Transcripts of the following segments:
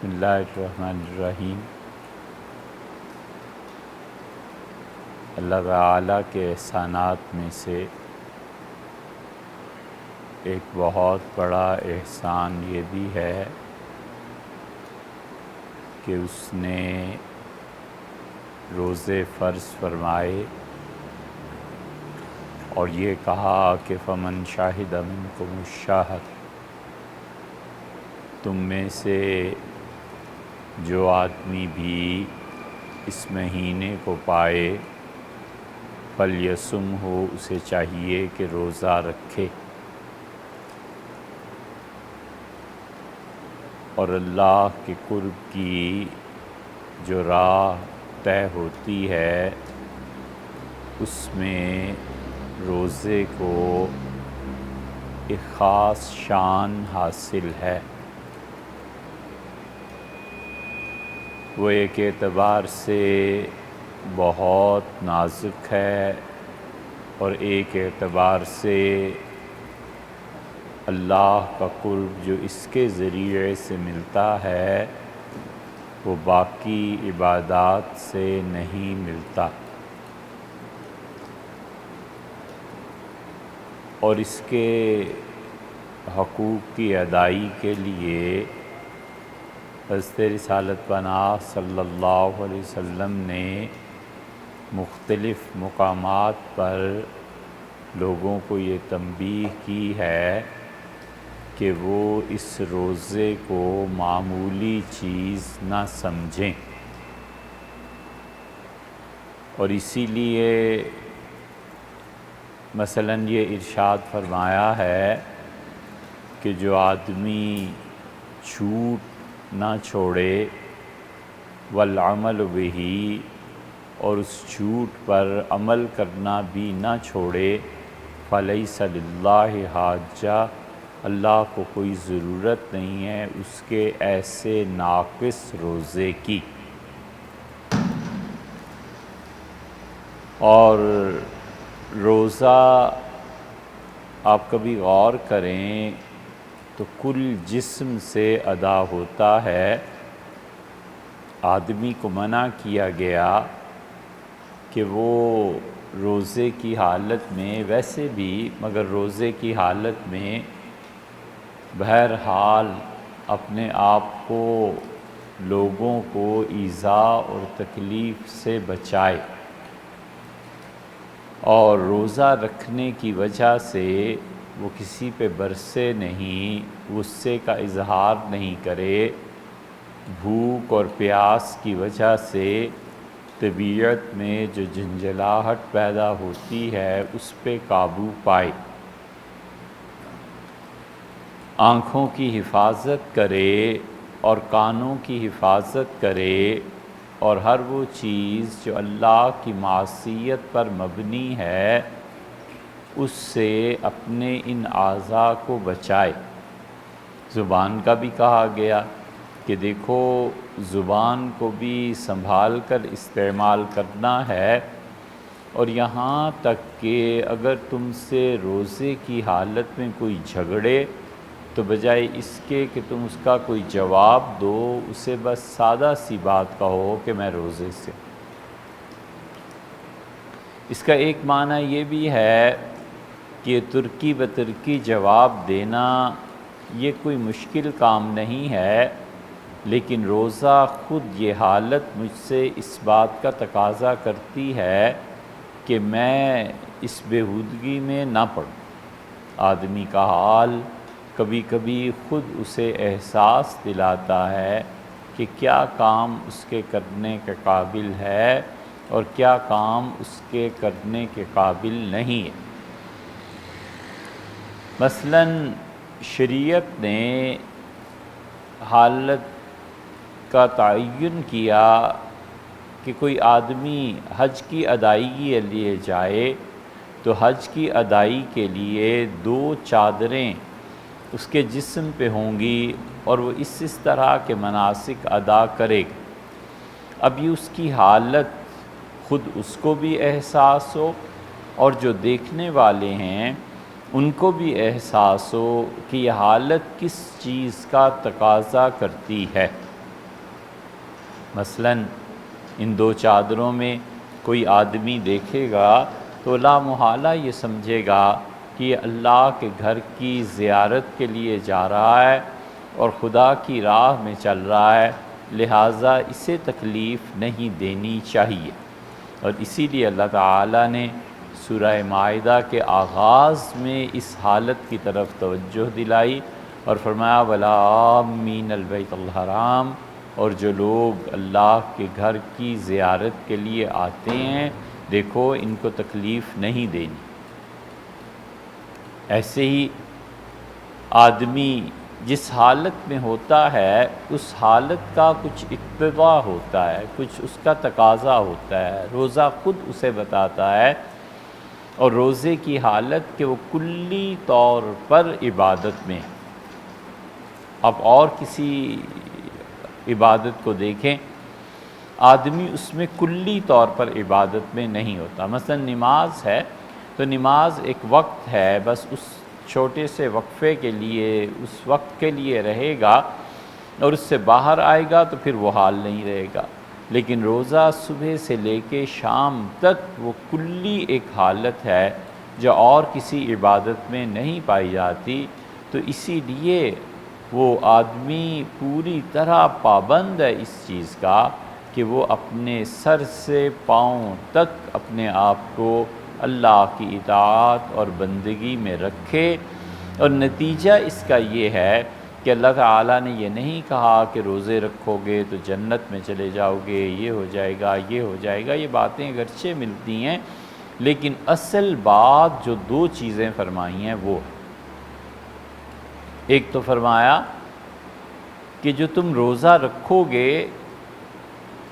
بسم اللہ الرحمن الرحیم۔ اللہ تعالیٰ کے احسانات میں سے ایک بہت بڑا احسان یہ بھی ہے کہ اس نے روزے فرض فرمائے اور یہ کہا کہ فمن شاہد منکم الشہر، تم میں سے جو آدمی بھی اس مہینے کو پائے فلیصم ہو، اسے چاہیے کہ روزہ رکھے۔ اور اللہ کے قرب کی جو راہ طے ہوتی ہے اس میں روزے کو ایک خاص شان حاصل ہے۔ وہ ایک اعتبار سے بہت نازک ہے اور ایک اعتبار سے اللہ کا قرب جو اس کے ذریعے سے ملتا ہے وہ باقی عبادات سے نہیں ملتا، اور اس کے حقوق کی ادائی کے لیے حضرت رسالت پناہ صلی اللہ علیہ وسلم نے مختلف مقامات پر لوگوں کو یہ تنبیہ کی ہے کہ وہ اس روزے کو معمولی چیز نہ سمجھیں، اور اسی لیے مثلاً یہ ارشاد فرمایا ہے کہ جو آدمی جھوٹ نہ چھوڑے والعمل بہ، اور اس جھوٹ پر عمل کرنا بھی نہ چھوڑے، فلیس للہ حاجہ، اللہ کو کوئی ضرورت نہیں ہے اس کے ایسے ناقص روزے کی۔ اور روزہ آپ کبھی غور کریں تو کل جسم سے ادا ہوتا ہے۔ آدمی کو منع کیا گیا کہ وہ روزے کی حالت میں، ویسے بھی مگر روزے کی حالت میں بہرحال اپنے آپ کو لوگوں کو ایذا اور تکلیف سے بچائے، اور روزہ رکھنے کی وجہ سے وہ کسی پہ برسے نہیں، غصے کا اظہار نہیں کرے، بھوک اور پیاس کی وجہ سے طبیعت میں جو جھنجھلاہٹ پیدا ہوتی ہے اس پہ قابو پائے، آنکھوں کی حفاظت کرے اور کانوں کی حفاظت کرے، اور ہر وہ چیز جو اللہ کی معصیت پر مبنی ہے اس سے اپنے ان اعضاء کو بچائے۔ زبان کا بھی کہا گیا کہ دیکھو زبان کو بھی سنبھال کر استعمال کرنا ہے، اور یہاں تک کہ اگر تم سے روزے کی حالت میں کوئی جھگڑے تو بجائے اس کے کہ تم اس کا کوئی جواب دو، اسے بس سادہ سی بات کہو کہ میں روزے سے۔ اس کا ایک معنی یہ بھی ہے کہ ترکی بترکی جواب دینا یہ کوئی مشکل کام نہیں ہے، لیکن روزہ خود یہ حالت مجھ سے اس بات کا تقاضا کرتی ہے کہ میں اس بےہودگی میں نہ پڑوں۔ آدمی کا حال کبھی کبھی خود اسے احساس دلاتا ہے کہ کیا کام اس کے کرنے کے قابل ہے اور کیا کام اس کے کرنے کے قابل نہیں ہے۔ مثلاً شریعت نے حالت کا تعین کیا کہ کوئی آدمی حج کی ادائیگی کے لیے جائے تو حج کی ادائیگی کے لیے 2 چادریں اس کے جسم پہ ہوں گی اور وہ اس طرح کے مناسک ادا کرے گا۔ اب یہ اس کی حالت خود اس کو بھی احساس ہو اور جو دیکھنے والے ہیں ان کو بھی احساس ہو کہ یہ حالت کس چیز کا تقاضا کرتی ہے۔ مثلاً ان دو چادروں میں کوئی آدمی دیکھے گا تو لا محالہ یہ سمجھے گا کہ یہ اللہ کے گھر کی زیارت کے لیے جا رہا ہے اور خدا کی راہ میں چل رہا ہے، لہٰذا اسے تکلیف نہیں دینی چاہیے۔ اور اسی لیے اللہ تعالیٰ نے سورہ مائدہ کے آغاز میں اس حالت کی طرف توجہ دلائی اور فرمایا وَلَا آمِّينَ الْبَيْتَ الْحَرَامَ، اور جو لوگ اللہ کے گھر کی زیارت کے لیے آتے ہیں دیکھو ان کو تکلیف نہیں دینی۔ ایسے ہی آدمی جس حالت میں ہوتا ہے اس حالت کا کچھ اقتضا ہوتا ہے، کچھ اس کا تقاضا ہوتا ہے، روزہ خود اسے بتاتا ہے، اور روزے کی حالت کہ وہ کلی طور پر عبادت میں۔ اب اور کسی عبادت کو دیکھیں، آدمی اس میں کلی طور پر عبادت میں نہیں ہوتا۔ مثلا نماز ہے تو نماز ایک وقت ہے، بس اس چھوٹے سے وقفے کے لیے اس وقت کے لیے رہے گا، اور اس سے باہر آئے گا تو پھر وہ حال نہیں رہے گا۔ لیکن روزہ صبح سے لے کے شام تک وہ کلی ایک حالت ہے جو اور کسی عبادت میں نہیں پائی جاتی، تو اسی لیے وہ آدمی پوری طرح پابند ہے اس چیز کا کہ وہ اپنے سر سے پاؤں تک اپنے آپ کو اللہ کی اطاعت اور بندگی میں رکھے۔ اور نتیجہ اس کا یہ ہے کہ اللہ تعالیٰ نے یہ نہیں کہا کہ روزے رکھو گے تو جنت میں چلے جاؤ گے، یہ ہو جائے گا، یہ ہو جائے گا۔ یہ باتیں اگرچہ ملتی ہیں لیکن اصل بات جو دو چیزیں فرمائی ہیں وہ، ایک تو فرمایا کہ جو تم روزہ رکھو گے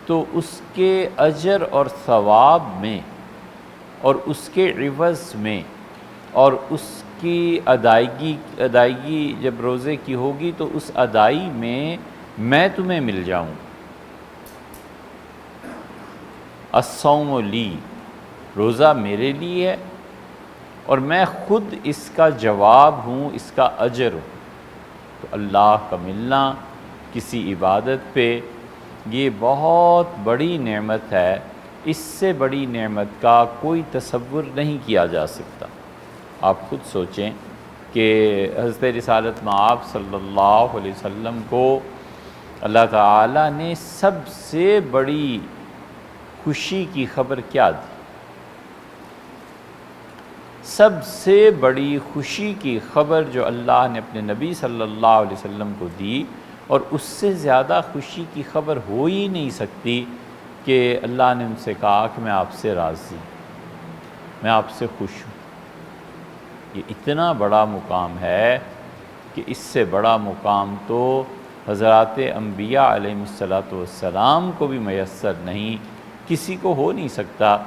تو اس کے اجر اور ثواب میں اور اس کے عوض میں اور اس کی ادائیگی جب روزے کی ہوگی تو اس ادائی میں تمہیں مل جاؤں۔ الصوم لی، روزہ میرے لیے ہے اور میں خود اس کا جواب ہوں، اس کا اجر ہوں۔ تو اللہ کا ملنا کسی عبادت پہ یہ بہت بڑی نعمت ہے، اس سے بڑی نعمت کا کوئی تصور نہیں کیا جا سکتا۔ آپ خود سوچیں کہ حضرت رسالت مآب صلی اللہ علیہ وسلم کو اللہ تعالیٰ نے سب سے بڑی خوشی کی خبر کیا دی؟ سب سے بڑی خوشی کی خبر جو اللہ نے اپنے نبی صلی اللہ علیہ وسلم کو دی، اور اس سے زیادہ خوشی کی خبر ہو ہی نہیں سکتی کہ اللہ نے ان سے کہا کہ میں آپ سے راضی، میں آپ سے خوش ہوں۔ یہ اتنا بڑا مقام ہے کہ اس سے بڑا مقام تو حضرات انبیاء علیہ السلام کو بھی میسر نہیں، کسی کو ہو نہیں سکتا۔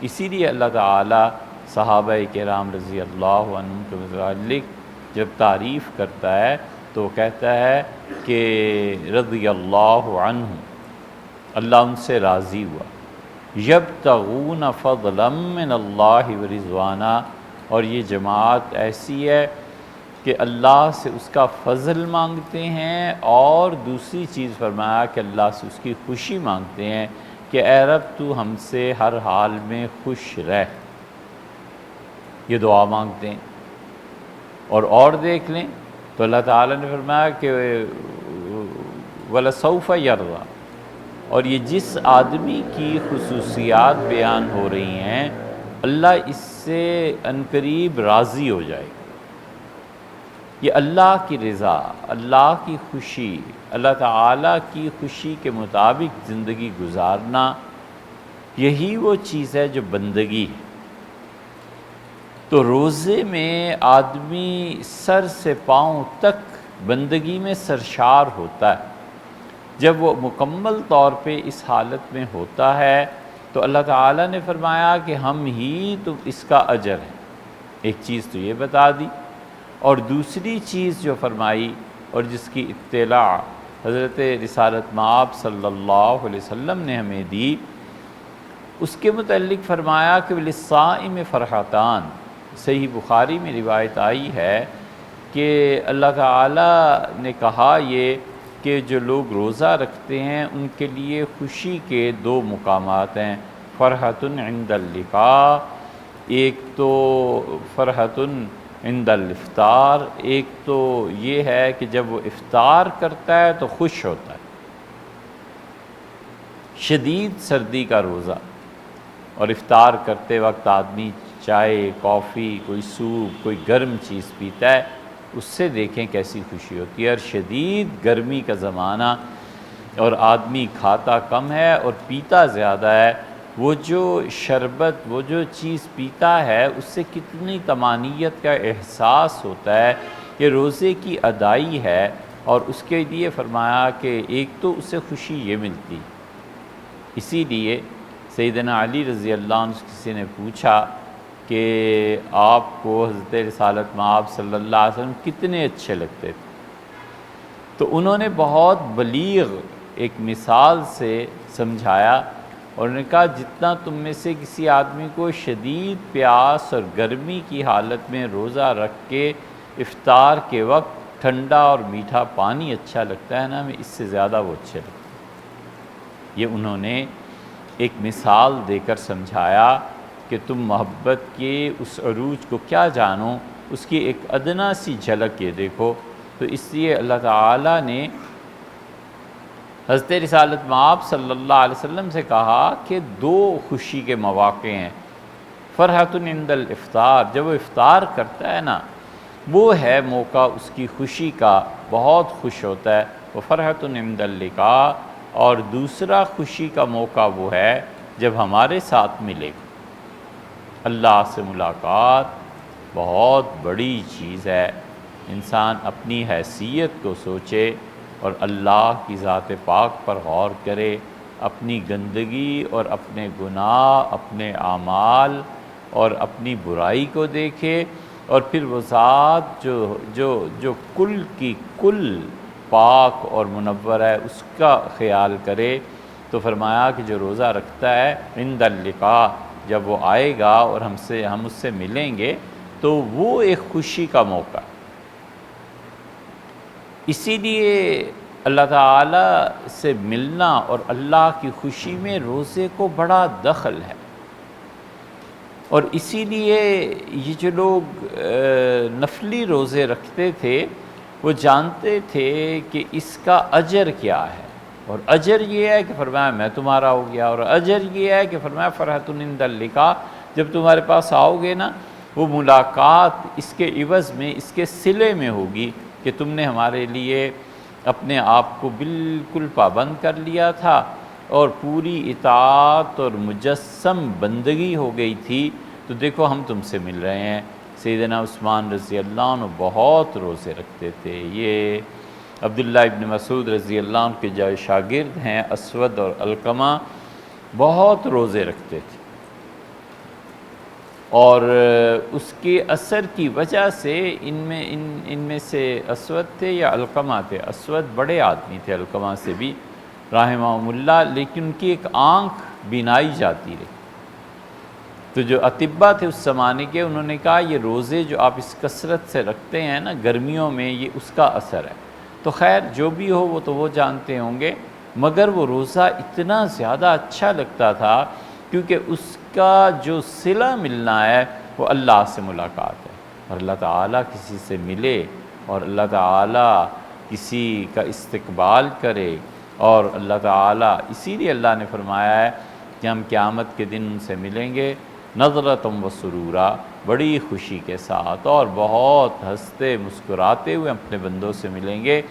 اسی لیے اللہ تعالیٰ صحابہ کرام رضی اللہ عنہم کے متعلق جب تعریف کرتا ہے تو وہ کہتا ہے کہ رضی اللہ عنہ، اللہ ان سے راضی ہوا، یبتغون فضلا من اللہ ورضوانا، اور یہ جماعت ایسی ہے کہ اللہ سے اس کا فضل مانگتے ہیں، اور دوسری چیز فرمایا کہ اللہ سے اس کی خوشی مانگتے ہیں کہ اے رب تو ہم سے ہر حال میں خوش رہ، یہ دعا مانگتے ہیں۔ اور دیکھ لیں تو اللہ تعالیٰ نے فرمایا کہ وَلَسَوْفَ يَرْضَىٰ، اور یہ جس آدمی کی خصوصیات بیان ہو رہی ہیں اللہ اس سے عنقریب راضی ہو جائے گا۔ یہ اللہ کی رضا، اللہ کی خوشی، اللہ تعالیٰ کی خوشی کے مطابق زندگی گزارنا، یہی وہ چیز ہے جو بندگی ہے۔ تو روزے میں آدمی سر سے پاؤں تک بندگی میں سرشار ہوتا ہے۔ جب وہ مکمل طور پہ اس حالت میں ہوتا ہے تو اللہ تعالیٰ نے فرمایا کہ ہم ہی تو اس کا اجر ہے۔ ایک چیز تو یہ بتا دی، اور دوسری چیز جو فرمائی اور جس کی اطلاع حضرت رسالت مآب صلی اللہ علیہ وسلم نے ہمیں دی، اس کے متعلق فرمایا کہ للصائم فرحتان۔ صحیح بخاری میں روایت آئی ہے کہ اللہ تعالیٰ نے کہا یہ کہ جو لوگ روزہ رکھتے ہیں ان کے لیے خوشی کے دو مقامات ہیں، فرحۃ عند اللقاء، ایک تو فرحۃ عند الافطار، ایک تو یہ ہے کہ جب وہ افطار کرتا ہے تو خوش ہوتا ہے۔ شدید سردی کا روزہ اور افطار کرتے وقت آدمی چائے، کافی، کوئی سوپ، کوئی گرم چیز پیتا ہے، اس سے دیکھیں کیسی خوشی ہوتی ہے۔ اور شدید گرمی کا زمانہ اور آدمی کھاتا کم ہے اور پیتا زیادہ ہے، وہ جو شربت، وہ جو چیز پیتا ہے اس سے کتنی طمانینت کا احساس ہوتا ہے کہ روزے کی ادائی ہے، اور اس کے لیے فرمایا کہ ایک تو اسے خوشی یہ ملتی۔ اسی لیے سیدنا علی رضی اللہ عنہ سے کسی نے پوچھا کہ آپ کو حضرت رسالت مآب صلی اللہ علیہ وسلم کتنے اچھے لگتے تھے، تو انہوں نے بہت بلیغ ایک مثال سے سمجھایا، اور انہوں نے کہا جتنا تم میں سے کسی آدمی کو شدید پیاس اور گرمی کی حالت میں روزہ رکھ کے افطار کے وقت ٹھنڈا اور میٹھا پانی اچھا لگتا ہے نا، ہمیں اس سے زیادہ وہ اچھے لگتے ہیں۔ یہ انہوں نے ایک مثال دے کر سمجھایا کہ تم محبت کے اس عروج کو کیا جانو، اس کی ایک ادنا سی جھلک یہ دیکھو۔ تو اس لیے اللہ تعالیٰ نے حضرت رسالت مآب صلی اللہ علیہ وسلم سے کہا کہ دو خوشی کے مواقع ہیں، فرحۃ عند الافطار، جب وہ افطار کرتا ہے نا وہ ہے موقع اس کی خوشی کا، بہت خوش ہوتا ہے، وہ فرحۃ عند اللقاء، اور دوسرا خوشی کا موقع وہ ہے جب ہمارے ساتھ ملے گا۔ اللہ سے ملاقات بہت بڑی چیز ہے، انسان اپنی حیثیت کو سوچے اور اللہ کی ذات پاک پر غور کرے، اپنی گندگی اور اپنے گناہ، اپنے اعمال اور اپنی برائی کو دیکھے، اور پھر وہ ذات جو کل کی کل پاک اور منور ہے اس کا خیال کرے۔ تو فرمایا کہ جو روزہ رکھتا ہے عند اللقاء، جب وہ آئے گا اور ہم اس سے ملیں گے تو وہ ایک خوشی کا موقع ہے۔ اسی لیے اللہ تعالیٰ سے ملنا اور اللہ کی خوشی میں روزے کو بڑا دخل ہے، اور اسی لیے یہ جو لوگ نفلی روزے رکھتے تھے وہ جانتے تھے کہ اس کا اجر کیا ہے، اور اجر یہ ہے کہ فرمایا میں تمہارا ہو گیا، اور اجر یہ ہے کہ فرمایا فرحۃ عند اللقاء، جب تمہارے پاس آؤ گے نا وہ ملاقات اس کے عوض میں، اس کے صلے میں ہوگی کہ تم نے ہمارے لیے اپنے آپ کو بالکل پابند کر لیا تھا اور پوری اطاعت اور مجسم بندگی ہو گئی تھی، تو دیکھو ہم تم سے مل رہے ہیں۔ سیدنا عثمان رضی اللہ عنہ بہت روزے رکھتے تھے، یہ عبداللہ ابن مسعود رضی اللہ عنہ کے جو شاگرد ہیں اسود اور علقمہ، بہت روزے رکھتے تھے، اور اس کے اثر کی وجہ سے ان میں سے اسود تھے یا علقمہ تھے، اسود بڑے آدمی تھے علقمہ سے بھی رحمہم اللہ، لیکن ان کی ایک آنکھ بینائی جاتی رہی، تو جو اطباء تھے اس زمانے کے انہوں نے کہا یہ روزے جو آپ اس کثرت سے رکھتے ہیں نا گرمیوں میں، یہ اس کا اثر ہے۔ تو خیر جو بھی ہو وہ تو وہ جانتے ہوں گے، مگر وہ روزہ اتنا زیادہ اچھا لگتا تھا کیونکہ اس کا جو صلہ ملنا ہے وہ اللہ سے ملاقات ہے، اور اللہ تعالیٰ کسی سے ملے اور اللہ تعالیٰ کسی کا استقبال کرے، اور اللہ تعالیٰ اسی لیے اللہ نے فرمایا ہے کہ ہم قیامت کے دن ان سے ملیں گے نظرتم و سرورا، بڑی خوشی کے ساتھ اور بہت ہنستے مسکراتے ہوئے اپنے بندوں سے ملیں گے۔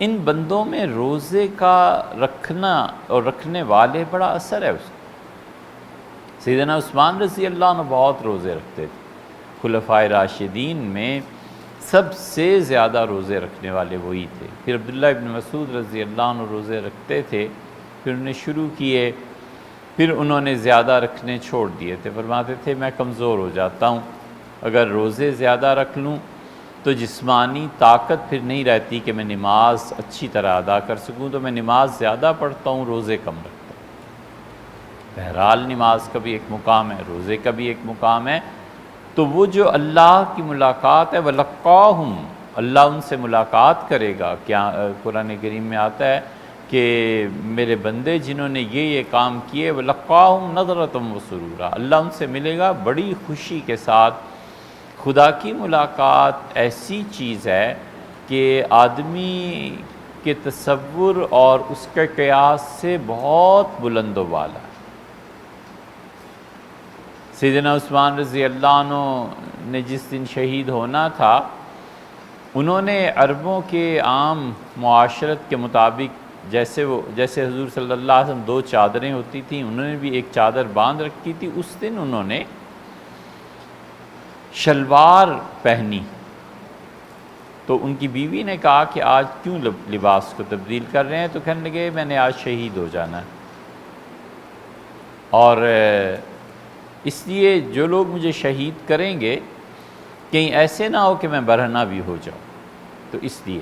ان بندوں میں روزے کا رکھنا اور رکھنے والے بڑا اثر ہے اس کا۔ سیدنا عثمان رضی اللہ عنہ بہت روزے رکھتے تھے، خلفائے راشدین میں سب سے زیادہ روزے رکھنے والے وہی تھے۔ پھر عبداللہ ابن مسعود رضی اللہ عنہ روزے رکھتے تھے، پھر انہوں نے شروع کیے، پھر انہوں نے زیادہ رکھنے چھوڑ دیے تھے، فرماتے تھے میں کمزور ہو جاتا ہوں، اگر روزے زیادہ رکھ لوں تو جسمانی طاقت پھر نہیں رہتی کہ میں نماز اچھی طرح ادا کر سکوں، تو میں نماز زیادہ پڑھتا ہوں، روزے کم رکھتا ہوں۔ بہرحال نماز کا بھی ایک مقام ہے، روزے کا بھی ایک مقام ہے، تو وہ جو اللہ کی ملاقات ہے وَلَقَّاهُمْ، اللہ ان سے ملاقات کرے گا. کیا قرآن کریم میں آتا ہے کہ میرے بندے جنہوں نے یہ کام کیے وَلَقَّاهُمْ نَضْرَةً وَسُرُورًا، اللہ ان سے ملے گا بڑی خوشی کے ساتھ. خدا کی ملاقات ایسی چیز ہے کہ آدمی کے تصور اور اس کے قیاس سے بہت بلند و بالا. سیدنا عثمان رضی اللہ عنہ نے جس دن شہید ہونا تھا، انہوں نے عربوں کے عام معاشرت کے مطابق جیسے حضور صلی اللہ علیہ وسلم 2 چادریں ہوتی تھیں، انہوں نے بھی ایک چادر باندھ رکھی تھی. اس دن انہوں نے شلوار پہنی. تو ان کی بیوی نے کہا کہ آج کیوں لباس کو تبدیل کر رہے ہیں؟ تو کہنے لگے میں نے آج شہید ہو جانا ہے، اور اس لیے جو لوگ مجھے شہید کریں گے کہیں ایسے نہ ہو کہ میں برہنہ بھی ہو جاؤں. تو اس لیے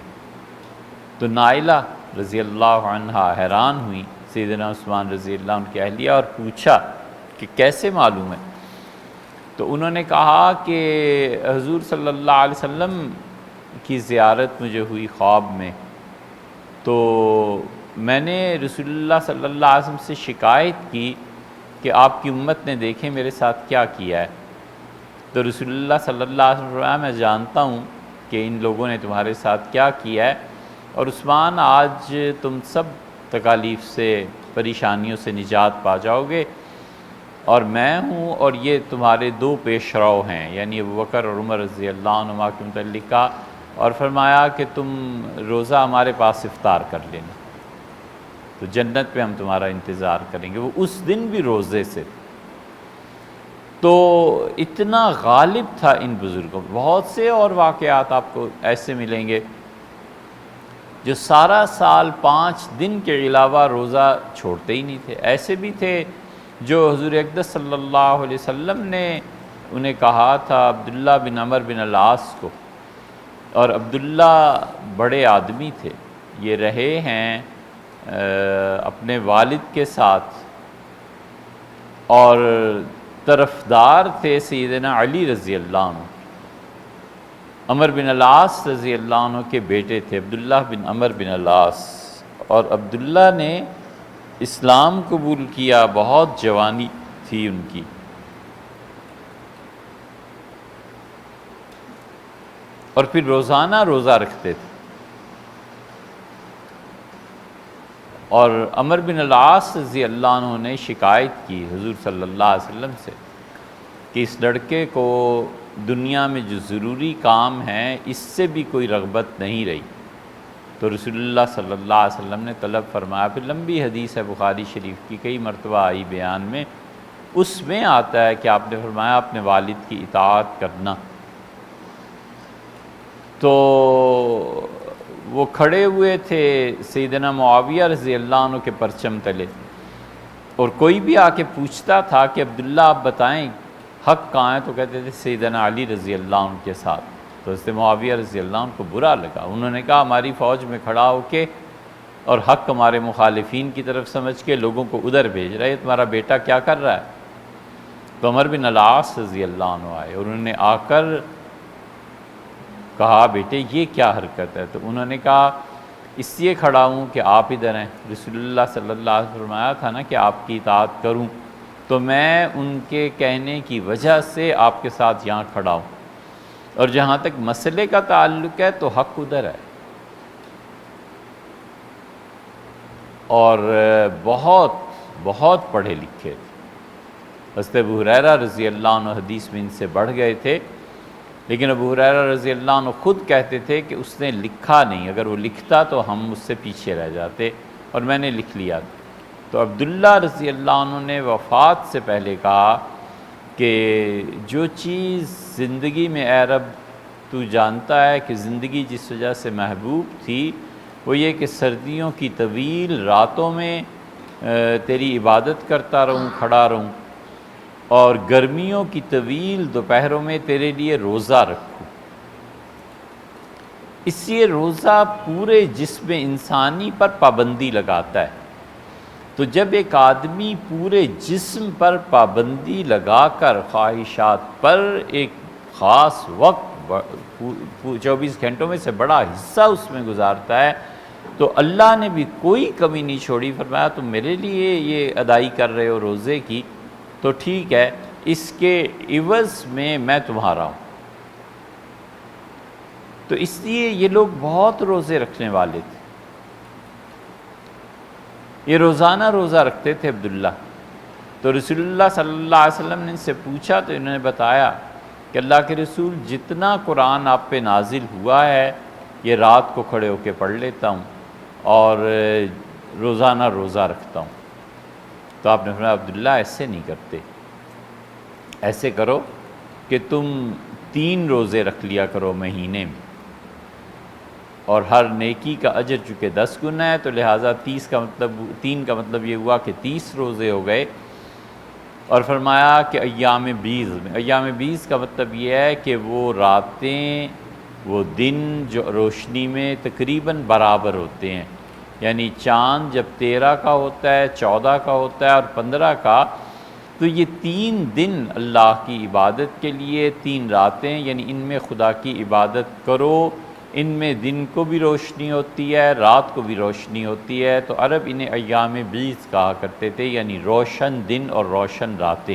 تو نائلہ رضی اللہ عنہا حیران ہوئی سیدنا عثمان رضی اللہ عنہ کی اہلیہ، اور پوچھا کہ کیسے معلوم ہے؟ تو انہوں نے کہا کہ حضور صلی اللہ علیہ وسلم کی زیارت مجھے ہوئی خواب میں، تو میں نے رسول اللہ صلی اللہ علیہ وسلم سے شکایت کی کہ آپ کی امت نے دیکھیں میرے ساتھ کیا کیا ہے. تو رسول اللہ صلی اللہ علیہ وسلم فرمایا میں جانتا ہوں کہ ان لوگوں نے تمہارے ساتھ کیا کیا ہے، اور عثمان آج تم سب تکالیف سے پریشانیوں سے نجات پا جاؤ گے، اور میں ہوں اور یہ تمہارے 2 پیش رو ہیں، یعنی ابوبکر اور عمر رضی اللہ عنہما کے متعلق کہا، اور فرمایا کہ تم روزہ ہمارے پاس افطار کر لینا، تو جنت پہ ہم تمہارا انتظار کریں گے. وہ اس دن بھی روزے سے. تو اتنا غالب تھا ان بزرگوں. بہت سے اور واقعات آپ کو ایسے ملیں گے جو سارا سال 5 دن کے علاوہ روزہ چھوڑتے ہی نہیں تھے. ایسے بھی تھے جو حضور اقدس صلی اللہ علیہ وسلم نے انہیں کہا تھا، عبداللہ بن عمر بن العاص کو، اور عبداللہ بڑے آدمی تھے، یہ رہے ہیں اپنے والد کے ساتھ، اور طرفدار تھے سیدنا علی رضی اللہ عنہ. عمر بن العاص رضی اللہ عنہ کے بیٹے تھے عبداللہ بن عمر بن العاص، اور عبداللہ نے اسلام قبول کیا، بہت جوانی تھی ان کی. اور پھر روزانہ روزہ رکھتے تھے. اور عمر بن العاص رضی اللہ عنہ نے شکایت کی حضور صلی اللہ علیہ وسلم سے کہ اس لڑکے کو دنیا میں جو ضروری کام ہیں اس سے بھی کوئی رغبت نہیں رہی. تو رسول اللہ صلی اللہ علیہ وسلم نے طلب فرمایا. پھر لمبی حدیث ہے بخاری شریف کی، کئی مرتبہ آئی بیان میں، اس میں آتا ہے کہ آپ نے فرمایا اپنے والد کی اطاعت کرنا. تو وہ کھڑے ہوئے تھے سیدنا معاویہ رضی اللہ عنہ کے پرچم تلے، اور کوئی بھی آ کے پوچھتا تھا کہ عبداللہ آپ بتائیں حق کہاں ہے، تو کہتے تھے سیدنا علی رضی اللہ عنہ کے ساتھ. تو حضرت معاویہ رضی اللہ عنہ کو برا لگا. انہوں نے کہا ہماری فوج میں کھڑا ہو کے اور حق ہمارے مخالفین کی طرف سمجھ کے لوگوں کو ادھر بھیج رہا ہے، تمہارا بیٹا کیا کر رہا ہے؟ تو عمر بن العاص رضی اللہ عنہ آئے اور انہوں نے آ کر کہا بیٹے یہ کیا حرکت ہے؟ تو انہوں نے کہا اس لیے کھڑا ہوں کہ آپ ادھر ہیں. رسول اللہ صلی اللہ علیہ وسلم فرمایا تھا نا کہ آپ کی اطاعت کروں، تو میں ان کے کہنے کی وجہ سے آپ کے ساتھ یہاں کھڑا ہوں، اور جہاں تک مسئلے کا تعلق ہے تو حق ادھر ہے. اور بہت بہت پڑھے لکھے تھے. حضرت ابو ہریرہ رضی اللہ عنہ حدیث میں ان سے بڑھ گئے تھے، لیکن ابو ہریرہ رضی اللہ عنہ خود کہتے تھے کہ اس نے لکھا نہیں، اگر وہ لکھتا تو ہم اس سے پیچھے رہ جاتے، اور میں نے لکھ لیا. تو عبداللہ رضی اللہ عنہ نے وفات سے پہلے کہا کہ جو چیز زندگی میں اے رب تو جانتا ہے کہ زندگی جس وجہ سے محبوب تھی وہ یہ کہ سردیوں کی طویل راتوں میں تیری عبادت کرتا رہوں، کھڑا رہوں، اور گرمیوں کی طویل دوپہروں میں تیرے لیے روزہ رکھوں. اس لیے روزہ پورے جسم انسانی پر پابندی لگاتا ہے. تو جب ایک آدمی پورے جسم پر پابندی لگا کر خواہشات پر ایک خاص وقت 24 گھنٹوں میں سے بڑا حصہ اس میں گزارتا ہے، تو اللہ نے بھی کوئی کمی نہیں چھوڑی. فرمایا تم میرے لیے یہ ادائی کر رہے ہو روزے کی، تو ٹھیک ہے، اس کے عوض میں تمہارا ہوں. تو اس لیے یہ لوگ بہت روزے رکھنے والے تھے. یہ روزانہ روزہ رکھتے تھے عبداللہ. تو رسول اللہ صلی اللہ علیہ وسلم نے ان سے پوچھا تو انہوں نے بتایا کہ اللہ کے رسول جتنا قرآن آپ پہ نازل ہوا ہے یہ رات کو کھڑے ہو کے پڑھ لیتا ہوں اور روزانہ روزہ رکھتا ہوں. تو آپ نے فرمایا عبداللہ ایسے نہیں کرتے، ایسے کرو کہ تم 3 روزے رکھ لیا کرو مہینے میں، اور ہر نیکی کا اجر چونکہ 10 گنا ہے تو لہٰذا 3 کا مطلب یہ ہوا کہ 30 روزے ہو گئے. اور فرمایا کہ ایام بیض میں، ایام بیض کا مطلب یہ ہے کہ وہ راتیں، وہ دن جو روشنی میں تقریباً برابر ہوتے ہیں. یعنی چاند جب 13 کا ہوتا ہے، 14 کا ہوتا ہے اور 15 کا، تو یہ 3 دن اللہ کی عبادت کے لیے، 3 راتیں، یعنی ان میں خدا کی عبادت کرو. ان میں دن کو بھی روشنی ہوتی ہے، رات کو بھی روشنی ہوتی ہے. تو عرب انہیں ایام بیض کہا کرتے تھے، یعنی روشن دن اور روشن راتیں.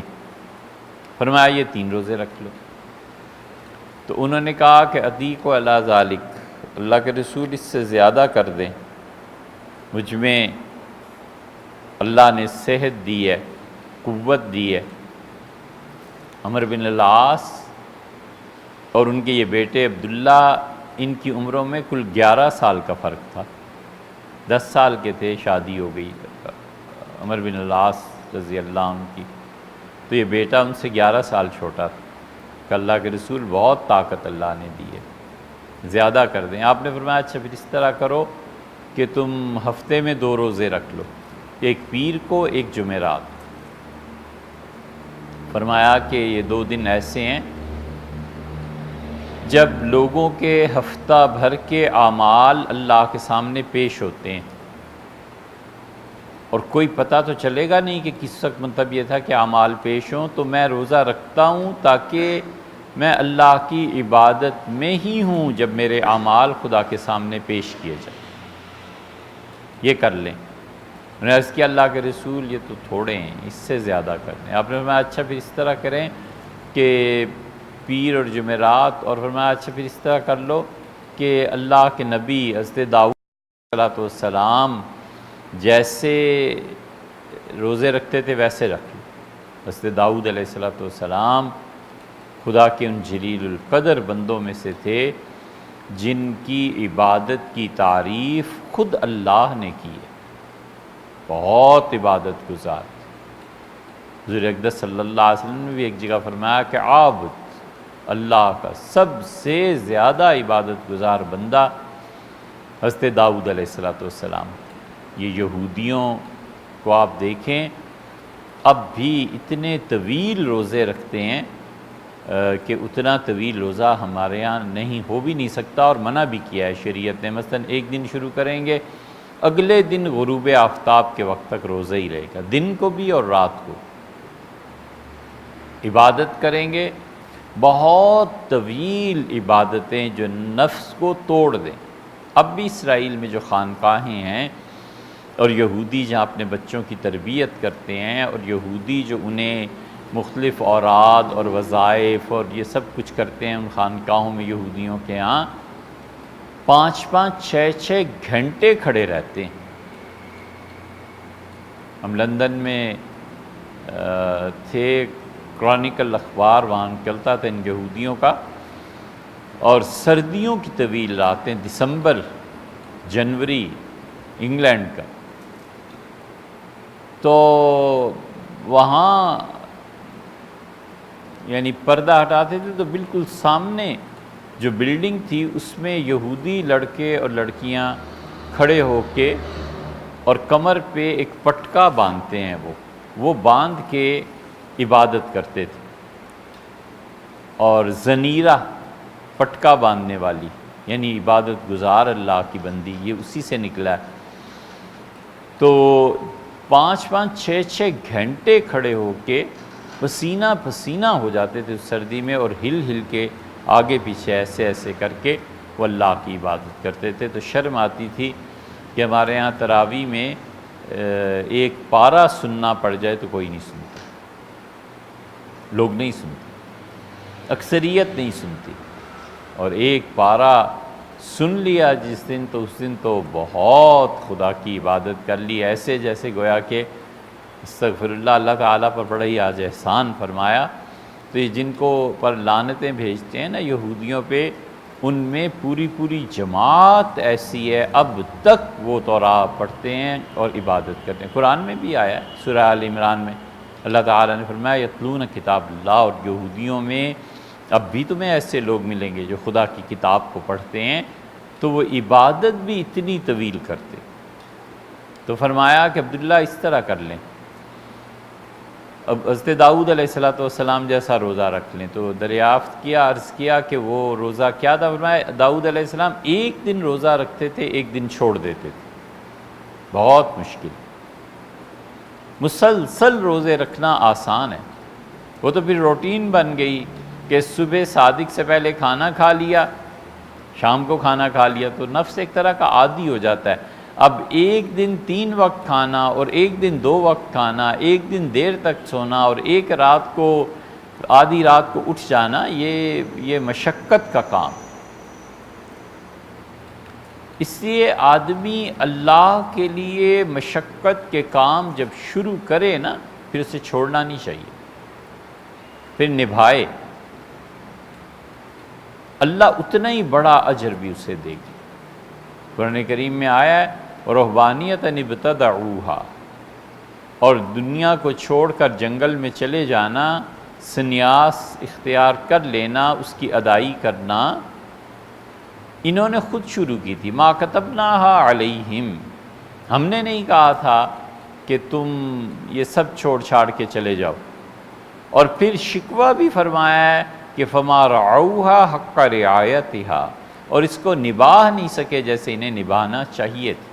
فرمایا یہ 3 روزے رکھ لو. تو انہوں نے کہا کہ عتیق و علی ذالک، اللہ کے رسول اس سے زیادہ کر دیں، مجھ میں اللہ نے صحت دی ہے، قوت دی ہے. عمر بن العاص اور ان کے یہ بیٹے عبداللہ، ان کی عمروں میں کل 11 سال کا فرق تھا. 10 سال کے تھے شادی ہو گئی عمر بن العاص رضی اللہ عنہ کی، تو یہ بیٹا ان سے 11 سال چھوٹا تھا. کہ اللہ کے رسول بہت طاقت اللہ نے دی ہے، زیادہ کر دیں. آپ نے فرمایا اچھا پھر اس طرح کرو کہ تم ہفتے میں 2 روزے رکھ لو، ایک پیر کو، ایک جمعرات. فرمایا کہ یہ 2 دن ایسے ہیں جب لوگوں کے ہفتہ بھر کے اعمال اللہ کے سامنے پیش ہوتے ہیں، اور کوئی پتہ تو چلے گا نہیں کہ کس وقت. مطلب یہ تھا کہ اعمال پیش ہوں، تو میں روزہ رکھتا ہوں تاکہ میں اللہ کی عبادت میں ہی ہوں جب میرے اعمال خدا کے سامنے پیش کیے جائیں. یہ کر لیں. میں نے عرض کیا اللہ کے رسول یہ تو تھوڑے ہیں، اس سے زیادہ کر لیں. آپ نے فرمایا اچھا پھر اس طرح کریں کہ پیر اور جمعرات. اور فرمایا اچھا پھر اس طرح کر لو کہ اللہ کے نبی حضرت داؤد علیہ السلام جیسے روزے رکھتے تھے ویسے رکھ لو. حضرت داؤد علیہ السلام خدا کے ان جلیل القدر بندوں میں سے تھے جن کی عبادت کی تعریف خود اللہ نے کی ہے. بہت عبادت گزار. حضور اقدس صلی اللہ علیہ وسلم نے بھی ایک جگہ فرمایا کہ عابد، اللہ کا سب سے زیادہ عبادت گزار بندہ حضرت داؤد علیہ السلام. یہ یہودیوں کو آپ دیکھیں اب بھی اتنے طویل روزے رکھتے ہیں کہ اتنا طویل روزہ ہمارے یہاں نہیں، ہو بھی نہیں سکتا، اور منع بھی کیا ہے شریعت نے. مثلا ایک دن شروع کریں گے، اگلے دن غروب آفتاب کے وقت تک روزہ ہی رہے گا، دن کو بھی اور رات کو. عبادت کریں گے، بہت طویل عبادتیں جو نفس کو توڑ دیں. اب بھی اسرائیل میں جو خانقاہیں ہیں اور یہودی جہاں اپنے بچوں کی تربیت کرتے ہیں، اور یہودی جو انہیں مختلف اوراد اور وظائف اور یہ سب کچھ کرتے ہیں ان خانقاہوں میں، یہودیوں کے ہاں 5-5 6-6 گھنٹے کھڑے رہتے ہیں. ہم لندن میں تھے، کرونیکل اخبار وہاں نکلتا تھا ان یہودیوں کا، اور سردیوں کی طویل راتیں، دسمبر جنوری انگلینڈ کا، تو وہاں یعنی پردہ ہٹاتے تھے تو بالکل سامنے جو بلڈنگ تھی اس میں یہودی لڑکے اور لڑکیاں کھڑے ہو کے اور کمر پہ ایک پٹکا باندھتے ہیں، وہ باندھ کے عبادت کرتے تھے. اور زنیرہ پٹکا باندھنے والی یعنی عبادت گزار اللہ کی بندی، یہ اسی سے نکلا ہے. تو 5-5 6-6 گھنٹے کھڑے ہو کے پسینہ پسینہ ہو جاتے تھے اس سردی میں، اور ہل ہل کے آگے پیچھے ایسے ایسے کر کے وہ اللہ کی عبادت کرتے تھے۔ تو شرم آتی تھی کہ ہمارے ہاں تراویح میں ایک پارہ سننا پڑ جائے تو کوئی نہیں سنتا، لوگ نہیں سنتے، اکثریت نہیں سنتی، اور ایک پارہ سن لیا جس دن تو اس دن تو بہت خدا کی عبادت کر لی، ایسے جیسے گویا کہ استغفر اللہ، اللہ تعالیٰ پر بڑا ہی آج احسان فرمایا۔ تو یہ جن کو پر لعنتیں بھیجتے ہیں نا یہودیوں پہ، ان میں پوری پوری جماعت ایسی ہے اب تک وہ توراہ پڑھتے ہیں اور عبادت کرتے ہیں۔ قرآن میں بھی آیا ہے سورہ آل عمران میں، اللہ تعالیٰ نے فرمایا یتلون کتاب اللہ، اور یہودیوں میں اب بھی تمہیں ایسے لوگ ملیں گے جو خدا کی کتاب کو پڑھتے ہیں، تو وہ عبادت بھی اتنی طویل کرتے۔ تو فرمایا کہ عبداللہ اس طرح کر لیں، اب حضرت داؤد علیہ السلام جیسا روزہ رکھ لیں۔ تو دریافت کیا، عرض کیا کہ وہ روزہ کیا تھا؟ فرمایا داؤد علیہ السلام ایک دن روزہ رکھتے تھے، ایک دن چھوڑ دیتے تھے، بہت مشکل۔ مسلسل روزے رکھنا آسان ہے، وہ تو پھر روٹین بن گئی کہ صبح صادق سے پہلے کھانا کھا لیا، شام کو کھانا کھا لیا، تو نفس ایک طرح کا عادی ہو جاتا ہے۔ اب ایک دن 3 وقت کھانا اور ایک دن 2 وقت کھانا، ایک دن دیر تک سونا اور ایک رات کو آدھی رات کو اٹھ جانا، یہ مشقت کا کام۔ اس لیے آدمی اللہ کے لیے مشقت کے کام جب شروع کرے نا، پھر اسے چھوڑنا نہیں چاہیے، پھر نبھائے، اللہ اتنا ہی بڑا اجر بھی اسے دے گی۔ قرآن کریم میں آیا ہے رہبانیت ابتدعوہا، اور دنیا کو چھوڑ کر جنگل میں چلے جانا، سنیاس اختیار کر لینا، اس کی ادائی کرنا، انہوں نے خود شروع کی تھی۔ ما کتبناہا علیہم، ہم نے نہیں کہا تھا کہ تم یہ سب چھوڑ چھاڑ کے چلے جاؤ۔ اور پھر شکوہ بھی فرمایا ہے کہ فما رعوہا حق رعایتہا، اور اس کو نبھا نہیں سکے جیسے انہیں نبھانا چاہیے تھا،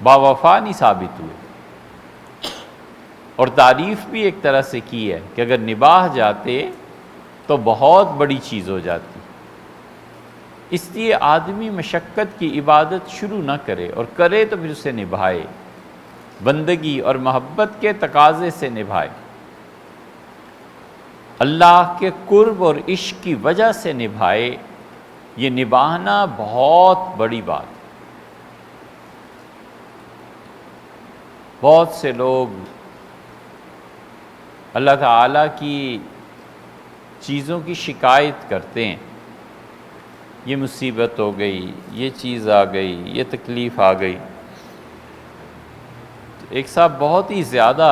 باوفا نہیں ثابت ہوئے۔ اور تعریف بھی ایک طرح سے کی ہے کہ اگر نبھا جاتے تو بہت بڑی چیز ہو جاتی۔ اس لیے آدمی مشقت کی عبادت شروع نہ کرے، اور کرے تو پھر اسے نبھائے، بندگی اور محبت کے تقاضے سے نبھائے، اللہ کے قرب اور عشق کی وجہ سے نبھائے۔ یہ نبھانا بہت بڑی بات ہے۔ بہت سے لوگ اللہ تعالیٰ کی چیزوں کی شکایت کرتے ہیں، یہ مصیبت ہو گئی، یہ چیز آ گئی، یہ تکلیف آ گئی۔ ایک صاحب بہت ہی زیادہ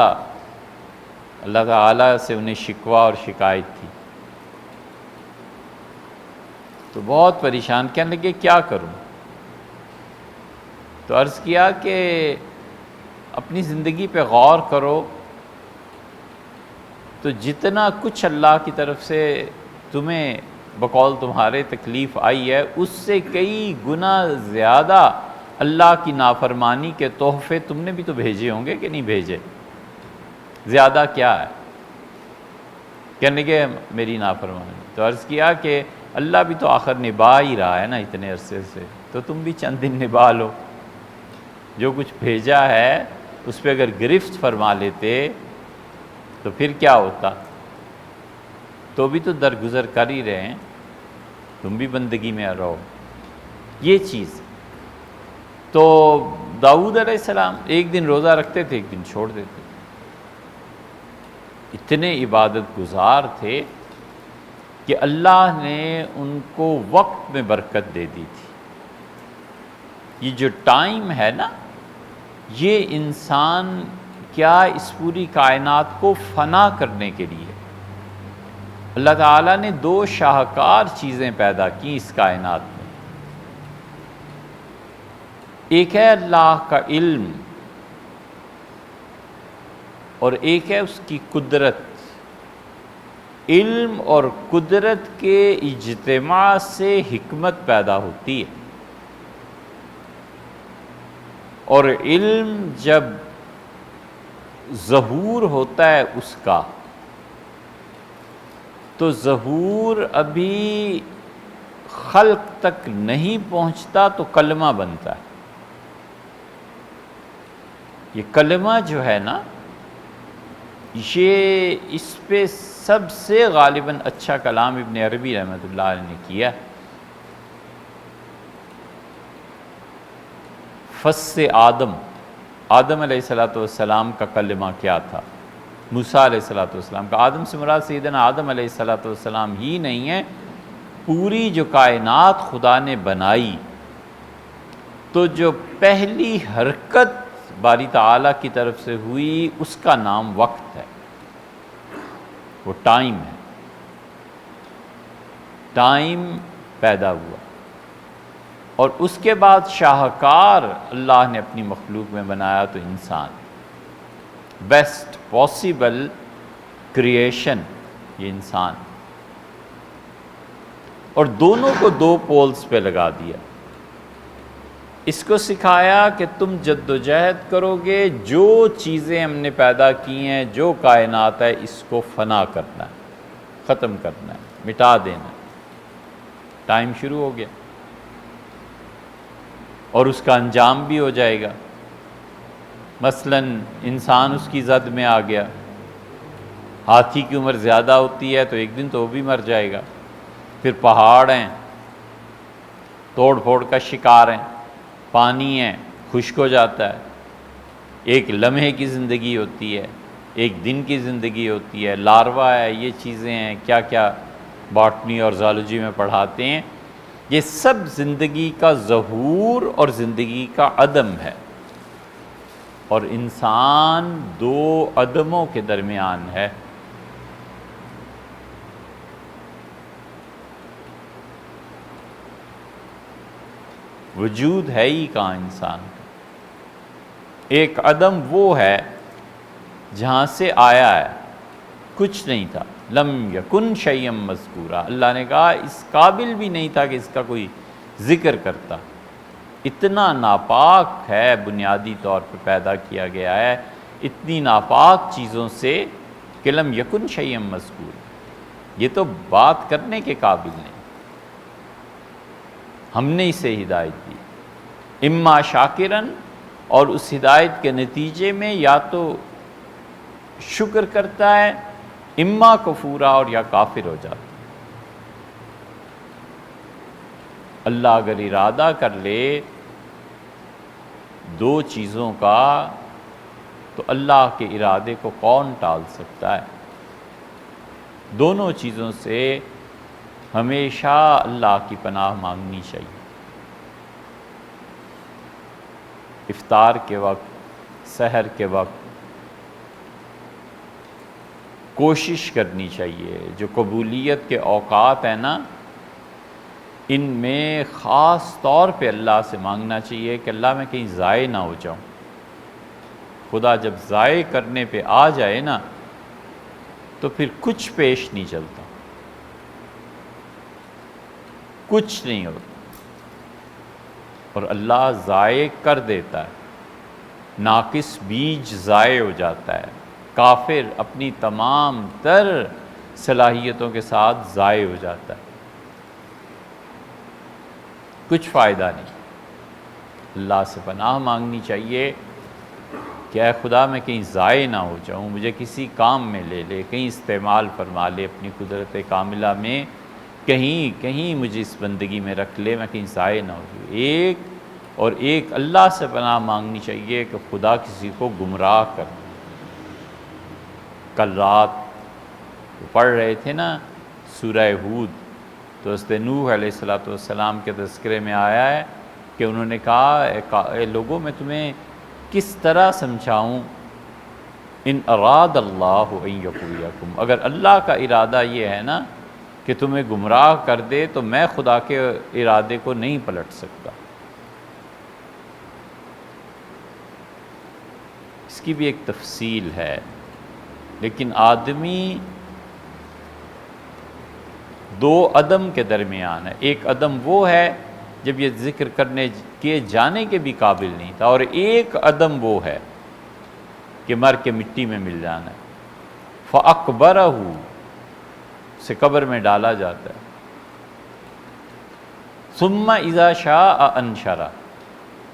اللہ تعالیٰ سے انہیں شکوہ اور شکایت تھی، تو بہت پریشان، کہنے لگے کیا کروں؟ تو عرض کیا کہ اپنی زندگی پہ غور کرو، تو جتنا کچھ اللہ کی طرف سے تمہیں بقول تمہارے تکلیف آئی ہے، اس سے کئی گنا زیادہ اللہ کی نافرمانی کے تحفے تم نے بھی تو بھیجے ہوں گے کہ نہیں بھیجے؟ زیادہ کیا ہے؟ کہنے کہ میری نافرمانی۔ تو عرض کیا کہ اللہ بھی تو آخر نبھا ہی رہا ہے نا اتنے عرصے سے، تو تم بھی چند دن نبھا لو۔ جو کچھ بھیجا ہے اس پہ اگر گرفت فرما لیتے تو پھر کیا ہوتا؟ تو بھی تو درگزر کر ہی رہے ہیں، تم بھی بندگی میں رہو۔ یہ چیز تو داؤد علیہ السلام ایک دن روزہ رکھتے تھے، ایک دن چھوڑ دیتے تھے، اتنے عبادت گزار تھے کہ اللہ نے ان کو وقت میں برکت دے دی تھی۔ یہ جو ٹائم ہے نا، یہ انسان کیا اس پوری کائنات کو فنا کرنے کے لیے اللہ تعالیٰ نے 2 شاہکار چیزیں پیدا کی اس کائنات میں۔ ایک ہے اللہ کا علم، اور ایک ہے اس کی قدرت۔ علم اور قدرت کے اجتماع سے حکمت پیدا ہوتی ہے، اور علم جب ظہور ہوتا ہے اس کا، تو ظہور ابھی خلق تک نہیں پہنچتا تو کلمہ بنتا ہے۔ یہ کلمہ جو ہے نا، یہ اس پہ سب سے غالباً اچھا کلام ابن عربی رحمۃ اللہ علیہ نے کیا۔ فص آدم، آدم علیہ السلام کا کلمہ کیا تھا؟ موسیٰ علیہ السلام کا۔ آدم سے مراد سیدنا آدم علیہ السلام ہی نہیں ہے، پوری جو کائنات خدا نے بنائی تو جو پہلی حرکت باری تعالیٰ کی طرف سے ہوئی اس کا نام وقت ہے، وہ ٹائم ہے۔ ٹائم پیدا ہوا اور اس کے بعد شاہکار اللہ نے اپنی مخلوق میں بنایا تو انسان، بیسٹ پاسبل کریشن یہ انسان، اور دونوں کو دو پولز پہ لگا دیا۔ اس کو سکھایا کہ تم جد و جہد کرو گے، جو چیزیں ہم نے پیدا کی ہیں، جو کائنات ہے، اس کو فنا کرنا ہے، ختم کرنا ہے، مٹا دینا ہے۔ ٹائم شروع ہو گیا اور اس کا انجام بھی ہو جائے گا۔ مثلاً انسان اس کی زد میں آ گیا، ہاتھی کی عمر زیادہ ہوتی ہے تو ایک دن تو وہ بھی مر جائے گا۔ پھر پہاڑ ہیں، توڑ پھوڑ کا شکار ہیں، پانی ہے، خشک ہو جاتا ہے، ایک لمحے کی زندگی ہوتی ہے، ایک دن کی زندگی ہوتی ہے، لاروا ہے، یہ چیزیں ہیں، کیا کیا باٹنی اور زالوجی میں پڑھاتے ہیں۔ یہ سب زندگی کا ظہور اور زندگی کا عدم ہے، اور انسان دو عدموں کے درمیان ہے۔ وجود ہے ہی کہاں انسان کا؟ ایک عدم وہ ہے جہاں سے آیا ہے، کچھ نہیں تھا، لم یکن شیئا مذکورا، اللہ نے کہا اس قابل بھی نہیں تھا کہ اس کا کوئی ذکر کرتا، اتنا ناپاک ہے، بنیادی طور پہ پیدا کیا گیا ہے اتنی ناپاک چیزوں سے کہ لم یکن شیئا مذکورا، یہ تو بات کرنے کے قابل نہیں۔ ہم نے اسے ہدایت دی، اما شاکرن، اور اس ہدایت کے نتیجے میں یا تو شکر کرتا ہے، اما کفورا، اور یا کافر ہو جاتا ہے۔ اللہ اگر ارادہ کر لے دو چیزوں کا تو اللہ کے ارادے کو کون ٹال سکتا ہے؟ دونوں چیزوں سے ہمیشہ اللہ کی پناہ مانگنی چاہیے۔ افطار کے وقت، سحر کے وقت کوشش کرنی چاہیے، جو قبولیت کے اوقات ہیں نا، ان میں خاص طور پہ اللہ سے مانگنا چاہیے کہ اللہ میں کہیں ضائع نہ ہو جاؤں۔ خدا جب ضائع کرنے پہ آ جائے نا تو پھر کچھ پیش نہیں چلتا، کچھ نہیں ہوتا، اور اللہ ضائع کر دیتا ہے، ناقص بیج ضائع ہو جاتا ہے، کافر اپنی تمام تر صلاحیتوں کے ساتھ ضائع ہو جاتا ہے، کچھ فائدہ نہیں۔ اللہ سے پناہ مانگنی چاہیے کہ اے خدا میں کہیں ضائع نہ ہو جاؤں، مجھے کسی کام میں لے لے، کہیں استعمال فرما لے اپنی قدرت کاملہ میں، کہیں مجھے اس بندگی میں رکھ لے، میں کہیں ضائع نہ ہو جاؤں۔ ایک اللہ سے پناہ مانگنی چاہیے کہ خدا کسی کو گمراہ کر دے۔ کل رات پڑھ رہے تھے نا سورہ ہود، تو حضرت نوح علیہ السلام کے تذکرے میں آیا ہے کہ انہوں نے کہا اے لوگوں، میں تمہیں کس طرح سمجھاؤں، ان اراد اللہ ان یغویکم، اگر اللہ کا ارادہ یہ ہے نا کہ تمہیں گمراہ کر دے تو میں خدا کے ارادے کو نہیں پلٹ سکتا۔ اس کی بھی ایک تفصیل ہے، لیکن آدمی دو عدم کے درمیان ہے۔ ایک عدم وہ ہے جب یہ ذکر کرنے کیے جانے کے بھی قابل نہیں تھا، اور ایک عدم وہ ہے کہ مر کے مٹی میں مل جانا ہے۔ فَأَقْبَرَهُ، اسے قبر میں ڈالا جاتا ہے۔ ثم اذا شاء انشرہ،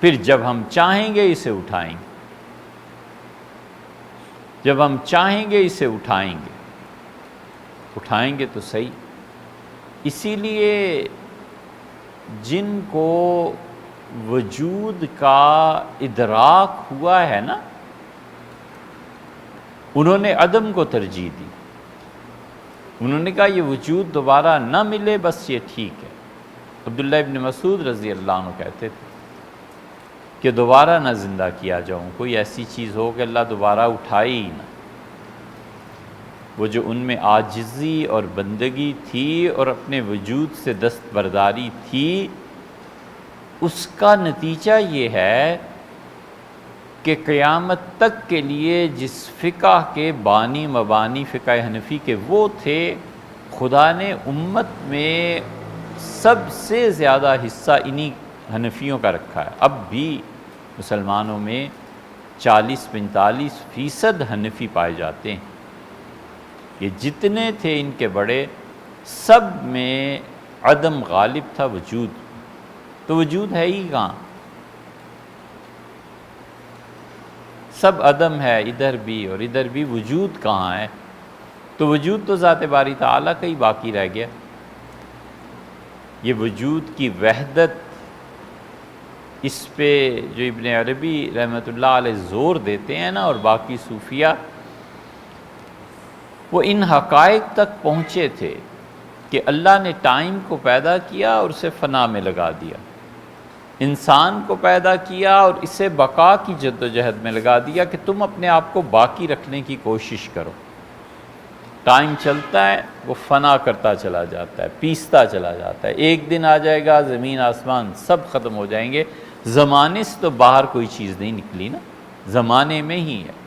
پھر جب ہم چاہیں گے اسے اٹھائیں گے، جب ہم چاہیں گے اسے اٹھائیں گے تو صحیح۔ اسی لیے جن کو وجود کا ادراک ہوا ہے نا، انہوں نے عدم کو ترجیح دی، انہوں نے کہا یہ وجود دوبارہ نہ ملے بس یہ ٹھیک ہے۔ عبداللہ ابن مسعود رضی اللہ عنہ کہتے تھے کہ دوبارہ نہ زندہ کیا جاؤں، کوئی ایسی چیز ہو کہ اللہ دوبارہ اٹھائے ہی نہ۔ وہ جو ان میں عاجزی اور بندگی تھی اور اپنے وجود سے دستبرداری تھی، اس کا نتیجہ یہ ہے کہ قیامت تک کے لیے جس فقہ کے بانی مبانی فقہ حنفی کے وہ تھے، خدا نے امت میں سب سے زیادہ حصہ انہی حنفیوں کا رکھا ہے۔ اب بھی مسلمانوں میں 40-45% حنفی پائے جاتے ہیں۔ یہ جتنے تھے ان کے بڑے، سب میں عدم غالب تھا، وجود تو وجود ہے ہی کہاں، سب عدم ہے، ادھر بھی اور ادھر بھی، وجود کہاں ہے؟ تو وجود تو ذات باری تعالیٰ کا ہی باقی رہ گیا۔ یہ وجود کی وحدت، اس پہ جو ابن عربی رحمۃ اللہ علیہ زور دیتے ہیں نا، اور باقی صوفیہ، وہ ان حقائق تک پہنچے تھے کہ اللہ نے ٹائم کو پیدا کیا اور اسے فنا میں لگا دیا، انسان کو پیدا کیا اور اسے بقا کی جد و جہد میں لگا دیا کہ تم اپنے آپ کو باقی رکھنے کی کوشش کرو۔ ٹائم چلتا ہے، وہ فنا کرتا چلا جاتا ہے، پیستا چلا جاتا ہے، ایک دن آ جائے گا زمین آسمان سب ختم ہو جائیں گے۔ زمانے سے تو باہر کوئی چیز نہیں نکلی نا، زمانے میں ہی ہے۔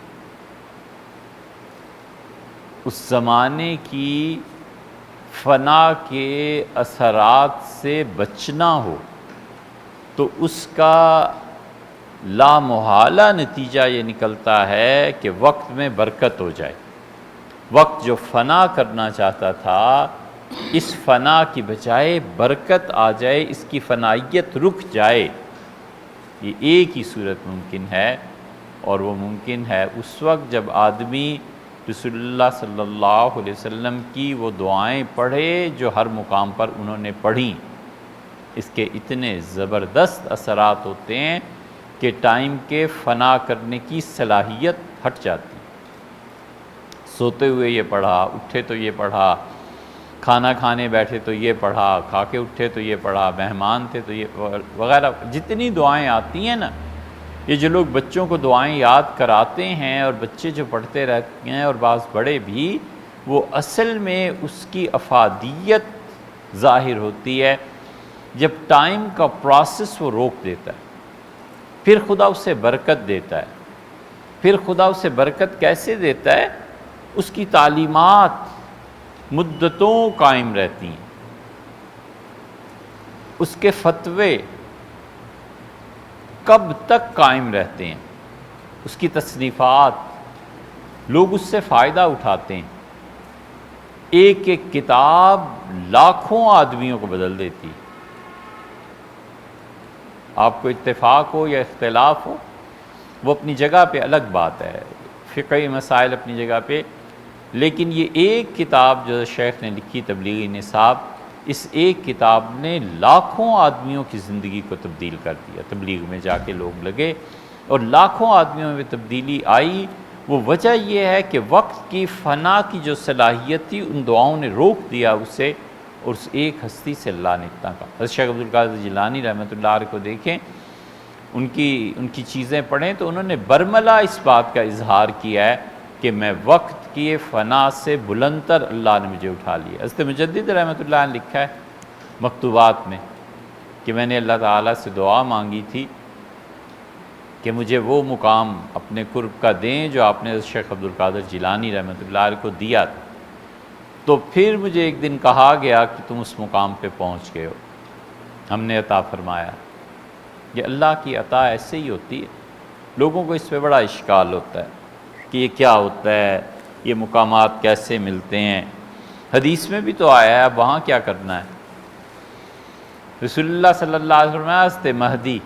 اس زمانے کی فنا کے اثرات سے بچنا ہو تو اس کا لامحالہ نتیجہ یہ نکلتا ہے کہ وقت میں برکت ہو جائے۔ وقت جو فنا کرنا چاہتا تھا، اس فنا کی بجائے برکت آ جائے، اس کی فنائیت رک جائے۔ یہ ایک ہی صورت ممکن ہے، اور وہ ممکن ہے اس وقت جب آدمی رسول اللہ صلی اللہ علیہ وسلم کی وہ دعائیں پڑھے جو ہر مقام پر انہوں نے پڑھیں۔ اس کے اتنے زبردست اثرات ہوتے ہیں کہ ٹائم کے فنا کرنے کی صلاحیت ہٹ جاتی۔ سوتے ہوئے یہ پڑھا، اٹھے تو یہ پڑھا، کھانا کھانے بیٹھے تو یہ پڑھا، کھا کے اٹھے تو یہ پڑھا، مہمان تھے تو یہ وغیرہ، جتنی دعائیں آتی ہیں نا، یہ جو لوگ بچوں کو دعائیں یاد کراتے ہیں اور بچے جو پڑھتے رہتے ہیں اور بعض بڑے بھی، وہ اصل میں اس کی افادیت ظاہر ہوتی ہے جب ٹائم کا پروسیس وہ روک دیتا ہے، پھر خدا اسے برکت دیتا ہے۔ پھر خدا اسے برکت کیسے دیتا ہے؟ اس کی تعلیمات مدتوں قائم رہتی ہیں، اس کے فتوے کب تک قائم رہتے ہیں، اس کی تصنیفات، لوگ اس سے فائدہ اٹھاتے ہیں۔ ایک ایک کتاب لاکھوں آدمیوں کو بدل دیتی ہے۔ آپ کو اتفاق ہو یا اختلاف ہو، وہ اپنی جگہ پہ الگ بات ہے، فقہی مسائل اپنی جگہ پہ، لیکن یہ ایک کتاب جو شیخ نے لکھی تبلیغی نصاب، اس ایک کتاب نے لاکھوں آدمیوں کی زندگی کو تبدیل کر دیا۔ تبلیغ میں جا کے لوگ لگے اور لاکھوں آدمیوں میں تبدیلی آئی۔ وہ وجہ یہ ہے کہ وقت کی فنا کی جو صلاحیت تھی، ان دعاؤں نے روک دیا اسے، اور اس ایک ہستی سے اللہ نے اتنا کہا۔ حضرت شیخ عبدالقادر جیلانی رحمۃ اللہ علیہ کو دیکھیں، ان کی چیزیں پڑھیں تو انہوں نے برملا اس بات کا اظہار کیا ہے کہ میں وقت کی فنا سے بلند تر اللہ نے مجھے اٹھا لیا۔ حضرت مجدد رحمۃ اللہ نے لکھا ہے مکتوبات میں کہ میں نے اللہ تعالیٰ سے دعا مانگی تھی کہ مجھے وہ مقام اپنے قرب کا دیں جو آپ نے شیخ عبدالقادر جیلانی رحمۃ اللہ علیہ کو دیا تھا۔ تو پھر مجھے ایک دن کہا گیا کہ تم اس مقام پہ پہنچ گئے ہو، ہم نے عطا فرمایا۔ یہ اللہ کی عطا ایسے ہی ہوتی ہے۔ لوگوں کو اس پہ بڑا اشکال ہوتا ہے کہ یہ کیا ہوتا ہے، یہ مقامات کیسے ملتے ہیں۔ حدیث میں بھی تو آیا ہے، اب وہاں کیا کرنا ہے؟ رسول اللہ صلی اللہ علیہ وسلم ہست مہدی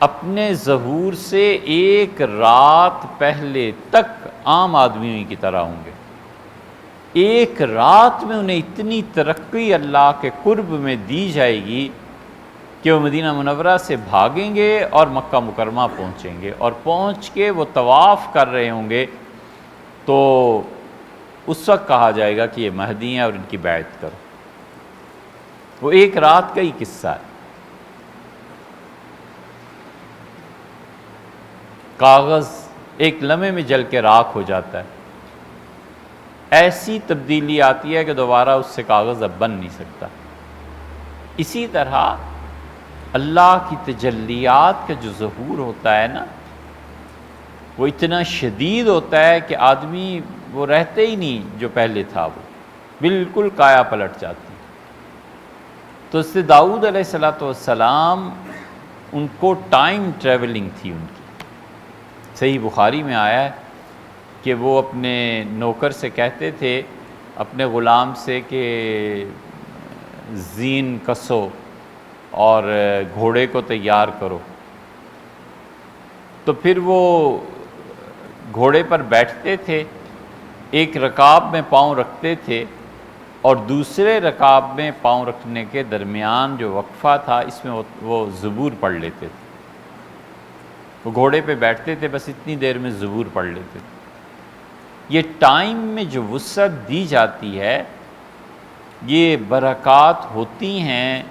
اپنے ظہور سے ایک رات پہلے تک عام آدمیوں کی طرح ہوں گے۔ ایک رات میں انہیں اتنی ترقی اللہ کے قرب میں دی جائے گی کہ وہ مدینہ منورہ سے بھاگیں گے اور مکہ مکرمہ پہنچیں گے، اور پہنچ کے وہ طواف کر رہے ہوں گے تو اس وقت کہا جائے گا کہ یہ مہدی ہیں اور ان کی بیعت کرو۔ وہ ایک رات کا ہی قصہ ہے۔ کاغذ ایک لمحے میں جل کے راکھ ہو جاتا ہے، ایسی تبدیلی آتی ہے کہ دوبارہ اس سے کاغذ اب بن نہیں سکتا۔ اسی طرح اللہ کی تجلیات کا جو ظہور ہوتا ہے نا، وہ اتنا شدید ہوتا ہے کہ آدمی وہ رہتے ہی نہیں جو پہلے تھا، وہ بالکل کایا پلٹ جاتی۔ تو اس سے داؤد علیہ السلام ان کو ٹائم ٹریولنگ تھی ان کی۔ صحیح بخاری میں آیا ہے کہ وہ اپنے نوکر سے کہتے تھے، اپنے غلام سے، کہ زین کسو اور گھوڑے کو تیار کرو، تو پھر وہ گھوڑے پر بیٹھتے تھے، ایک رکاب میں پاؤں رکھتے تھے اور دوسرے رکاب میں پاؤں رکھنے کے درمیان جو وقفہ تھا، اس میں وہ زبور پڑھ لیتے تھے۔ وہ گھوڑے پہ بیٹھتے تھے، بس اتنی دیر میں زبور پڑھ لیتے تھے۔ یہ ٹائم میں جو وسعت دی جاتی ہے، یہ برکات ہوتی ہیں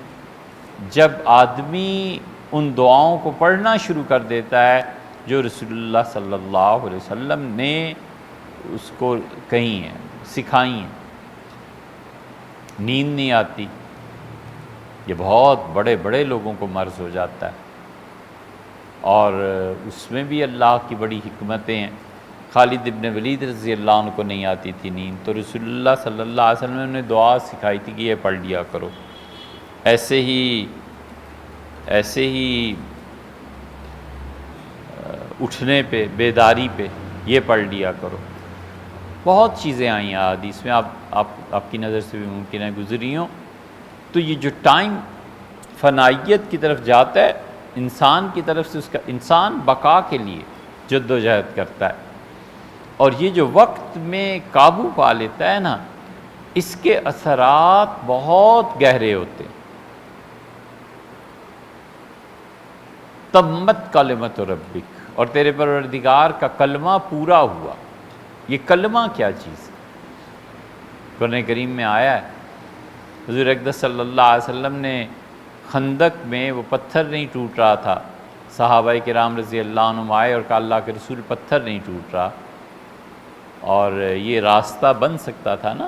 جب آدمی ان دعاؤں کو پڑھنا شروع کر دیتا ہے جو رسول اللہ صلی اللہ علیہ وسلم نے اس کو کہی ہیں، سکھائی ہیں۔ نیند نہیں آتی، یہ بہت بڑے بڑے لوگوں کو مرض ہو جاتا ہے، اور اس میں بھی اللہ کی بڑی حکمتیں ہیں۔ خالد ابن ولید رضی اللہ عنہ کو نہیں آتی تھی نیند، تو رسول اللہ صلی اللہ علیہ وسلم نے دعا سکھائی تھی کہ یہ پڑھ لیا کرو۔ ایسے ہی اٹھنے پہ، بیداری پہ یہ پڑھ لیا کرو۔ بہت چیزیں آئی ہیں حدیث میں، آپ کی نظر سے بھی ممکن ہے گزری ہوں۔ تو یہ جو ٹائم فنائیت کی طرف جاتا ہے انسان کی طرف سے، اس کا انسان بقا کے لیے جد و جہد کرتا ہے، اور یہ جو وقت میں قابو پا لیتا ہے نا، اس کے اثرات بہت گہرے ہوتے ہیں۔ تمت کلمت ربک، اور تیرے پروردگار کا کلمہ پورا ہوا۔ یہ کلمہ کیا چیز ہے؟ قرآن کریم میں آیا ہے، حضور اقدس صلی اللہ علیہ وسلم نے خندق میں وہ پتھر نہیں ٹوٹ رہا تھا، صحابہ کرام رضی اللہ عنہم آئے اور کہا اللہ کے رسول پتھر نہیں ٹوٹ رہا، اور یہ راستہ بن سکتا تھا نا،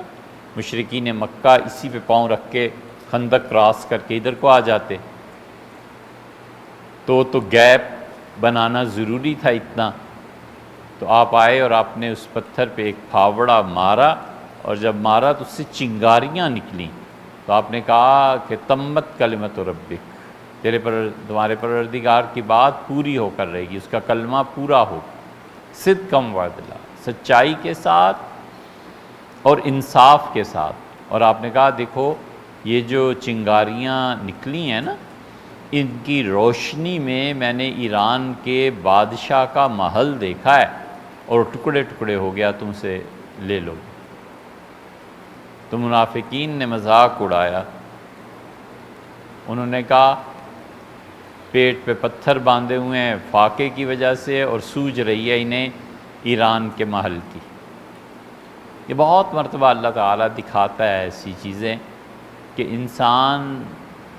مشرکین مکہ اسی پہ پاؤں رکھ کے خندق کراس کر کے ادھر کو آ جاتے، تو گیپ بنانا ضروری تھا اتنا۔ تو آپ آئے اور آپ نے اس پتھر پہ ایک پھاوڑا مارا، اور جب مارا تو اس سے چنگاریاں نکلیں، تو آپ نے کہا کہ تمت کلمت ربک، تمہارے پروردگار کی بات پوری ہو کر رہے گی، اس کا کلمہ پورا ہو، صدقم وعدلا، سچائی کے ساتھ اور انصاف کے ساتھ۔ اور آپ نے کہا دیکھو یہ جو چنگاریاں نکلی ہیں نا، ان کی روشنی میں نے ایران کے بادشاہ کا محل دیکھا ہے، اور ٹکڑے ٹکڑے ہو گیا، تم سے لے لو۔ تو منافقین نے مذاق اڑایا، انہوں نے کہا پیٹ پہ پتھر باندھے ہوئے ہیں فاقے کی وجہ سے، اور سوج رہی ہے انہیں ایران کے محل کی۔ یہ بہت مرتبہ اللہ تعالیٰ دکھاتا ہے ایسی چیزیں کہ انسان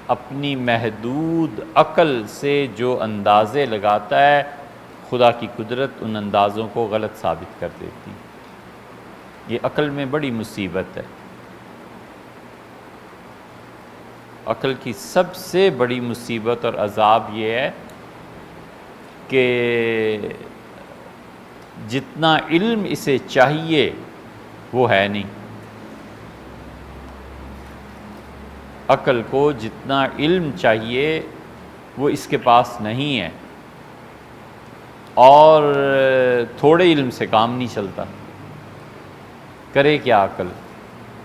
اپنی محدود عقل سے جو اندازے لگاتا ہے، خدا کی قدرت ان اندازوں کو غلط ثابت کر دیتی۔ یہ عقل میں بڑی مصیبت ہے۔ عقل کی سب سے بڑی مصیبت اور عذاب یہ ہے کہ جتنا علم اسے چاہیے وہ ہے نہیں۔ عقل کو جتنا علم چاہیے وہ اس کے پاس نہیں ہے، اور تھوڑے علم سے کام نہیں چلتا۔ کرے کیا عقل؟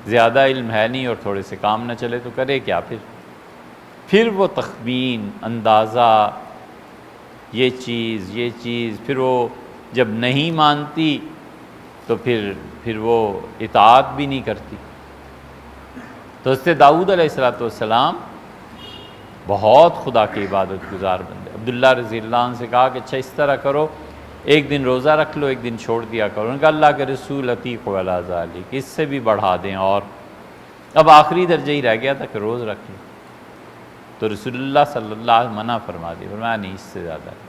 زیادہ علم ہے نہیں اور تھوڑے سے کام نہ چلے تو کرے کیا پھر وہ تخمین، اندازہ، یہ چیز، پھر وہ جب نہیں مانتی تو پھر وہ اطاعت بھی نہیں کرتی۔ تو حضرت داؤد علیہ السلام بہت خدا کی عبادت گزار بندے۔ عبداللہ رضی اللہ عنہ سے کہا کہ اچھا اس طرح کرو، ایک دن روزہ رکھ لو، ایک دن چھوڑ دیا کرو۔ انہوں نے کہا اللہ کے رسول عتیق علی ذالک، اس سے بھی بڑھا دیں، اور اب آخری درجہ ہی رہ گیا تھا کہ روز رکھ لیں۔ تو رسول اللہ صلی اللہ علیہ وسلم منع فرما دیا، فرمایا نہیں، اس سے زیادہ نہیں۔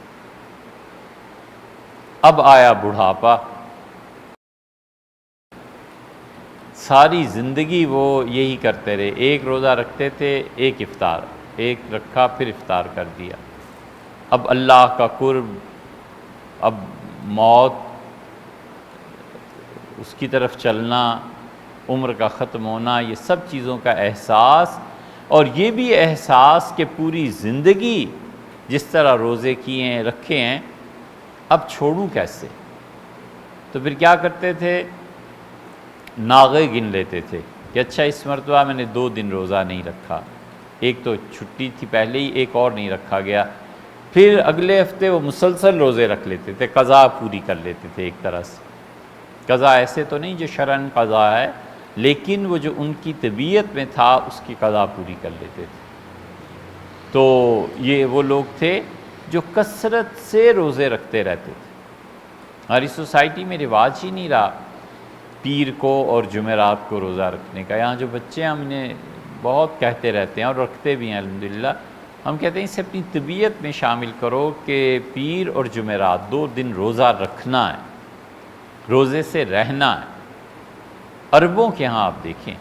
اب آیا بڑھاپا، ساری زندگی وہ یہی کرتے رہے، ایک روزہ رکھتے تھے، ایک افطار، ایک رکھا پھر افطار کر دیا۔ اب اللہ کا قرب، اب موت، اس کی طرف چلنا، عمر کا ختم ہونا، یہ سب چیزوں کا احساس، اور یہ بھی احساس کہ پوری زندگی جس طرح روزے کیے ہیں، رکھے ہیں، اب چھوڑوں کیسے؟ تو پھر کیا کرتے تھے؟ ناغے گن لیتے تھے کہ اچھا اس مرتبہ میں نے 2 دن روزہ نہیں رکھا، ایک تو چھٹی تھی پہلے ہی، ایک اور نہیں رکھا گیا، پھر اگلے ہفتے وہ مسلسل روزے رکھ لیتے تھے، قضا پوری کر لیتے تھے۔ ایک طرح سے قضا ایسے تو نہیں جو شرعاً قضا ہے، لیکن وہ جو ان کی طبیعت میں تھا اس کی قضا پوری کر لیتے تھے۔ تو یہ وہ لوگ تھے جو کثرت سے روزے رکھتے رہتے تھے۔ ہماری سوسائٹی میں رواج ہی نہیں رہا پیر کو اور جمعرات کو روزہ رکھنے کا۔ یہاں جو بچے ہیں ہم انہیں بہت کہتے رہتے ہیں اور رکھتے بھی ہیں الحمدللہ، ہم کہتے ہیں اسے اپنی طبیعت میں شامل کرو کہ پیر اور جمعرات 2 دن روزہ رکھنا ہے، روزے سے رہنا ہے۔ عربوں کے ہاں آپ دیکھیں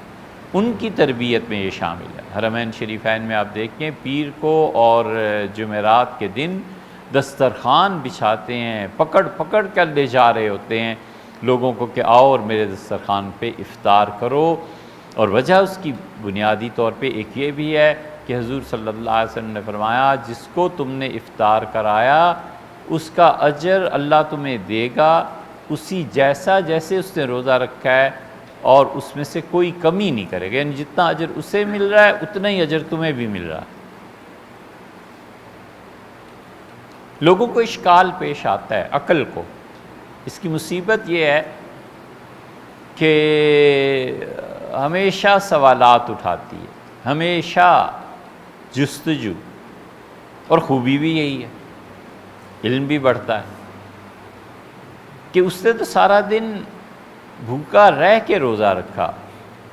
ان کی تربیت میں یہ شامل ہے۔ حرمین شریفین میں آپ دیکھیں پیر کو اور جمعرات کے دن دسترخوان بچھاتے ہیں، پکڑ پکڑ کر لے جا رہے ہوتے ہیں لوگوں کو کہ آؤ اور میرے دسترخوان پہ افطار کرو۔ اور وجہ اس کی بنیادی طور پہ ایک یہ بھی ہے کہ حضور صلی اللہ علیہ وسلم نے فرمایا جس کو تم نے افطار کرایا اس کا اجر اللہ تمہیں دے گا اسی جیسے اس نے روزہ رکھا ہے، اور اس میں سے کوئی کمی نہیں کرے گا، یعنی جتنا اجر اسے مل رہا ہے اتنا ہی اجر تمہیں بھی مل رہا ہے۔ لوگوں کو اشکال پیش آتا ہے، عقل کو، اس کی مصیبت یہ ہے کہ ہمیشہ سوالات اٹھاتی ہے، ہمیشہ جستجو، اور خوبی بھی یہی ہے، علم بھی بڑھتا ہے کہ اس نے تو سارا دن بھوکا رہ کے روزہ رکھا،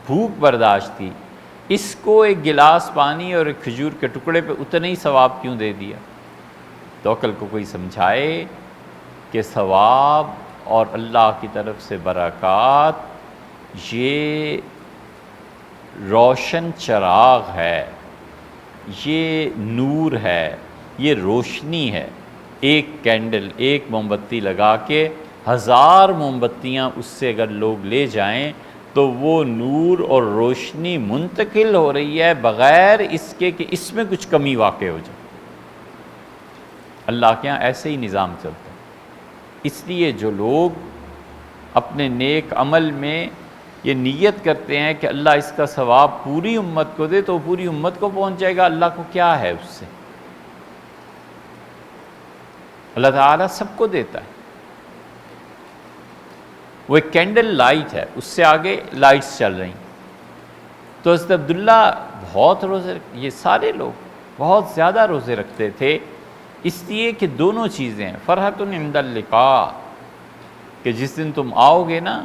بھوک برداشت کی، اس کو ایک گلاس پانی اور ایک کھجور کے ٹکڑے پہ اتنا ہی ثواب کیوں دے دیا؟ تو عقل کو کوئی سمجھائے کہ ثواب اور اللہ کی طرف سے برکات یہ روشن چراغ ہے، یہ نور ہے، یہ روشنی ہے۔ ایک کینڈل، ایک موم بتی لگا کے 1000 موم بتیاں اس سے اگر لوگ لے جائیں تو وہ نور اور روشنی منتقل ہو رہی ہے بغیر اس کے کہ اس میں کچھ کمی واقع ہو جائے۔ اللہ کے یہاں ایسے ہی نظام چلتا ہے۔ اس لیے جو لوگ اپنے نیک عمل میں یہ نیت کرتے ہیں کہ اللہ اس کا ثواب پوری امت کو دے تو وہ پوری امت کو پہنچ جائے گا، اللہ کو کیا ہے اس سے؟ اللہ تعالیٰ سب کو دیتا ہے۔ وہ ایک کینڈل لائٹ ہے، اس سے آگے لائٹس چل رہی ہیں۔ تو حضرت عبداللہ بہت روزے، یہ سارے لوگ بہت زیادہ روزے رکھتے تھے، اس لیے کہ دونوں چیزیں، فرحۃ عند اللقاء، کہ جس دن تم آؤ گے نا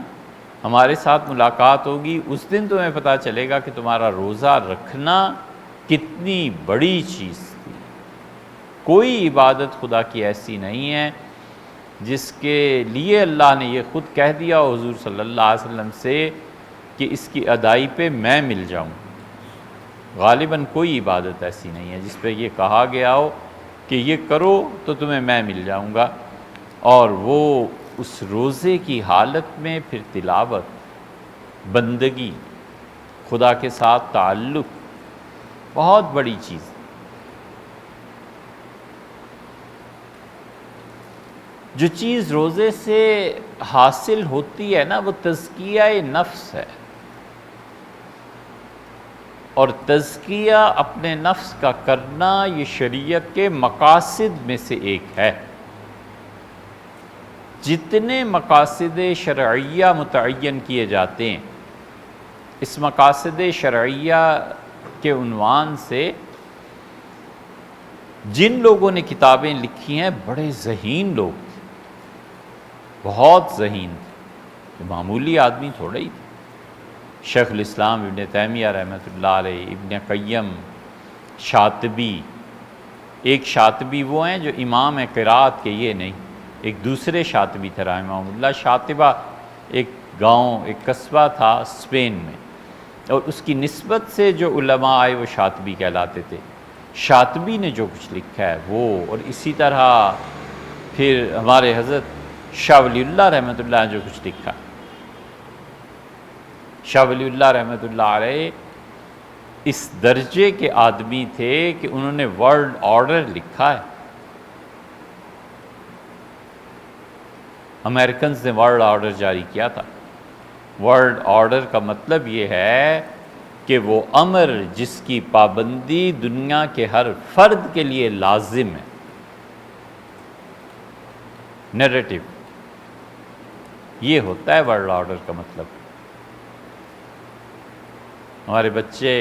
ہمارے ساتھ ملاقات ہوگی، اس دن تمہیں پتہ چلے گا کہ تمہارا روزہ رکھنا کتنی بڑی چیز تھی۔ کوئی عبادت خدا کی ایسی نہیں ہے جس کے لیے اللہ نے یہ خود کہہ دیا حضور صلی اللہ علیہ وسلم سے کہ اس کی ادائی پہ میں مل جاؤں۔ غالباً کوئی عبادت ایسی نہیں ہے جس پہ یہ کہا گیا ہو کہ یہ کرو تو تمہیں میں مل جاؤں گا۔ اور وہ اس روزے کی حالت میں پھر تلاوت، بندگی، خدا کے ساتھ تعلق، بہت بڑی چیز۔ جو چیز روزے سے حاصل ہوتی ہے نا وہ تزکیہ نفس ہے، اور تزکیہ اپنے نفس کا کرنا یہ شریعت کے مقاصد میں سے ایک ہے۔ جتنے مقاصد شرعیہ متعین کیے جاتے ہیں، اس مقاصد شرعیہ کے عنوان سے جن لوگوں نے کتابیں لکھی ہیں بڑے ذہین لوگ تھے، بہت ذہین تھے، معمولی آدمی تھوڑا ہی تھے۔ شیخ الاسلام ابن تیمیہ رحمۃ اللہ علیہ، ابن قیم، شاطبی۔ ایک شاطبی وہ ہیں جو امام ہیں قرات کے، یہ نہیں، ایک دوسرے شاطبی تھے رحمہ اللہ۔ شاطبہ ایک گاؤں، ایک قصبہ تھا اسپین میں، اور اس کی نسبت سے جو علماء آئے وہ شاطبی کہلاتے تھے۔ شاطبی نے جو کچھ لکھا ہے وہ، اور اسی طرح پھر ہمارے حضرت شاہ ولی اللہ رحمۃ اللہ نے جو کچھ لکھا، شاہ ولی اللہ رحمۃ اللہ علیہ اس درجے کے آدمی تھے کہ انہوں نے ورلڈ آرڈر لکھا ہے۔ امریکنز نے ورلڈ آرڈر جاری کیا تھا۔ ورلڈ آرڈر کا مطلب یہ ہے کہ وہ امر جس کی پابندی دنیا کے ہر فرد کے لیے لازم ہے، نیریٹو، یہ ہوتا ہے ورلڈ آرڈر کا مطلب۔ ہمارے بچے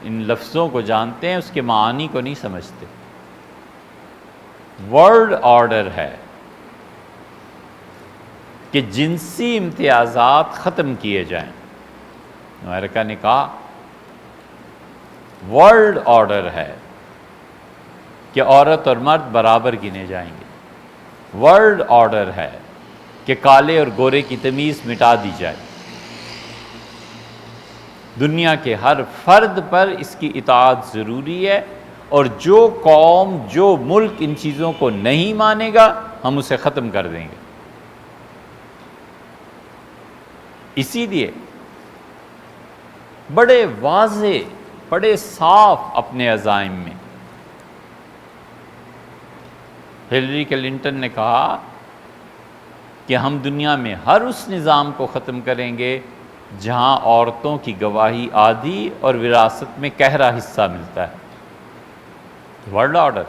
ان لفظوں کو جانتے ہیں، اس کے معانی کو نہیں سمجھتے۔ ورلڈ آرڈر ہے کہ جنسی امتیازات ختم کیے جائیں۔ امریکہ نے کہا ورلڈ آرڈر ہے کہ عورت اور مرد برابر گنے جائیں گے۔ ورلڈ آرڈر ہے کہ کالے اور گورے کی تمیز مٹا دی جائے۔ دنیا کے ہر فرد پر اس کی اطاعت ضروری ہے، اور جو قوم، جو ملک ان چیزوں کو نہیں مانے گا ہم اسے ختم کر دیں گے۔ اسی لیے بڑے واضح، بڑے صاف اپنے عزائم میں ہلری کلنٹن نے کہا کہ ہم دنیا میں ہر اس نظام کو ختم کریں گے جہاں عورتوں کی گواہی آدھی اور وراثت میں گہرا حصہ ملتا ہے۔ ورلڈ آرڈر،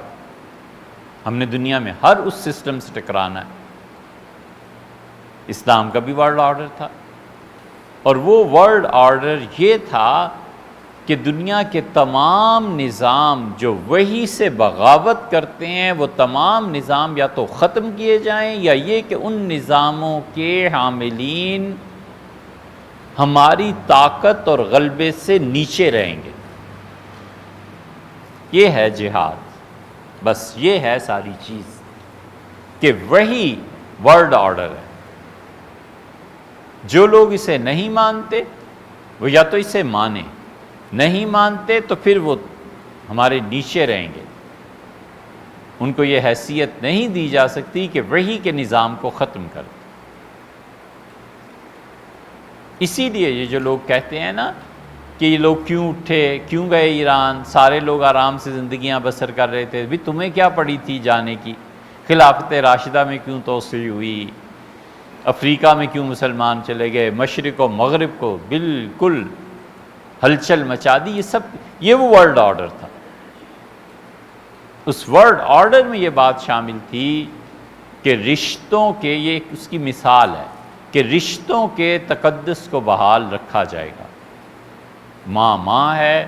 ہم نے دنیا میں ہر اس سسٹم سے ٹکرانا ہے۔ اسلام کا بھی ورلڈ آرڈر تھا، اور وہ ورلڈ آرڈر یہ تھا کہ دنیا کے تمام نظام جو وحی سے بغاوت کرتے ہیں وہ تمام نظام یا تو ختم کیے جائیں، یا یہ کہ ان نظاموں کے حاملین ہماری طاقت اور غلبے سے نیچے رہیں گے۔ یہ ہے جہاد، بس یہ ہے ساری چیز، کہ وہی ورلڈ آرڈر ہے۔ جو لوگ اسے نہیں مانتے وہ یا تو اسے مانیں، نہیں مانتے تو پھر وہ ہمارے نیچے رہیں گے۔ ان کو یہ حیثیت نہیں دی جا سکتی کہ وحی کے نظام کو ختم کر دیں۔ اسی لیے یہ جو لوگ کہتے ہیں نا کہ یہ لوگ کیوں اٹھے، کیوں گئے ایران، سارے لوگ آرام سے زندگیاں بسر کر رہے تھے، بھی تمہیں کیا پڑی تھی جانے کی؟ خلافت راشدہ میں کیوں توسیع ہوئی؟ افریقہ میں کیوں مسلمان چلے گئے؟ مشرق و مغرب کو بالکل ہلچل مچا دی۔ یہ وہ ورلڈ آرڈر تھا۔ اس ورلڈ آرڈر میں یہ بات شامل تھی کہ رشتوں کے، یہ اس کی مثال ہے کہ رشتوں کے تقدس کو بحال رکھا جائے گا۔ ماں ماں ہے،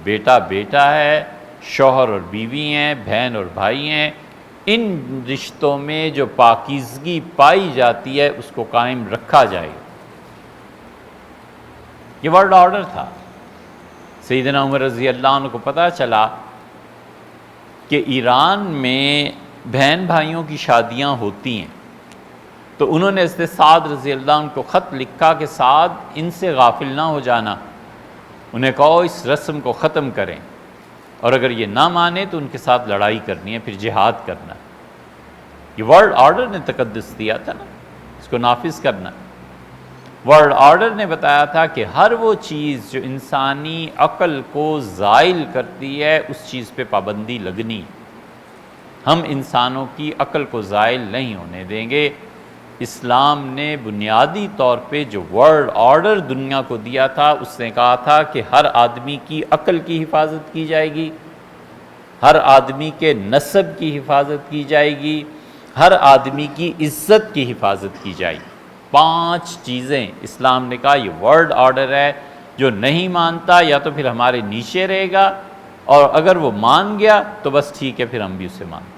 بیٹا بیٹا ہے، شوہر اور بیوی ہیں، بہن اور بھائی ہیں، ان رشتوں میں جو پاکیزگی پائی جاتی ہے اس کو قائم رکھا جائے گا۔ یہ ورلڈ آرڈر تھا۔ سیدنا عمر رضی اللہ عنہ کو پتہ چلا کہ ایران میں بہن بھائیوں کی شادیاں ہوتی ہیں، تو انہوں نے حضرت سعد رضی اللہ عنہ کو خط لکھا کہ سعد ان سے غافل نہ ہو جانا، انہیں کہو اس رسم کو ختم کریں، اور اگر یہ نہ مانے تو ان کے ساتھ لڑائی کرنی ہے، پھر جہاد کرنا ہے۔ یہ ورلڈ آرڈر نے تقدس دیا تھا نا، اس کو نافذ کرنا۔ ورلڈ آرڈر نے بتایا تھا کہ ہر وہ چیز جو انسانی عقل کو زائل کرتی ہے اس چیز پہ پابندی لگنی۔ ہم انسانوں کی عقل کو زائل نہیں ہونے دیں گے۔ اسلام نے بنیادی طور پہ جو ورلڈ آرڈر دنیا کو دیا تھا، اس نے کہا تھا کہ ہر آدمی کی عقل کی حفاظت کی جائے گی، ہر آدمی کے نسب کی حفاظت کی جائے گی، ہر آدمی کی عزت کی حفاظت کی جائے گی۔ 5 چیزیں اسلام نے کہا یہ ورلڈ آرڈر ہے، جو نہیں مانتا یا تو پھر ہمارے نیچے رہے گا، اور اگر وہ مان گیا تو بس ٹھیک ہے، پھر ہم بھی اسے مانتے۔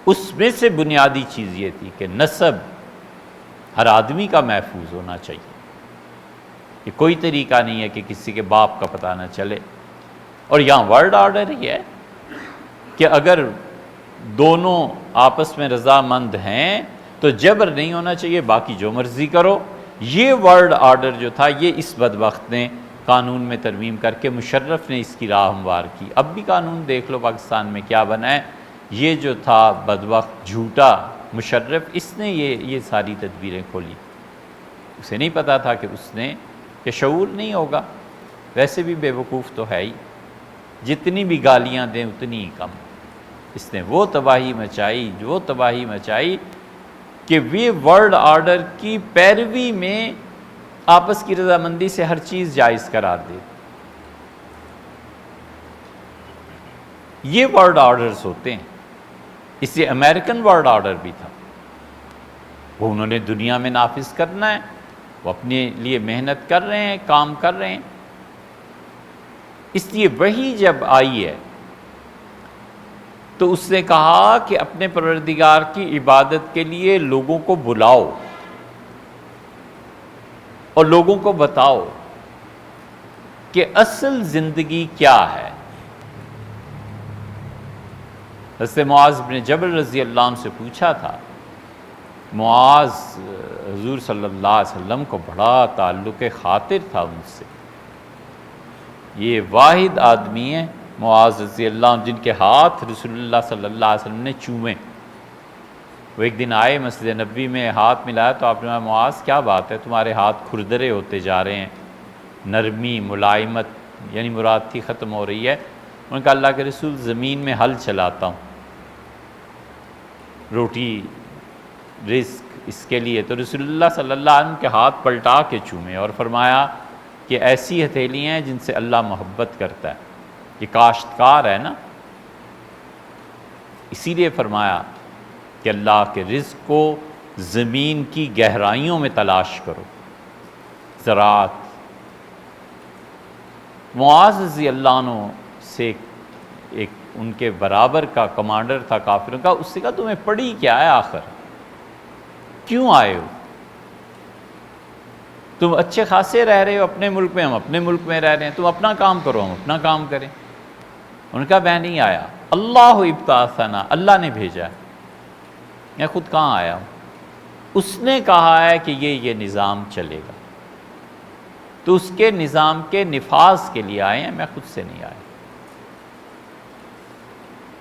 اس میں سے بنیادی چیز یہ تھی کہ نسب ہر آدمی کا محفوظ ہونا چاہیے۔ یہ کوئی طریقہ نہیں ہے کہ کسی کے باپ کا پتہ نہ چلے، اور یہاں ورلڈ آرڈر ہی ہے کہ اگر دونوں آپس میں رضامند ہیں تو جبر نہیں ہونا چاہیے، باقی جو مرضی کرو۔ یہ ورلڈ آرڈر جو تھا، یہ اس بدبخت نے قانون میں ترمیم کر کے، مشرف نے اس کی راہ ہموار کی۔ اب بھی قانون دیکھ لو پاکستان میں کیا بنا ہے۔ یہ جو تھا بدبخت جھوٹا مشرف، اس نے یہ ساری تدبیریں کھولی۔ اسے نہیں پتا تھا کہ اس نے، کہ شعور نہیں ہوگا، ویسے بھی بے وقوف تو ہے ہی، جتنی بھی گالیاں دیں اتنی ہی کم۔ اس نے وہ تباہی مچائی کہ وہ ورلڈ آرڈر کی پیروی میں آپس کی رضامندی سے ہر چیز جائز قرار دے۔ یہ ورلڈ آرڈرز ہوتے ہیں۔ اس لیے امریکن ورلڈ آرڈر بھی تھا، وہ انہوں نے دنیا میں نافذ کرنا ہے، وہ اپنے لیے محنت کر رہے ہیں، کام کر رہے ہیں۔ اس لیے وہی جب آئی ہے تو اس نے کہا کہ اپنے پروردگار کی عبادت کے لیے لوگوں کو بلاؤ اور لوگوں کو بتاؤ کہ اصل زندگی کیا ہے۔ حضرت معاذ بن جبل رضی اللہ عنہ سے پوچھا تھا۔ معاذ حضور صلی اللہ علیہ وسلم کو بڑا تعلق خاطر تھا ان سے۔ یہ واحد آدمی ہیں معاذ رضی اللہ عنہ جن کے ہاتھ رسول اللہ صلی اللہ علیہ وسلم نے چومے۔ وہ ایک دن آئے مسجد نبوی میں، ہاتھ ملایا تو آپ نے کہا معاذ کیا بات ہے، تمہارے ہاتھ کھردرے ہوتے جا رہے ہیں، نرمی ملائمت یعنی مراد تھی ختم ہو رہی ہے۔ انہوں نے کہا اللہ کے رسول زمین میں ہل چلاتا ہوں، روٹی رزق اس کے لیے۔ تو رسول اللہ صلی اللہ علیہ وسلم کے ہاتھ پلٹا کے چومے اور فرمایا کہ ایسی ہتھیلی ہیں جن سے اللہ محبت کرتا ہے، یہ کاشتکار ہے نا، اسی لیے فرمایا کہ اللہ کے رزق کو زمین کی گہرائیوں میں تلاش کرو، زراعت۔ معاذ رضی اللہ عنہ سے ایک ان کے برابر کا کمانڈر تھا کافروں کا، اس سے کہا تمہیں پڑی کیا ہے آخر، کیوں آئے ہو؟ تم اچھے خاصے رہ رہے ہو اپنے ملک میں، ہم اپنے ملک میں رہ رہے ہیں، تم اپنا کام کرو ہم اپنا کام کریں۔ ان کا میں نہیں آیا، اللہ ابتعثنا، اللہ نے بھیجا ہے، میں خود کہاں آیا ہوں؟ اس نے کہا ہے کہ یہ نظام چلے گا، تو اس کے نظام کے نفاذ کے لیے آئے ہیں، میں خود سے نہیں آیا۔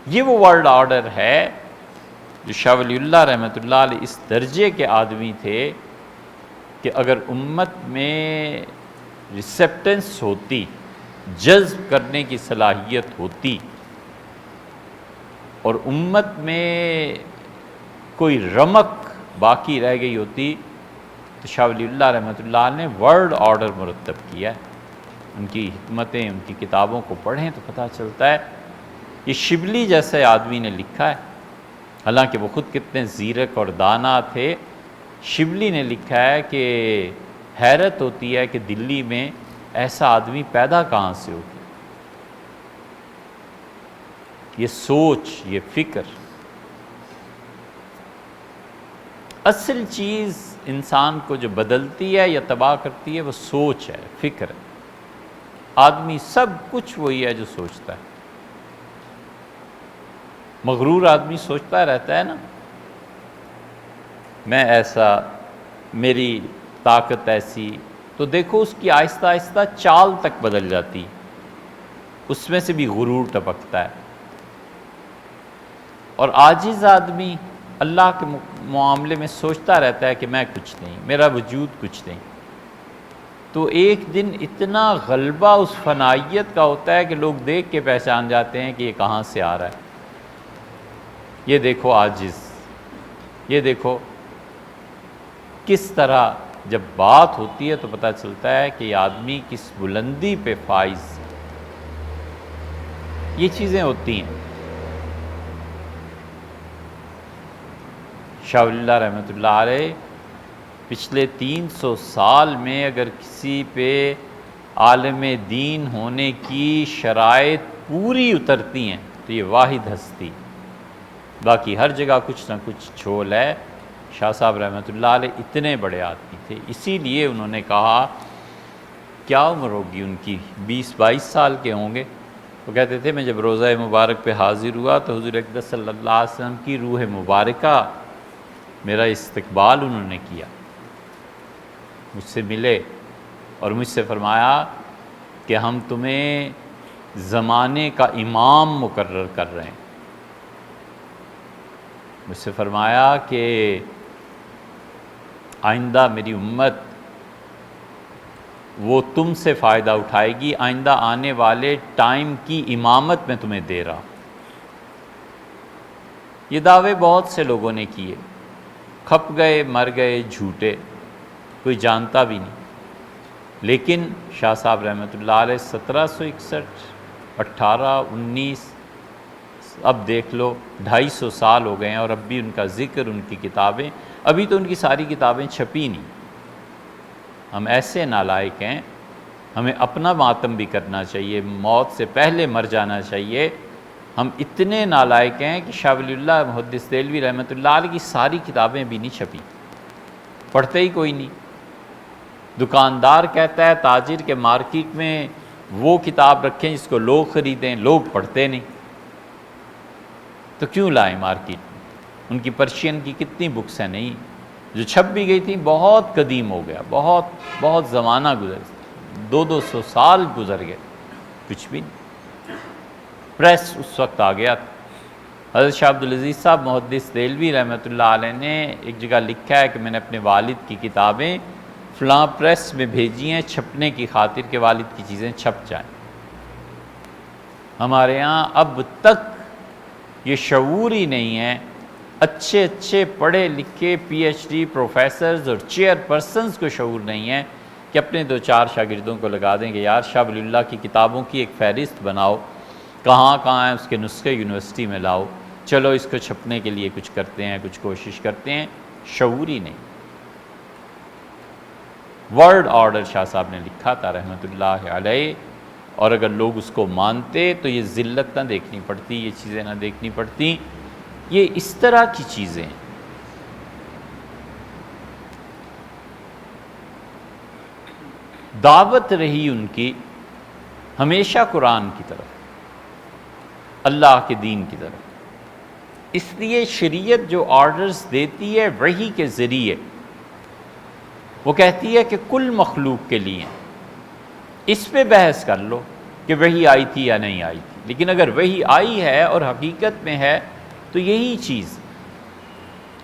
یہ وہ ورلڈ آرڈر ہے جو شاہ ولی اللہ رحمۃ اللہ علیہ اس درجے کے آدمی تھے کہ اگر امت میں ریسیپٹنس ہوتی، جذب کرنے کی صلاحیت ہوتی، اور امت میں کوئی رمق باقی رہ گئی ہوتی، تو شاہ ولی اللہ رحمۃ اللہ علیہ نے ورلڈ آرڈر مرتب کیا ہے۔ ان کی حکمتیں، ان کی کتابوں کو پڑھیں تو پتہ چلتا ہے۔ یہ شبلی جیسے آدمی نے لکھا ہے، حالانکہ وہ خود کتنے زیرک اور دانا تھے۔ شبلی نے لکھا ہے کہ حیرت ہوتی ہے کہ دلی میں ایسا آدمی پیدا کہاں سے ہوگی، یہ سوچ، یہ فکر۔ اصل چیز انسان کو جو بدلتی ہے یا تباہ کرتی ہے وہ سوچ ہے، فکر ہے۔ آدمی سب کچھ وہی ہے جو سوچتا ہے۔ مغرور آدمی سوچتا رہتا ہے نا، میں ایسا، میری طاقت ایسی، تو دیکھو اس کی آہستہ آہستہ چال تک بدل جاتی، اس میں سے بھی غرور ٹپکتا ہے۔ اور عاجز آدمی اللہ کے معاملے میں سوچتا رہتا ہے کہ میں کچھ نہیں، میرا وجود کچھ نہیں۔ تو ایک دن اتنا غلبہ اس فنائیت کا ہوتا ہے کہ لوگ دیکھ کے پہچان جاتے ہیں کہ یہ کہاں سے آ رہا ہے. یہ دیکھو عاجز، یہ دیکھو کس طرح جب بات ہوتی ہے تو پتہ چلتا ہے کہ یہ آدمی کس بلندی پہ فائز. یہ چیزیں ہوتی ہیں. شاہ ولی اللہ رحمۃ اللہ علیہ پچھلے 300 سال میں اگر کسی پہ عالم دین ہونے کی شرائط پوری اترتی ہیں تو یہ واحد ہستی. باقی ہر جگہ کچھ نہ کچھ جھول ہے. شاہ صاحب رحمۃ اللہ علیہ اتنے بڑے آدمی تھے، اسی لیے انہوں نے کہا کیا عمر ہوگی ان کی، 20-22 سال کے ہوں گے. وہ کہتے تھے میں جب روضہ مبارک پہ حاضر ہوا تو حضور اقدس صلی اللہ علیہ وسلم کی روح مبارکہ میرا استقبال انہوں نے کیا، مجھ سے ملے اور مجھ سے فرمایا کہ ہم تمہیں زمانے کا امام مقرر کر رہے ہیں. مجھ سے فرمایا کہ آئندہ میری امت وہ تم سے فائدہ اٹھائے گی، آئندہ آنے والے ٹائم کی امامت میں تمہیں دے رہا. یہ دعوے بہت سے لوگوں نے کیے، کھپ گئے، مر گئے، جھوٹے، کوئی جانتا بھی نہیں. لیکن شاہ صاحب رحمۃ اللہ علیہ 1761 18 19 اب دیکھ لو 250 سال ہو گئے ہیں اور اب بھی ان کا ذکر، ان کی کتابیں، ابھی تو ان کی ساری کتابیں چھپی نہیں. ہم ایسے نالائق ہیں، ہمیں اپنا ماتم بھی کرنا چاہیے، موت سے پہلے مر جانا چاہیے. ہم اتنے نالائق ہیں کہ شاہ ولی اللہ محدث دہلوی رحمۃ اللہ علیہ کی ساری کتابیں بھی نہیں چھپی، پڑھتے ہی کوئی نہیں. دکاندار کہتا ہے تاجر کے مارکیٹ میں وہ کتاب رکھیں جس کو لوگ خریدیں، لوگ پڑھتے نہیں، تو کیوں لائیں مارکیٹ میں؟ ان کی پرشین کی کتنی بکس ہیں، نہیں جو چھپ بھی گئی تھیں، بہت قدیم ہو گیا، بہت زمانہ گزر، 200 سال گزر گئے، کچھ بھی نہیں. پریس اس وقت آ گیا. حضرت شاہ عبدالعزیز صاحب محدث دہلوی رحمۃ اللہ علیہ نے ایک جگہ لکھا ہے کہ میں نے اپنے والد کی کتابیں فلاں پریس میں بھیجی ہیں چھپنے کی خاطر کہ والد کی چیزیں چھپ جائیں. ہمارے ہاں اب تک یہ شعور ہی نہیں ہے. اچھے پڑھے لکھے پی ایچ ڈی پروفیسرز اور چیئر پرسنز کو شعور نہیں ہے کہ اپنے 2-4 شاگردوں کو لگا دیں کہ یار شاہ ولی اللہ کی کتابوں کی ایک فہرست بناؤ، کہاں ہیں اس کے نسخے یونیورسٹی میں لاؤ، چلو اس کو چھپنے کے لیے کچھ کرتے ہیں، کچھ کوشش کرتے ہیں. شعور ہی نہیں. ورڈ آرڈر شاہ صاحب نے لکھا تھا رحمۃ اللہ علیہ، اور اگر لوگ اس کو مانتے تو یہ ذلت نہ دیکھنی پڑتی، یہ چیزیں نہ دیکھنی پڑتی. یہ اس طرح کی چیزیں دعوت رہی ان کی ہمیشہ قرآن کی طرف، اللہ کے دین کی طرف. اس لیے شریعت جو آرڈرز دیتی ہے وحی کے ذریعے، وہ کہتی ہے کہ کل مخلوق کے لیے. اس پہ بحث کر لو کہ وحی آئی تھی یا نہیں آئی تھی، لیکن اگر وحی آئی ہے اور حقیقت میں ہے تو یہی چیز.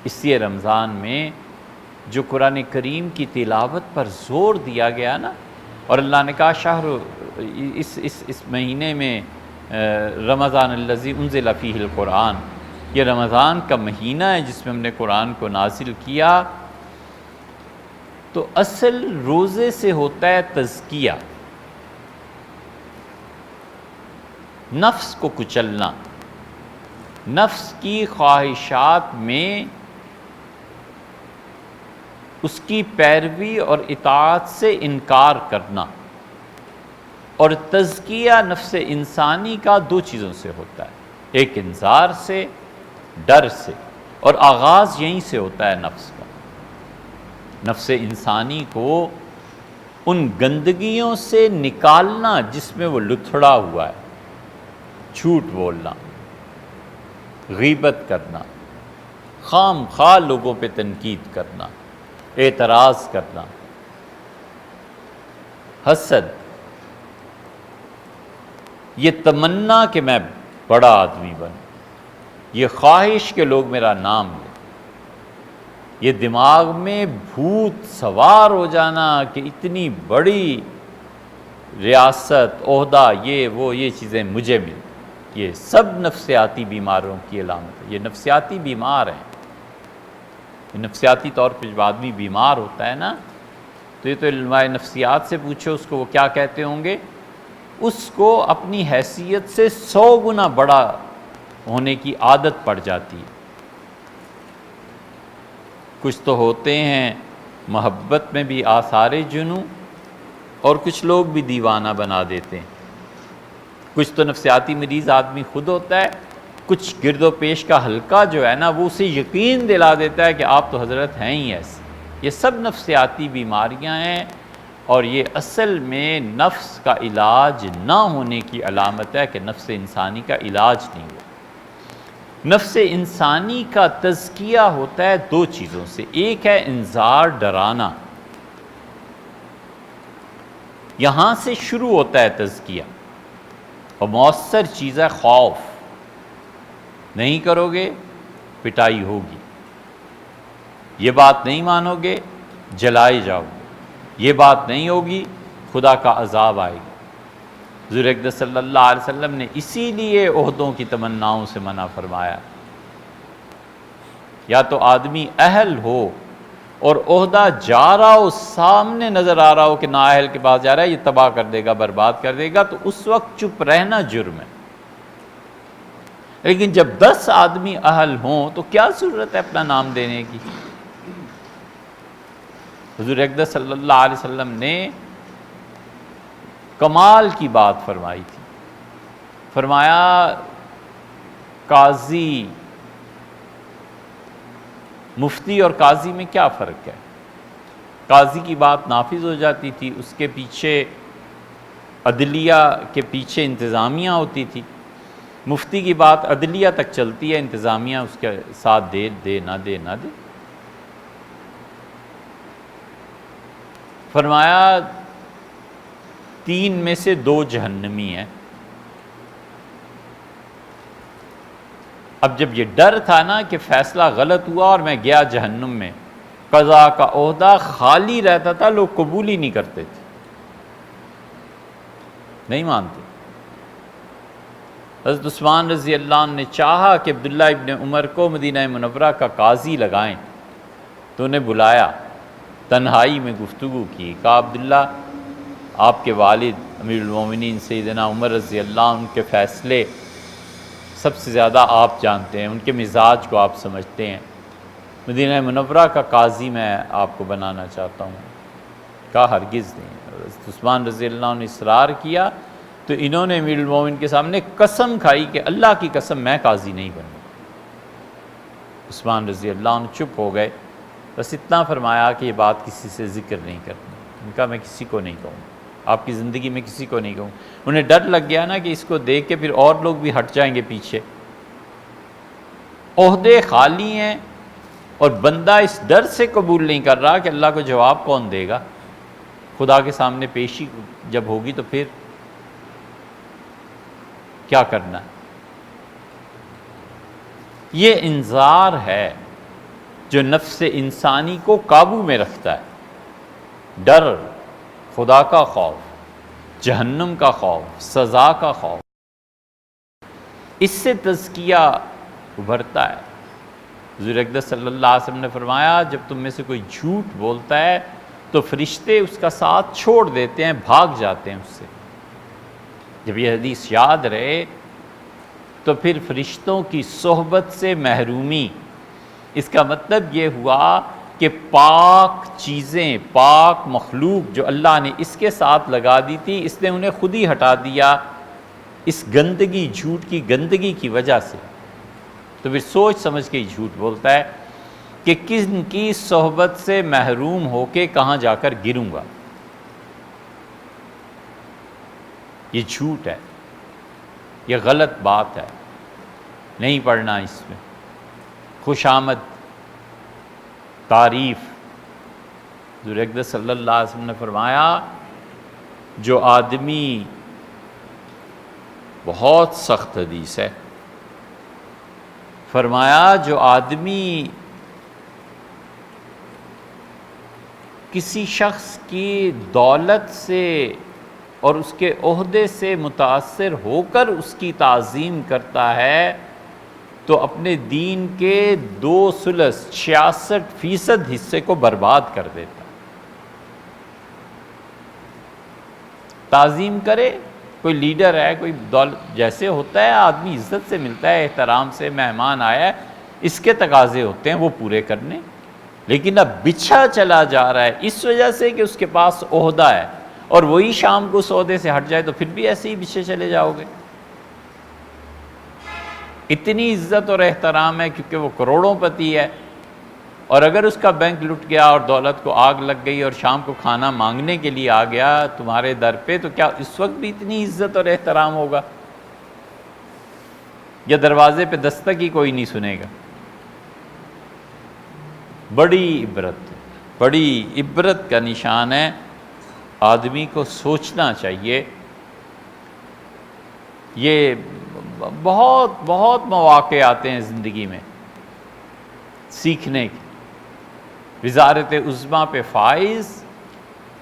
اس لیے رمضان میں جو قرآن کریم کی تلاوت پر زور دیا گیا نا، اور اللہ نے کہا شہر اس مہینے میں رمضان الذی انزل فیہ القرآن، یہ رمضان کا مہینہ ہے جس میں ہم نے قرآن کو نازل کیا. تو اصل روزے سے ہوتا ہے تزکیہ، نفس کو کچلنا، نفس کی خواہشات میں اس کی پیروی اور اطاعت سے انکار کرنا. اور تزکیہ نفس انسانی کا 2 چیزوں سے ہوتا ہے، ایک انذار سے، ڈر سے، اور آغاز یہیں سے ہوتا ہے نفس کا. نفس انسانی کو ان گندگیوں سے نکالنا جس میں وہ لتھڑا ہوا ہے، جھوٹ بولنا، غیبت کرنا، خام خواہ لوگوں پہ تنقید کرنا، اعتراض کرنا، حسد، یہ تمنا کہ میں بڑا آدمی بنوں، یہ خواہش کہ لوگ میرا نام لیں. یہ دماغ میں بھوت سوار ہو جانا کہ اتنی بڑی ریاست، عہدہ، یہ چیزیں مجھے مل، یہ سب نفسیاتی بیماروں کی علامت ہے۔ یہ نفسیاتی بیمار ہیں۔ یہ نفسیاتی طور پہ جب آدمی بیمار ہوتا ہے نا، تو یہ تو علماء نفسیات سے پوچھو اس کو وہ کیا کہتے ہوں گے، اس کو اپنی حیثیت سے 100 گنا بڑا ہونے کی عادت پڑ جاتی ہے۔ کچھ تو ہوتے ہیں محبت میں بھی آثار جنوں، اور کچھ لوگ بھی دیوانہ بنا دیتے ہیں۔ کچھ تو نفسیاتی مریض آدمی خود ہوتا ہے، کچھ گرد و پیش کا حلقہ جو ہے نا وہ اسے یقین دلا دیتا ہے کہ آپ تو حضرت ہیں ہی ایسے۔ یہ سب نفسیاتی بیماریاں ہیں، اور یہ اصل میں نفس کا علاج نہ ہونے کی علامت ہے کہ نفس انسانی کا علاج نہیں ہوا۔ نفس انسانی کا تزکیہ ہوتا ہے 2 چیزوں سے، ایک ہے انذار، ڈرانا، یہاں سے شروع ہوتا ہے تزکیہ، اور مؤثر چیز ہے خوف۔ نہیں کرو گے پٹائی ہوگی، یہ بات نہیں مانو گے جلائے جاؤ گے، یہ بات نہیں ہوگی خدا کا عذاب آئے گا۔ حضور اقدس صلی اللہ علیہ وسلم نے اسی لیے عہدوں کی تمناؤں سے منع فرمایا۔ یا تو آدمی اہل ہو اور عہدہ جا رہا ہو، سامنے نظر آ رہا ہو کہ نااہل کے پاس جا رہا ہے، یہ تباہ کر دے گا، برباد کر دے گا، تو اس وقت چپ رہنا جرم ہے۔ لیکن جب 10 آدمی اہل ہوں تو کیا ضرورت ہے اپنا نام دینے کی؟ حضور اقدس صلی اللہ علیہ وسلم نے کمال کی بات فرمائی تھی۔ فرمایا قاضی، مفتی اور قاضی میں کیا فرق ہے؟ قاضی کی بات نافذ ہو جاتی تھی، اس کے پیچھے عدلیہ کے پیچھے انتظامیہ ہوتی تھی۔ مفتی کی بات عدلیہ تک چلتی ہے، انتظامیہ اس کے ساتھ دے نہ دے۔ فرمایا 3 میں سے 2 جہنمی ہیں۔ اب جب یہ ڈر تھا نا کہ فیصلہ غلط ہوا اور میں گیا جہنم میں، قضا کا عہدہ خالی رہتا تھا، لوگ قبول ہی نہیں کرتے تھے، نہیں مانتے۔ حضرت عثمان رضی اللہ عنہ نے چاہا کہ عبداللہ ابن عمر کو مدینہ منورہ کا قاضی لگائیں، تو انہیں بلایا، تنہائی میں گفتگو کی، کہا عبداللہ آپ کے والد امیر المومنین سیدنا عمر رضی اللہ عنہ کے فیصلے سب سے زیادہ آپ جانتے ہیں، ان کے مزاج کو آپ سمجھتے ہیں، مدینہ منورہ کا قاضی میں آپ کو بنانا چاہتا ہوں۔ کہا ہرگز نہیں۔ حضرت عثمان رضی اللہ عنہ نے اصرار کیا تو انہوں نے امیر المومنین کے سامنے قسم کھائی کہ اللہ کی قسم میں قاضی نہیں بنوں۔ عثمان رضی اللہ عنہ چپ ہو گئے، بس اتنا فرمایا کہ یہ بات کسی سے ذکر نہیں کرنی۔ ان کا میں کسی کو نہیں کہوں، آپ کی زندگی میں کسی کو نہیں کہوں۔ انہیں ڈر لگ گیا نا کہ اس کو دیکھ کے پھر اور لوگ بھی ہٹ جائیں گے پیچھے۔ عہدے خالی ہیں اور بندہ اس ڈر سے قبول نہیں کر رہا کہ اللہ کو جواب کون دے گا، خدا کے سامنے پیشی جب ہوگی تو پھر کیا کرنا ہے۔ یہ انذار ہے جو نفس انسانی کو قابو میں رکھتا ہے۔ ڈر، خدا کا خوف، جہنم کا خوف، سزا کا خوف، اس سے تزکیہ ابھرتا ہے۔ حضور اقدس صلی اللہ علیہ وسلم نے فرمایا جب تم میں سے کوئی جھوٹ بولتا ہے تو فرشتے اس کا ساتھ چھوڑ دیتے ہیں، بھاگ جاتے ہیں اس سے۔ جب یہ حدیث یاد رہے تو پھر فرشتوں کی صحبت سے محرومی، اس کا مطلب یہ ہوا کہ پاک چیزیں، پاک مخلوق جو اللہ نے اس کے ساتھ لگا دی تھی، اس نے انہیں خود ہی ہٹا دیا اس گندگی، جھوٹ کی گندگی کی وجہ سے۔ تو پھر سوچ سمجھ کے ہی جھوٹ بولتا ہے کہ کن کی صحبت سے محروم ہو کے کہاں جا کر گروں گا۔ یہ جھوٹ ہے، یہ غلط بات ہے، نہیں پڑھنا اس میں۔ خوش آمد، تعریف۔ حضور اقدس صلی اللہ علیہ وسلم نے فرمایا جو آدمی، بہت سخت حدیث ہے، فرمایا جو آدمی کسی شخص کی دولت سے اور اس کے عہدے سے متاثر ہو کر اس کی تعظیم کرتا ہے تو اپنے دین کے 66% حصے کو برباد کر دیتا۔ تعظیم کرے، کوئی لیڈر ہے، کوئی دولت، جیسے ہوتا ہے آدمی عزت سے ملتا ہے، احترام سے، مہمان آیا ہے، اس کے تقاضے ہوتے ہیں وہ پورے کرنے، لیکن اب بچھا چلا جا رہا ہے اس وجہ سے کہ اس کے پاس عہدہ ہے، اور وہی شام کو اس عہدے سے ہٹ جائے تو پھر بھی ایسے ہی بچھے چلے جاؤ گے۔ اتنی عزت اور احترام ہے کیونکہ وہ کروڑوں پتی ہے، اور اگر اس کا بینک لٹ گیا اور دولت کو آگ لگ گئی اور شام کو کھانا مانگنے کے لیے آ گیا تمہارے در پہ، تو کیا اس وقت بھی اتنی عزت اور احترام ہوگا؟ یا دروازے پہ دستک ہی کوئی نہیں سنے گا؟ بڑی عبرت کا نشان ہے۔ آدمی کو سوچنا چاہیے، یہ بہت بہت مواقع آتے ہیں زندگی میں سیکھنے کے۔ وزارت عظمیٰ پہ فائز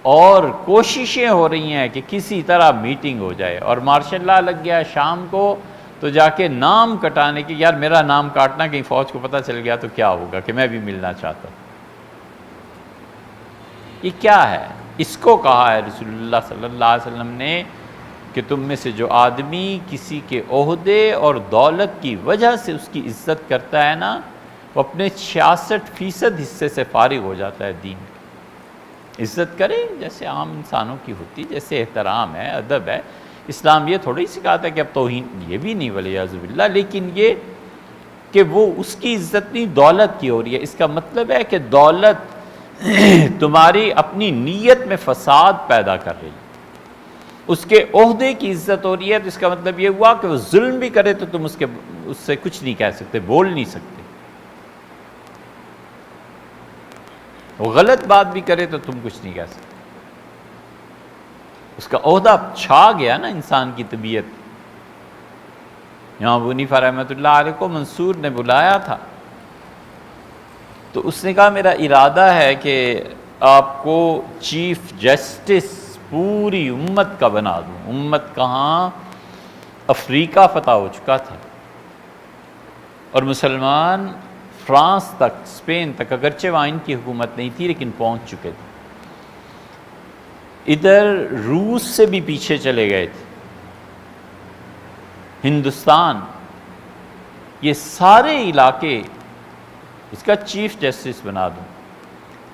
اور کوششیں ہو رہی ہیں کہ کسی طرح میٹنگ ہو جائے، اور مارشل لا لگ گیا شام کو تو جا کے نام کٹانے کی، یار میرا نام کاٹنا، کہیں فوج کو پتہ چل گیا تو کیا ہوگا کہ میں بھی ملنا چاہتا ہوں۔ یہ کیا ہے؟ اس کو کہا ہے رسول اللہ صلی اللہ علیہ وسلم نے کہ تم میں سے جو آدمی کسی کے عہدے اور دولت کی وجہ سے اس کی عزت کرتا ہے نا، وہ اپنے 66% حصے سے فارغ ہو جاتا ہے دین کی۔ عزت کرے جیسے عام انسانوں کی ہوتی، جیسے احترام ہے، ادب ہے۔ اسلام یہ تھوڑی سکھاتا ہے کہ اب توہین، یہ بھی نہیں ولیعذ باللہ، لیکن یہ کہ وہ اس کی عزت نہیں دولت کی ہو رہی ہے۔ اس کا مطلب ہے کہ دولت تمہاری اپنی نیت میں فساد پیدا کر رہی ہے، اس کے عہدے کی عزت ہو رہی ہے، تو اس کا مطلب یہ ہوا کہ وہ ظلم بھی کرے تو تم اس سے کچھ نہیں کہہ سکتے، بول نہیں سکتے۔ وہ غلط بات بھی کرے تو تم کچھ نہیں کہہ سکتے۔ اس کا عہدہ چھا گیا نا انسان کی طبیعت۔ یہاں ابو حنیفہ رحمۃ اللہ علیہ کو منصور نے بلایا تھا، تو اس نے کہا میرا ارادہ ہے کہ آپ کو چیف جسٹس پوری امت کا بنا دوں۔ امت کہاں، افریقہ فتح ہو چکا تھا، اور مسلمان فرانس تک، اسپین تک، اگرچہ وہاں ان کی حکومت نہیں تھی لیکن پہنچ چکے تھے۔ ادھر روس سے بھی پیچھے چلے گئے تھے، ہندوستان، یہ سارے علاقے اس کا چیف جسٹس بنا دوں۔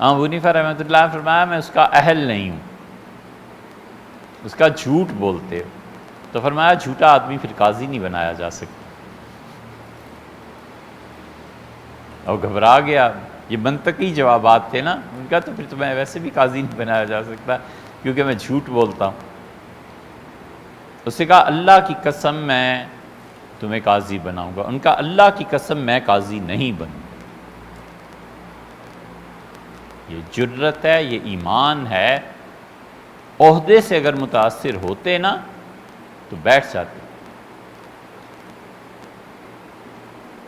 ابو حنیفہ رحمۃ اللہ نے فرمایا میں اس کا اہل نہیں ہوں، اس کا جھوٹ بولتے ہو۔ تو فرمایا جھوٹا آدمی پھر قاضی نہیں بنایا جا سکتا۔ اور گھبرا گیا، یہ منطقی جوابات تھے نا ان کا، تو پھر تو میں ویسے بھی قاضی نہیں بنایا جا سکتا کیونکہ میں جھوٹ بولتا ہوں۔ اس نے کہا اللہ کی قسم میں تمہیں قاضی بناؤں گا۔ ان کا اللہ کی قسم میں قاضی نہیں بنوں گا۔ یہ جرت ہے، یہ ایمان ہے۔ عہدے سے اگر متاثر ہوتے نا تو بیٹھ جاتے۔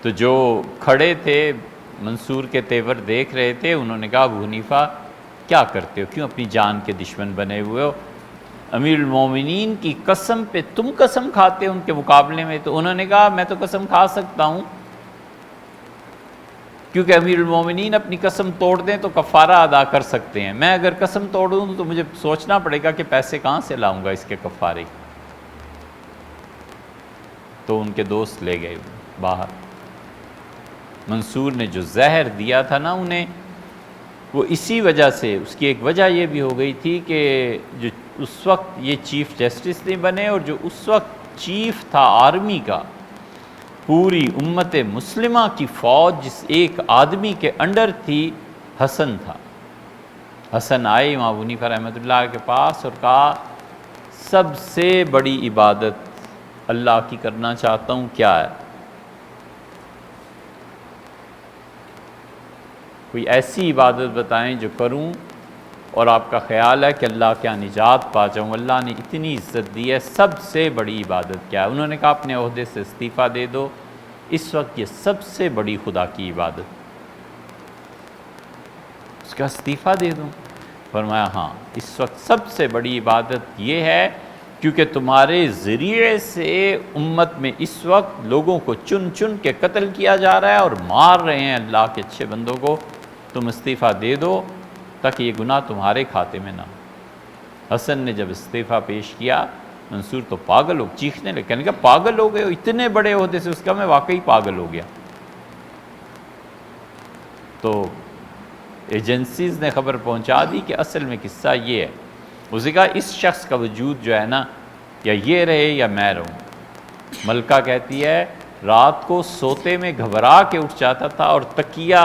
تو جو کھڑے تھے منصور کے تیور دیکھ رہے تھے، انہوں نے کہا ابو حنیفہ کیا کرتے ہو، کیوں اپنی جان کے دشمن بنے ہوئے ہو؟ امیر المومنین کی قسم پہ تم قسم کھاتے ہو ان کے مقابلے میں؟ تو انہوں نے کہا میں تو قسم کھا سکتا ہوں، کیونکہ امیر المومنین اپنی قسم توڑ دیں تو کفارہ ادا کر سکتے ہیں، میں اگر قسم توڑوں تو مجھے سوچنا پڑے گا کہ پیسے کہاں سے لاؤں گا اس کے کفارے۔ تو ان کے دوست لے گئے باہر۔ منصور نے جو زہر دیا تھا نا انہیں، وہ اسی وجہ سے، اس کی ایک وجہ یہ بھی ہو گئی تھی کہ جو اس وقت یہ چیف جسٹس نہیں بنے، اور جو اس وقت چیف تھا آرمی کا، پوری امت مسلمہ کی فوج جس ایک آدمی کے انڈر تھی، حسن تھا۔ حسن آئے امام ابو حنیفہ رحمۃ اللہ کے پاس اور کہا سب سے بڑی عبادت اللہ کی کرنا چاہتا ہوں، کیا ہے؟ کوئی ایسی عبادت بتائیں جو کروں اور آپ کا خیال ہے کہ اللہ کیا نجات پا جاؤں، اللہ نے اتنی عزت دی ہے، سب سے بڑی عبادت کیا ہے؟ انہوں نے کہا اپنے عہدے سے استعفیٰ دے دو، اس وقت یہ سب سے بڑی خدا کی عبادت۔ اس کا استعفیٰ دے دوں؟ فرمایا ہاں اس وقت سب سے بڑی عبادت یہ ہے کیونکہ تمہارے ذریعے سے امت میں اس وقت لوگوں کو چن چن کے قتل کیا جا رہا ہے اور مار رہے ہیں اللہ کے اچھے بندوں کو، تم استعفیٰ دے دو تاکہ یہ گناہ تمہارے کھاتے میں نہ ہو۔ حسن نے جب استعفیٰ پیش کیا، منصور تو پاگل ہو چیخنے لگے، کہنے لگا پاگل ہو گئے ہو، اتنے بڑے عہدے سے؟ اس کا میں واقعی پاگل ہو گیا۔ تو ایجنسیز نے خبر پہنچا دی کہ اصل میں قصہ یہ ہے۔ اس نے کہا اس شخص کا وجود جو ہے نا، یا یہ رہے یا میں رہوں۔ ملکہ کہتی ہے رات کو سوتے میں گھبرا کے اٹھ جاتا تھا اور تکیہ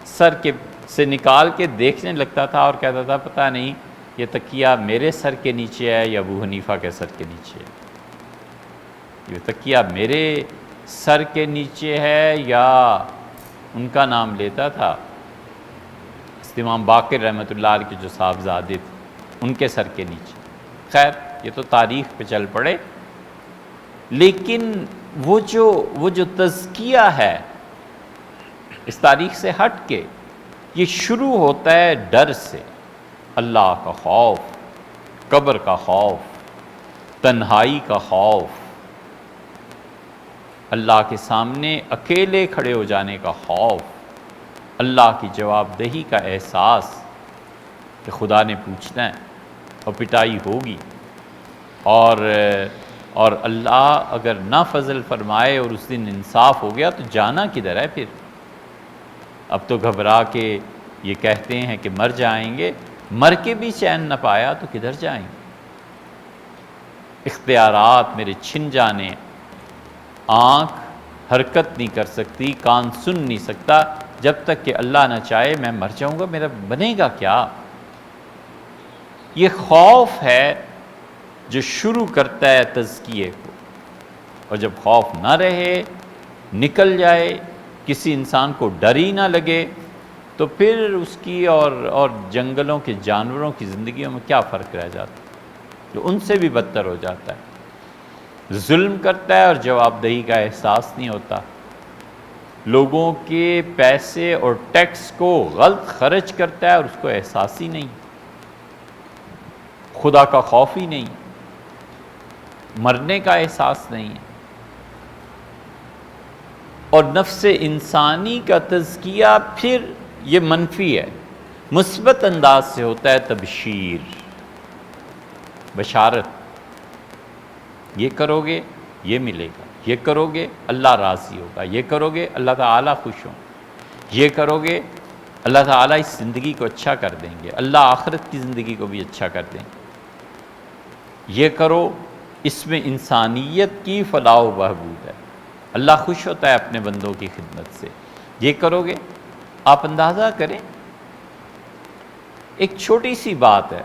سر کے سے نکال کے دیکھنے لگتا تھا اور کہتا تھا پتہ نہیں یہ تکیہ میرے سر کے نیچے ہے یا ابو حنیفہ کے سر کے نیچے ہے، یہ تکیہ میرے سر کے نیچے ہے یا ان کا نام لیتا تھا امام باقر رحمۃ اللہ علیہ کے جو صاحبزادے تھے ان کے سر کے نیچے۔ خیر یہ تو تاریخ پہ چل پڑے، لیکن وہ جو تزکیہ ہے اس تاریخ سے ہٹ کے یہ شروع ہوتا ہے ڈر سے، اللہ کا خوف، قبر کا خوف، تنہائی کا خوف، اللہ کے سامنے اکیلے کھڑے ہو جانے کا خوف، اللہ کی جواب دہی کا احساس کہ خدا نے پوچھنا ہے اور پٹائی ہوگی، اور اللہ اگر نہ فضل فرمائے اور اس دن انصاف ہو گیا تو جانا کدھر ہے پھر؟ اب تو گھبرا کے یہ کہتے ہیں کہ مر جائیں گے، مر کے بھی چین نہ پایا تو کدھر جائیں گے؟ اختیارات میرے چھن جانے، آنکھ حرکت نہیں کر سکتی، کان سن نہیں سکتا، جب تک کہ اللہ نہ چاہے میں مر جاؤں گا، میرا بنے گا کیا؟ یہ خوف ہے جو شروع کرتا ہے تزکیے کو، اور جب خوف نہ رہے، نکل جائے، کسی انسان کو ڈر ہی نہ لگے، تو پھر اس کی اور جنگلوں کے جانوروں کی زندگیوں میں کیا فرق رہ جاتا ہے؟ جو ان سے بھی بدتر ہو جاتا ہے، ظلم کرتا ہے اور جواب دہی کا احساس نہیں ہوتا، لوگوں کے پیسے اور ٹیکس کو غلط خرچ کرتا ہے اور اس کو احساس ہی نہیں، خدا کا خوف ہی نہیں، مرنے کا احساس نہیں ہے۔ اور نفس انسانی کا تزکیہ پھر یہ منفی ہے، مثبت انداز سے ہوتا ہے، تبشیر، بشارت، یہ کرو گے یہ ملے گا، یہ کرو گے اللہ راضی ہوگا، یہ کرو گے اللہ تعالیٰ خوش ہوں، یہ کرو گے اللہ تعالیٰ اس زندگی کو اچھا کر دیں گے، اللہ آخرت کی زندگی کو بھی اچھا کر دیں گے، یہ کرو، اس میں انسانیت کی فلاح و بہبود ہے، اللہ خوش ہوتا ہے اپنے بندوں کی خدمت سے، یہ کرو گے۔ آپ اندازہ کریں، ایک چھوٹی سی بات ہے،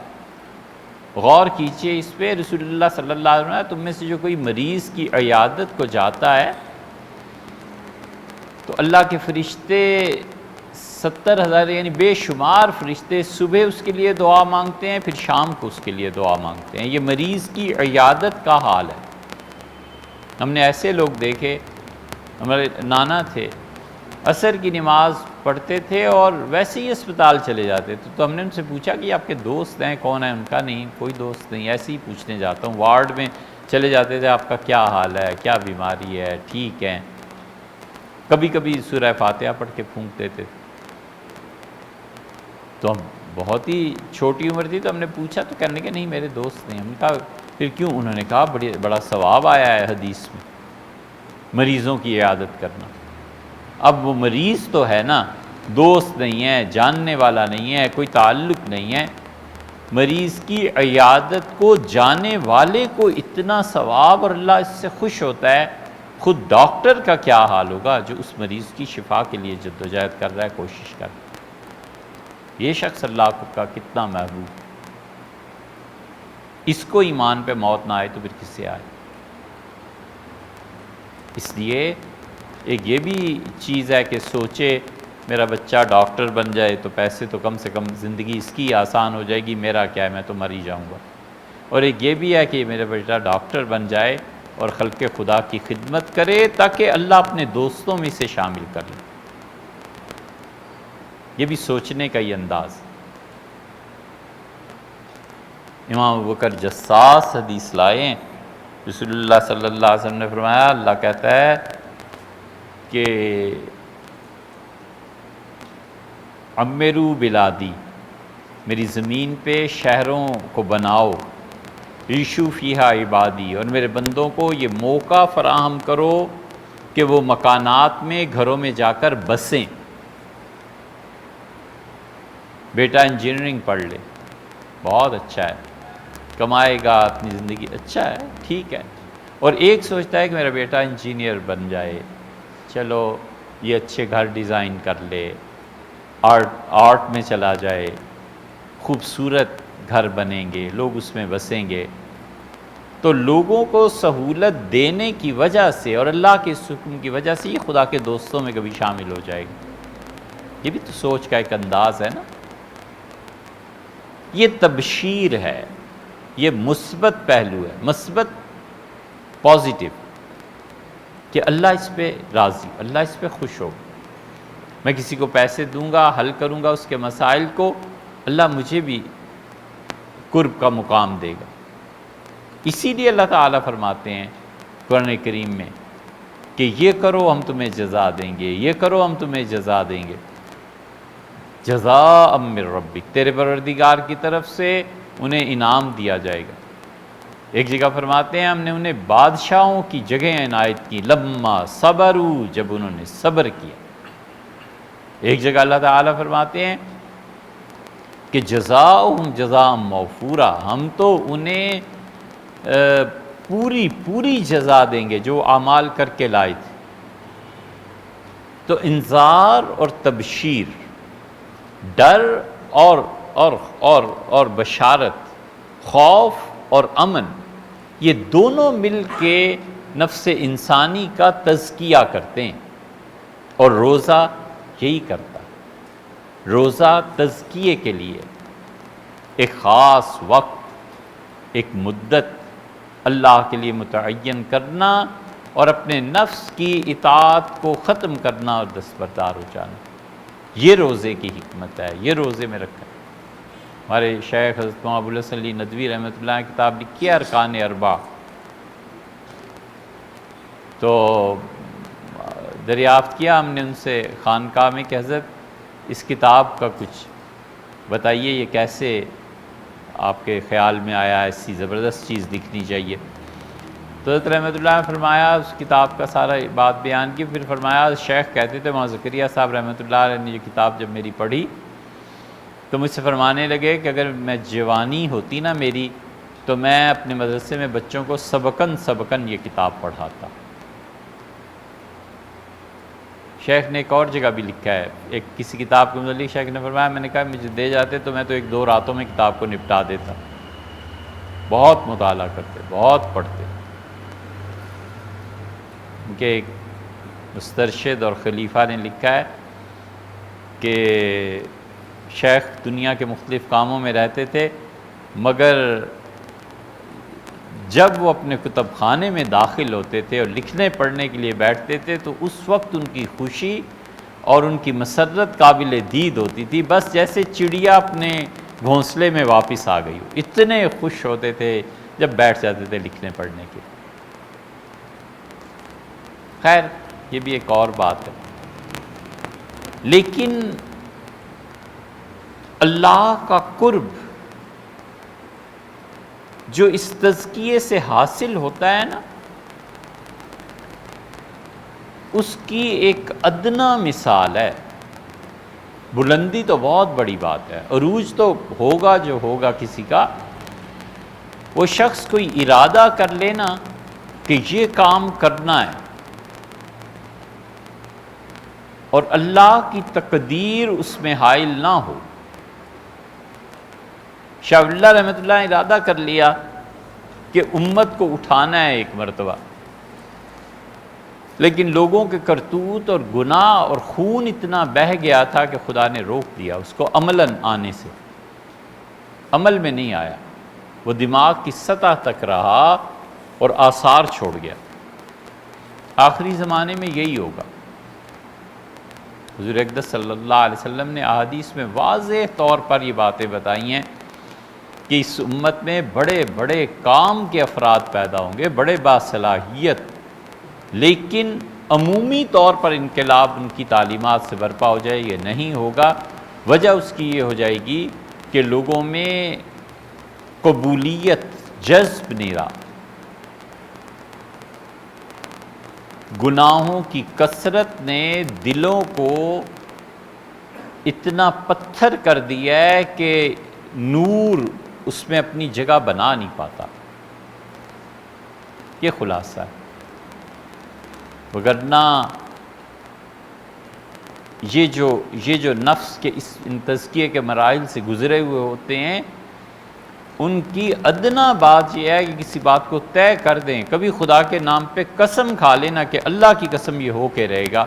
غور کیجئے اس پہ، رسول اللہ صلی اللہ علیہ وسلم، تم میں سے جو کوئی مریض کی عیادت کو جاتا ہے تو اللہ کے فرشتے 70,000 یعنی بے شمار فرشتے صبح اس کے لیے دعا مانگتے ہیں، پھر شام کو اس کے لیے دعا مانگتے ہیں۔ یہ مریض کی عیادت کا حال ہے۔ ہم نے ایسے لوگ دیکھے، ہمارے نانا تھے، عصر کی نماز پڑھتے تھے اور ویسے ہی اسپتال چلے جاتے تھے، تو ہم نے ان سے پوچھا کہ آپ کے دوست ہیں کون ہیں؟ ان کا نہیں، کوئی دوست نہیں، ایسے ہی پوچھنے جاتا ہوں۔ وارڈ میں چلے جاتے تھے، آپ کا کیا حال ہے، کیا بیماری ہے، ٹھیک ہے؟ کبھی کبھی سورہ فاتحہ پڑھ کے پھونک دیتے تھے۔ تو ہم بہت ہی چھوٹی عمر تھی، تو ہم نے پوچھا تو کہنے کہ نہیں میرے دوست نہیں۔ ہم نے کہا پھر کیوں؟ انہوں نے کہا بڑا ثواب آیا ہے حدیث میں مریضوں کی عیادت کرنا۔ اب وہ مریض تو ہے نا، دوست نہیں ہے، جاننے والا نہیں ہے، کوئی تعلق نہیں ہے، مریض کی عیادت کو جانے والے کو اتنا ثواب اور اللہ اس سے خوش ہوتا ہے، خود ڈاکٹر کا کیا حال ہوگا جو اس مریض کی شفا کے لیے جدوجہد کر رہا ہے، کوشش کر رہا ہے۔ یہ شخص اللہ کا کتنا محبوب، اس کو ایمان پہ موت نہ آئے تو پھر کس سے آئے؟ اس لیے ایک یہ بھی چیز ہے کہ سوچے میرا بچہ ڈاکٹر بن جائے تو پیسے تو کم سے کم زندگی اس کی آسان ہو جائے گی، میرا کیا ہے، میں تو مر ہی جاؤں گا۔ اور ایک یہ بھی ہے کہ میرا بیٹا ڈاکٹر بن جائے اور خلق خدا کی خدمت کرے تاکہ اللہ اپنے دوستوں میں سے شامل کر لے۔ یہ بھی سوچنے کا ہی انداز۔ امام ابوبکر جساس حدیث لائے ہیں، رسول اللہ صلی اللہ علیہ وسلم نے فرمایا، اللہ کہتا ہے کہ عمرو بلادی، میری زمین پہ شہروں کو بناؤ، عیشو فیہا عبادی، اور میرے بندوں کو یہ موقع فراہم کرو کہ وہ مکانات میں، گھروں میں جا کر بسیں۔ بیٹا انجینئرنگ پڑھ لے، بہت اچھا ہے، کمائے گا اپنی زندگی، اچھا ہے، ٹھیک ہے، اور ایک سوچتا ہے کہ میرا بیٹا انجینئر بن جائے، چلو یہ اچھے گھر ڈیزائن کر لے، آرٹ میں چلا جائے، خوبصورت گھر بنیں گے، لوگ اس میں بسیں گے۔ تو لوگوں کو سہولت دینے کی وجہ سے اور اللہ کے اس حکم کی وجہ سے یہ خدا کے دوستوں میں کبھی شامل ہو جائے گا۔ یہ بھی تو سوچ کا ایک انداز ہے نا۔ یہ تبشیر ہے، یہ مثبت پہلو ہے، مثبت پازیٹیو، کہ اللہ اس پہ راضی، اللہ اس پہ خوش ہو۔ میں کسی کو پیسے دوں گا، حل کروں گا اس کے مسائل کو، اللہ مجھے بھی قرب کا مقام دے گا۔ اسی لیے اللہ تعالیٰ فرماتے ہیں قرآن کریم میں کہ یہ کرو ہم تمہیں جزا دیں گے، یہ کرو ہم تمہیں جزا دیں گے، جزاء من ربک، تیرے پروردگار کی طرف سے انہیں انعام دیا جائے گا۔ ایک جگہ فرماتے ہیں ہم نے انہیں بادشاہوں کی جگہ عنایت کی، لما صبروا، جب انہوں نے صبر کیا۔ ایک جگہ اللہ تعالیٰ فرماتے ہیں کہ جزاؤہم جزاء موفورا، ہم تو انہیں پوری جزا دیں گے جو اعمال کر کے لائے تھے۔ تو انذار اور تبشیر، ڈر اور بشارت، خوف اور امن، یہ دونوں مل کے نفس انسانی کا تزکیہ کرتے ہیں، اور روزہ یہی کرتا ہے۔ روزہ تزکیے کے لیے ایک خاص وقت، ایک مدت اللہ کے لیے متعین کرنا اور اپنے نفس کی اطاعت کو ختم کرنا اور دستبردار ہو جانا، یہ روزے کی حکمت ہے، یہ روزے میں رکھا ہے۔ ہمارے شیخ حضرت ابو الحسن علی ندوی رحمۃ اللہ نے کتاب لکھی ہے ارکان اربع، تو دریافت کیا ہم نے ان سے خانقاہ میں کہ حضرت اس کتاب کا کچھ بتائیے، یہ کیسے آپ کے خیال میں آیا، ایسی زبردست چیز لکھنی چاہیے؟ تو حضرت رحمۃ اللہ نے فرمایا، اس کتاب کا سارا بات بیان کی، پھر فرمایا شیخ کہتے تھے، مولانا زکریا صاحب رحمۃ اللہ علیہ نے یہ کتاب جب میری پڑھی تو مجھ سے فرمانے لگے کہ اگر میں جوانی ہوتی نا میری، تو میں اپنے مدرسے میں بچوں کو سبقاً یہ کتاب پڑھاتا۔ شیخ نے ایک اور جگہ بھی لکھا ہے، ایک کسی کتاب کے متعلق شیخ نے فرمایا، میں نے کہا مجھے دے جاتے تو میں تو 1-2 راتوں میں کتاب کو نپٹا دیتا۔ بہت مطالعہ کرتے، بہت پڑھتے۔ ان کے ایک مسترشد اور خلیفہ نے لکھا ہے کہ شیخ دنیا کے مختلف کاموں میں رہتے تھے، مگر جب وہ اپنے کتب خانے میں داخل ہوتے تھے اور لکھنے پڑھنے کے لیے بیٹھتے تھے تو اس وقت ان کی خوشی اور ان کی مسرت قابل دید ہوتی تھی، بس جیسے چڑیا اپنے گھونسلے میں واپس آ گئی ہو، اتنے خوش ہوتے تھے جب بیٹھ جاتے تھے لکھنے پڑھنے کے۔ خیر یہ بھی ایک اور بات ہے، لیکن اللہ کا قرب جو اس تزکیے سے حاصل ہوتا ہے نا، اس کی ایک ادنا مثال ہے۔ بلندی تو بہت بڑی بات ہے، عروج تو ہوگا جو ہوگا کسی کا، وہ شخص کوئی ارادہ کر لینا کہ یہ کام کرنا ہے اور اللہ کی تقدیر اس میں حائل نہ ہو۔ شاہ ولی اللہ رحمۃ اللہ نے ارادہ کر لیا کہ امت کو اٹھانا ہے ایک مرتبہ، لیکن لوگوں کے کرتوت اور گناہ اور خون اتنا بہہ گیا تھا کہ خدا نے روک دیا اس کو عملاً آنے سے، عمل میں نہیں آیا، وہ دماغ کی سطح تک رہا اور آثار چھوڑ گیا۔ آخری زمانے میں یہی ہوگا۔ حضور اقدس صلی اللہ علیہ وسلم نے احادیث میں واضح طور پر یہ باتیں بتائی ہیں کہ اس امت میں بڑے بڑے کام کے افراد پیدا ہوں گے، بڑے باصلاحیت، لیکن عمومی طور پر انقلاب ان کی تعلیمات سے برپا ہو جائے، یہ نہیں ہوگا۔ وجہ اس کی یہ ہو جائے گی کہ لوگوں میں قبولیت، جذب نہیں رہا، گناہوں کی کثرت نے دلوں کو اتنا پتھر کر دیا ہے کہ نور اس میں اپنی جگہ بنا نہیں پاتا۔ یہ خلاصہ ہے، وگرنہ یہ جو نفس کے ان تزکیے کے مراحل سے گزرے ہوئے ہوتے ہیں، ان کی ادنا بات یہ ہے کہ کسی بات کو طے کر دیں، کبھی خدا کے نام پہ قسم کھا لینا کہ اللہ کی قسم یہ ہو کے رہے گا،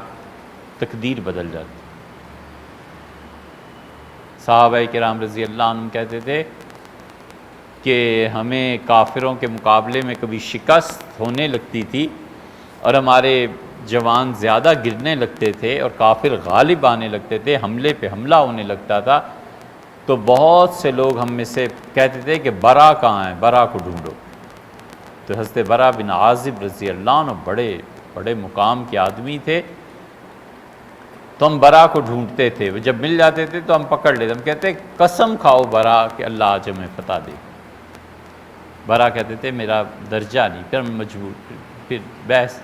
تقدیر بدل جاتی۔ صحابہ کرام رضی اللہ عنہم کہتے تھے کہ ہمیں کافروں کے مقابلے میں کبھی شکست ہونے لگتی تھی اور ہمارے جوان زیادہ گرنے لگتے تھے اور کافر غالب آنے لگتے تھے، حملے پہ حملہ ہونے لگتا تھا، تو بہت سے لوگ ہم میں سے کہتے تھے کہ برا کہاں ہے، برا کو ڈھونڈو۔ تو حضرت برا بن عازب رضی اللہ عنہ بڑے مقام کے آدمی تھے، تو ہم برا کو ڈھونڈتے تھے، وہ جب مل جاتے تھے تو ہم پکڑ لیتے، ہم کہتے قسم کھاؤ برا کہ اللہ آج ہمیں فتح دے۔ برا کہتے تھے میرا درجہ نہیں، پھر ہم مجبور، پھر بحث۔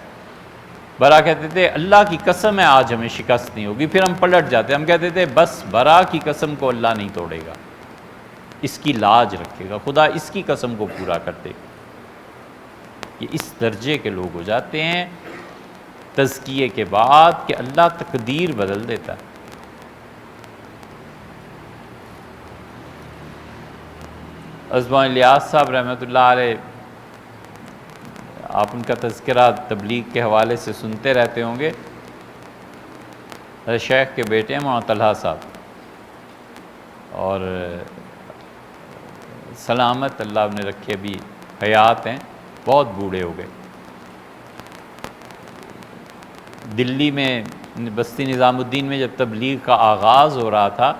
برا کہتے تھے اللہ کی قسم ہے آج ہمیں شکست نہیں ہوگی، پھر ہم پلٹ جاتے، ہم کہتے تھے بس برا کی قسم کو اللہ نہیں توڑے گا، اس کی لاج رکھے گا، خدا اس کی قسم کو پورا کر دے گا۔ یہ اس درجے کے لوگ ہو جاتے ہیں تزکیے کے بعد کہ اللہ تقدیر بدل دیتا ہے۔ عظمہ الیاس صاحب رحمۃ اللہ علیہ، آپ ان کا تذکرہ تبلیغ کے حوالے سے سنتے رہتے ہوں گے۔ شیخ کے بیٹے ہیں مولانا طلحہ صاحب، اور سلامت اللہ نے رکھے، بھی حیات ہیں، بہت بوڑھے ہو گئے۔ دلی میں بستی نظام الدین میں جب تبلیغ کا آغاز ہو رہا تھا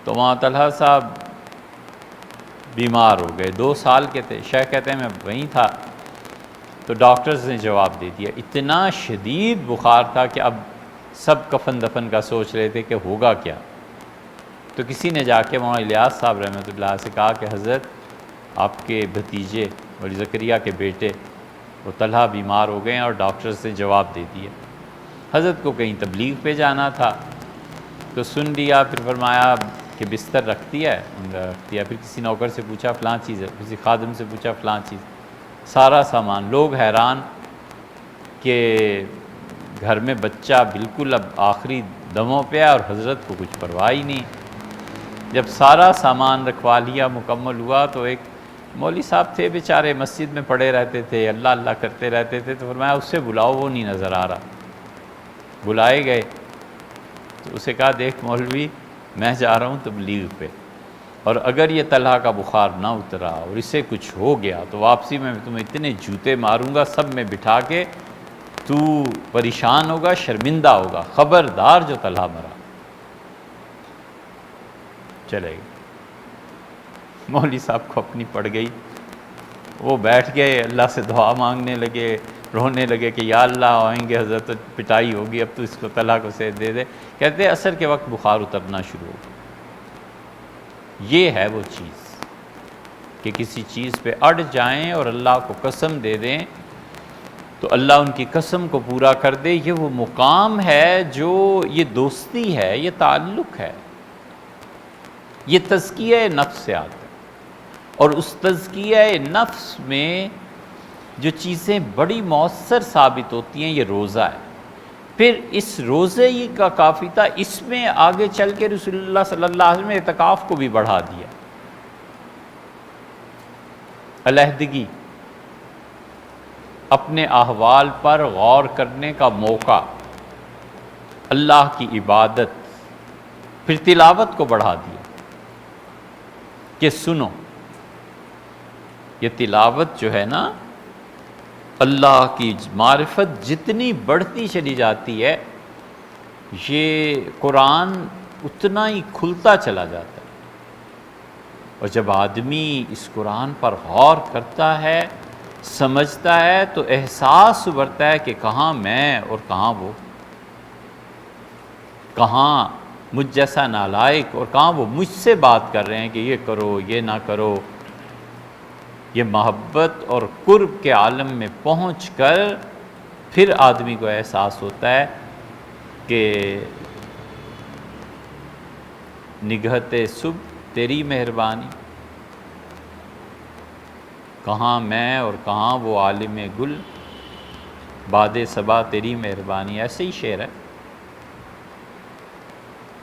تو وہاں طلحہ صاحب بیمار ہو گئے، 2 سال کے تھے۔ شیخ کہتے ہیں میں وہیں تھا تو ڈاکٹرز نے جواب دے دیا، اتنا شدید بخار تھا کہ اب سب کفن دفن کا سوچ رہے تھے کہ ہوگا کیا۔ تو کسی نے جا کے مولانا الیاس صاحب رحمۃ اللہ سے کہا کہ حضرت آپ کے بھتیجے مولانا زکریا کے بیٹے وہ طلحہ بیمار ہو گئے ہیں اور ڈاکٹرز نے جواب دے دیا۔ حضرت کو کہیں تبلیغ پہ جانا تھا تو سن لیا، پھر فرمایا کہ بستر رکھ دیا ہے، پھر کسی نوکر سے پوچھا فلاں چیز ہے، کسی خادم سے پوچھا فلاں چیز، سارا سامان۔ لوگ حیران کہ گھر میں بچہ بالکل اب آخری دموں پہ ہے اور حضرت کو کچھ پرواہ ہی نہیں۔ جب سارا سامان رکھوا لیا، مکمل ہوا، تو ایک مولوی صاحب تھے بیچارے، مسجد میں پڑے رہتے تھے، اللہ اللہ کرتے رہتے تھے، تو فرمایا اس سے بلاؤ، وہ نہیں نظر آ رہا۔ بلائے گئے تو اسے کہا دیکھ مولوی میں جا رہا ہوں تبلیغ پہ، اور اگر یہ طلحہ کا بخار نہ اترا اور اسے کچھ ہو گیا تو واپسی میں تمہیں اتنے جوتے ماروں گا سب میں بٹھا کے، تو پریشان ہوگا، شرمندہ ہوگا، خبردار جو طلحہ مرا۔ چلے گئے، مولوی صاحب کو اپنی پڑ گئی، وہ بیٹھ گئے، اللہ سے دعا مانگنے لگے، رونے لگے کہ یا اللہ آئیں گے حضرت پٹائی ہوگی، اب تو اس کو طلحہ کو صحت دے دے۔ کہتے عصر کے وقت بخار اترنا شروع ہو گیا۔ یہ ہے وہ چیز کہ کسی چیز پہ اڑ جائیں اور اللہ کو قسم دے دیں تو اللہ ان کی قسم کو پورا کر دے۔ یہ وہ مقام ہے جو یہ دوستی ہے، یہ تعلق ہے، یہ تزکیہ نفس سے آتا ہے۔ اور اس تزکیہ نفس میں جو چیزیں بڑی مؤثر ثابت ہوتی ہیں، یہ روزہ ہے۔ پھر اس روزے ہی کا کافی تھا، اس میں آگے چل کے رسول اللہ صلی اللہ علیہ وسلم نے اعتکاف کو بھی بڑھا دیا۔ علیحدگی، اپنے احوال پر غور کرنے کا موقع، اللہ کی عبادت، پھر تلاوت کو بڑھا دیا کہ سنو۔ یہ تلاوت جو ہے نا، اللہ کی معرفت جتنی بڑھتی چلی جاتی ہے، یہ قرآن اتنا ہی کھلتا چلا جاتا ہے۔ اور جب آدمی اس قرآن پر غور کرتا ہے، سمجھتا ہے، تو احساس ابھرتا ہے کہ کہاں میں اور کہاں وہ، کہاں مجھ جیسا نالائق اور کہاں وہ مجھ سے بات کر رہے ہیں کہ یہ کرو یہ نہ کرو۔ یہ محبت اور قرب کے عالم میں پہنچ کر پھر آدمی کو احساس ہوتا ہے کہ نگہت صبح تیری مہربانی، کہاں میں اور کہاں وہ عالم گل، باد صبا تیری مہربانی، ایسے ہی شعر ہے۔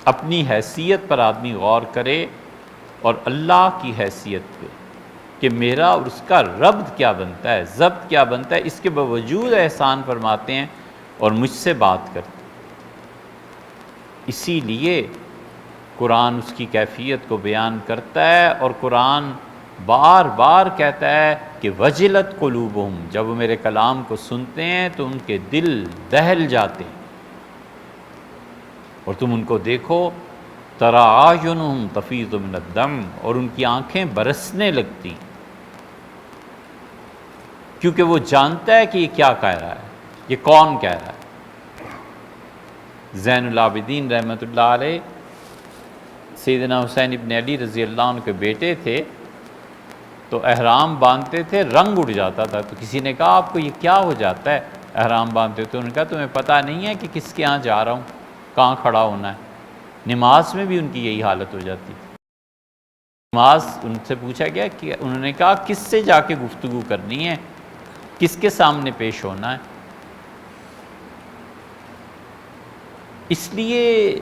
اپنی حیثیت پر آدمی غور کرے اور اللہ کی حیثیت پہ کہ میرا اور اس کا ربط کیا بنتا ہے، ضبط کیا بنتا ہے، اس کے باوجود احسان فرماتے ہیں اور مجھ سے بات کرتے ہیں۔ اسی لیے قرآن اس کی کیفیت کو بیان کرتا ہے، اور قرآن بار بار کہتا ہے کہ وجلت قلوبہم، جب وہ میرے کلام کو سنتے ہیں تو ان کے دل دہل جاتے ہیں، اور تم ان کو دیکھو تری اعینہم تفیض من الدم، اور ان کی آنکھیں برسنے لگتی، کیونکہ وہ جانتا ہے کہ یہ کیا کہہ رہا ہے، یہ کون کہہ رہا ہے۔ زین العابدین رحمۃ اللہ علیہ سیدنا حسین ابن علی رضی اللہ عنہ کے بیٹے تھے، تو احرام باندھتے تھے، رنگ اڑ جاتا تھا، تو کسی نے کہا آپ کو یہ کیا ہو جاتا ہے احرام باندھتے تو انہوں نے کہا تمہیں پتہ نہیں ہے کہ کس کے ہاں جا رہا ہوں، کہاں کھڑا ہونا ہے۔ نماز میں بھی ان کی یہی حالت ہو جاتی تھی۔ نماز ان سے پوچھا گیا کہ انہوں نے کہا کس سے جا کے گفتگو کرنی ہے، کس کے سامنے پیش ہونا ہے۔ اس لیے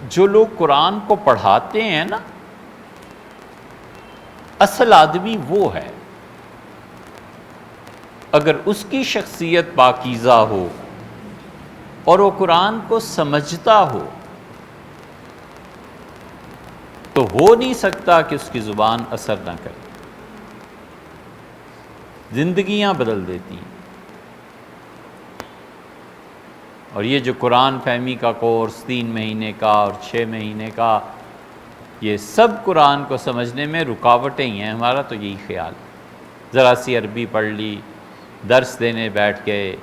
جو لوگ قرآن کو پڑھاتے ہیں نا، اصل آدمی وہ ہے، اگر اس کی شخصیت پاکیزہ ہو اور وہ قرآن کو سمجھتا ہو تو ہو نہیں سکتا کہ اس کی زبان اثر نہ کرے، زندگیاں بدل دیتی ہیں۔ اور یہ جو قرآن فہمی کا کورس 3 مہینے کا اور 6 مہینے کا، یہ سب قرآن کو سمجھنے میں رکاوٹیں ہی ہیں، ہمارا تو یہی خیال ہے۔ ذرا سی عربی پڑھ لی، درس دینے بیٹھ گئے،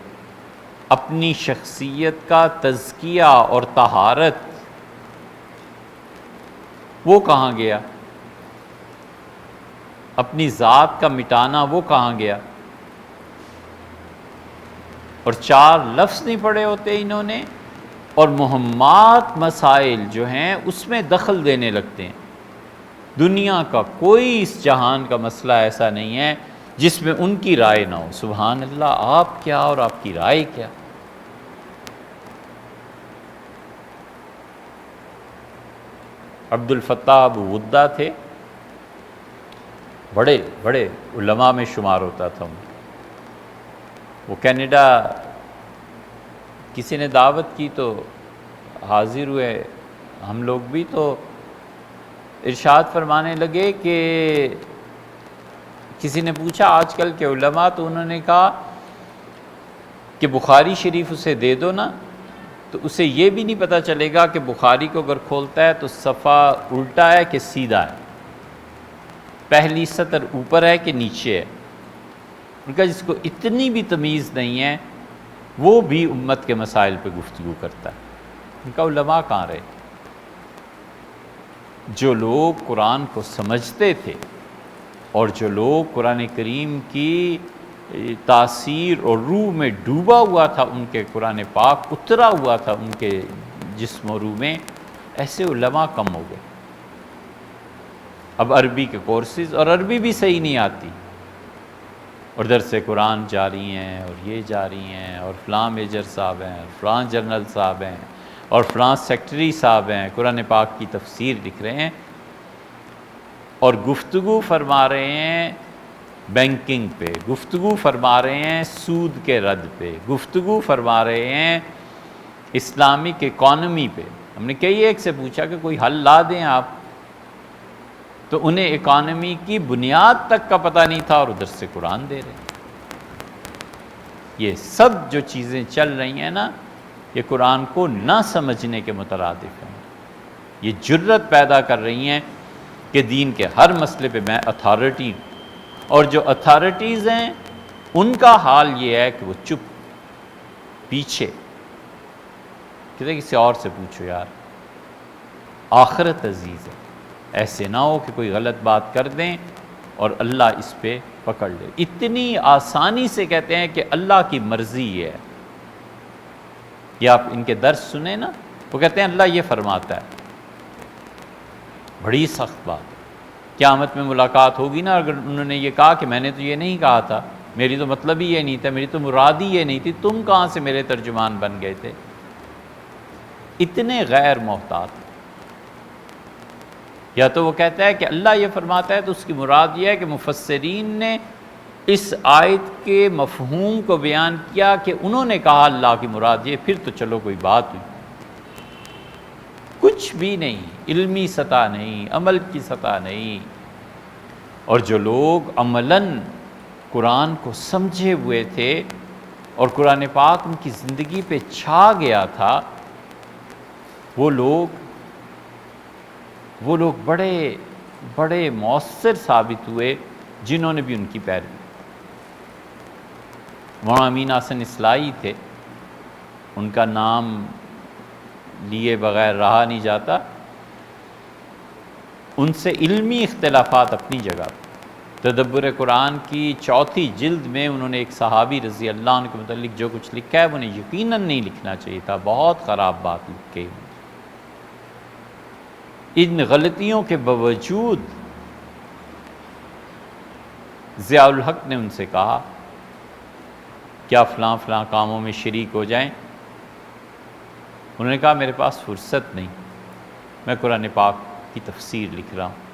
اپنی شخصیت کا تزکیہ اور طہارت وہ کہاں گیا، اپنی ذات کا مٹانا وہ کہاں گیا۔ اور 4 لفظ نہیں پڑھے ہوتے انہوں نے، اور مہمات مسائل جو ہیں اس میں دخل دینے لگتے ہیں۔ دنیا کا کوئی اس جہان کا مسئلہ ایسا نہیں ہے جس میں ان کی رائے نہ ہو۔ سبحان اللہ، آپ کیا اور آپ کی رائے کیا۔ عبد الفتاح ابو غدہ تھے، بڑے بڑے علماء میں شمار ہوتا تھا ان، وہ کینیڈا کسی نے دعوت کی تو حاضر ہوئے، ہم لوگ بھی، تو ارشاد فرمانے لگے کہ کسی نے پوچھا آج کل کے علماء، تو انہوں نے کہا کہ بخاری شریف اسے دے دو نا، تو اسے یہ بھی نہیں پتہ چلے گا کہ بخاری کو اگر کھولتا ہے تو صفحہ الٹا ہے کہ سیدھا ہے، پہلی سطر اوپر ہے کہ نیچے ہے۔ ان کا جس کو اتنی بھی تمیز نہیں ہے وہ بھی امت کے مسائل پہ گفتگو کرتا ہے۔ ان کا علماء کہاں رہے؟ جو لوگ قرآن کو سمجھتے تھے اور جو لوگ قرآن کریم کی تاثیر اور روح میں ڈوبا ہوا تھا، ان کے قرآن پاک اترا ہوا تھا ان کے جسم و روح میں، ایسے علماء کم ہو گئے۔ اب عربی کے کورسز، اور عربی بھی صحیح نہیں آتی، اور درس قرآن جاری ہیں اور یہ جاری ہیں، اور فلاں میجر صاحب ہیں، فلاں جنرل صاحب ہیں، اور فلاں سیکٹری صاحب ہیں قرآن پاک کی تفسیر لکھ رہے ہیں، اور گفتگو فرما رہے ہیں بینکنگ پہ، گفتگو فرما رہے ہیں سود کے رد پہ، گفتگو فرما رہے ہیں اسلامک اکانومی پہ۔ ہم نے کئی ایک سے پوچھا کہ کوئی حل لا دیں آپ، تو انہیں اکانومی کی بنیاد تک کا پتہ نہیں تھا، اور ادھر سے قرآن دے رہے ہیں۔ یہ سب جو چیزیں چل رہی ہیں نا، یہ قرآن کو نہ سمجھنے کے مترادف ہیں، یہ جرت پیدا کر رہی ہیں کہ دین کے ہر مسئلے پہ میں اتھارٹی ہوں، اور جو اتھارٹیز ہیں ان کا حال یہ ہے کہ وہ چپ پیچھے، کہتے کسی اور سے پوچھو یار، آخرت عزیز ہے، ایسے نہ ہو کہ کوئی غلط بات کر دیں اور اللہ اس پہ پکڑ لے۔ اتنی آسانی سے کہتے ہیں کہ اللہ کی مرضی یہ ہے۔ یہ آپ ان کے درس سنیں نا، وہ کہتے ہیں اللہ یہ فرماتا ہے، بڑی سخت بات ہے۔ قیامت میں ملاقات ہوگی نا، اگر انہوں نے یہ کہا کہ میں نے تو یہ نہیں کہا تھا، میری تو مطلب ہی یہ نہیں تھا، میری تو مراد ہی یہ نہیں تھی، تم کہاں سے میرے ترجمان بن گئے تھے؟ اتنے غیر محتاط۔ یا تو وہ کہتا ہے کہ اللہ یہ فرماتا ہے تو اس کی مراد یہ ہے کہ مفسرین نے اس آیت کے مفہوم کو بیان کیا کہ انہوں نے کہا اللہ کی مراد یہ، پھر تو چلو کوئی بات ہوئی۔ کچھ بھی نہیں، علمی سطح نہیں، عمل کی سطح نہیں۔ اور جو لوگ عملاً قرآن کو سمجھے ہوئے تھے اور قرآن پاک ان کی زندگی پہ چھا گیا تھا، وہ لوگ بڑے بڑے مؤثر ثابت ہوئے جنہوں نے بھی ان کی پیروی۔ مولانا امین حسن اصلاحی تھے، ان کا نام لیے بغیر رہا نہیں جاتا۔ ان سے علمی اختلافات اپنی جگہ، تدبر قرآن کی 4 جلد میں انہوں نے ایک صحابی رضی اللہ عنہ کے متعلق جو کچھ لکھا ہے وہ انہیں یقیناً نہیں لکھنا چاہیے تھا، بہت خراب بات لکھی۔ ان غلطیوں کے باوجود ضیاء الحق نے ان سے کہا کیا فلاں فلاں کاموں میں شریک ہو جائیں؟ انہوں نے کہا میرے پاس فرصت نہیں، میں قرآن پاک کی تفسیر لکھ رہا ہوں۔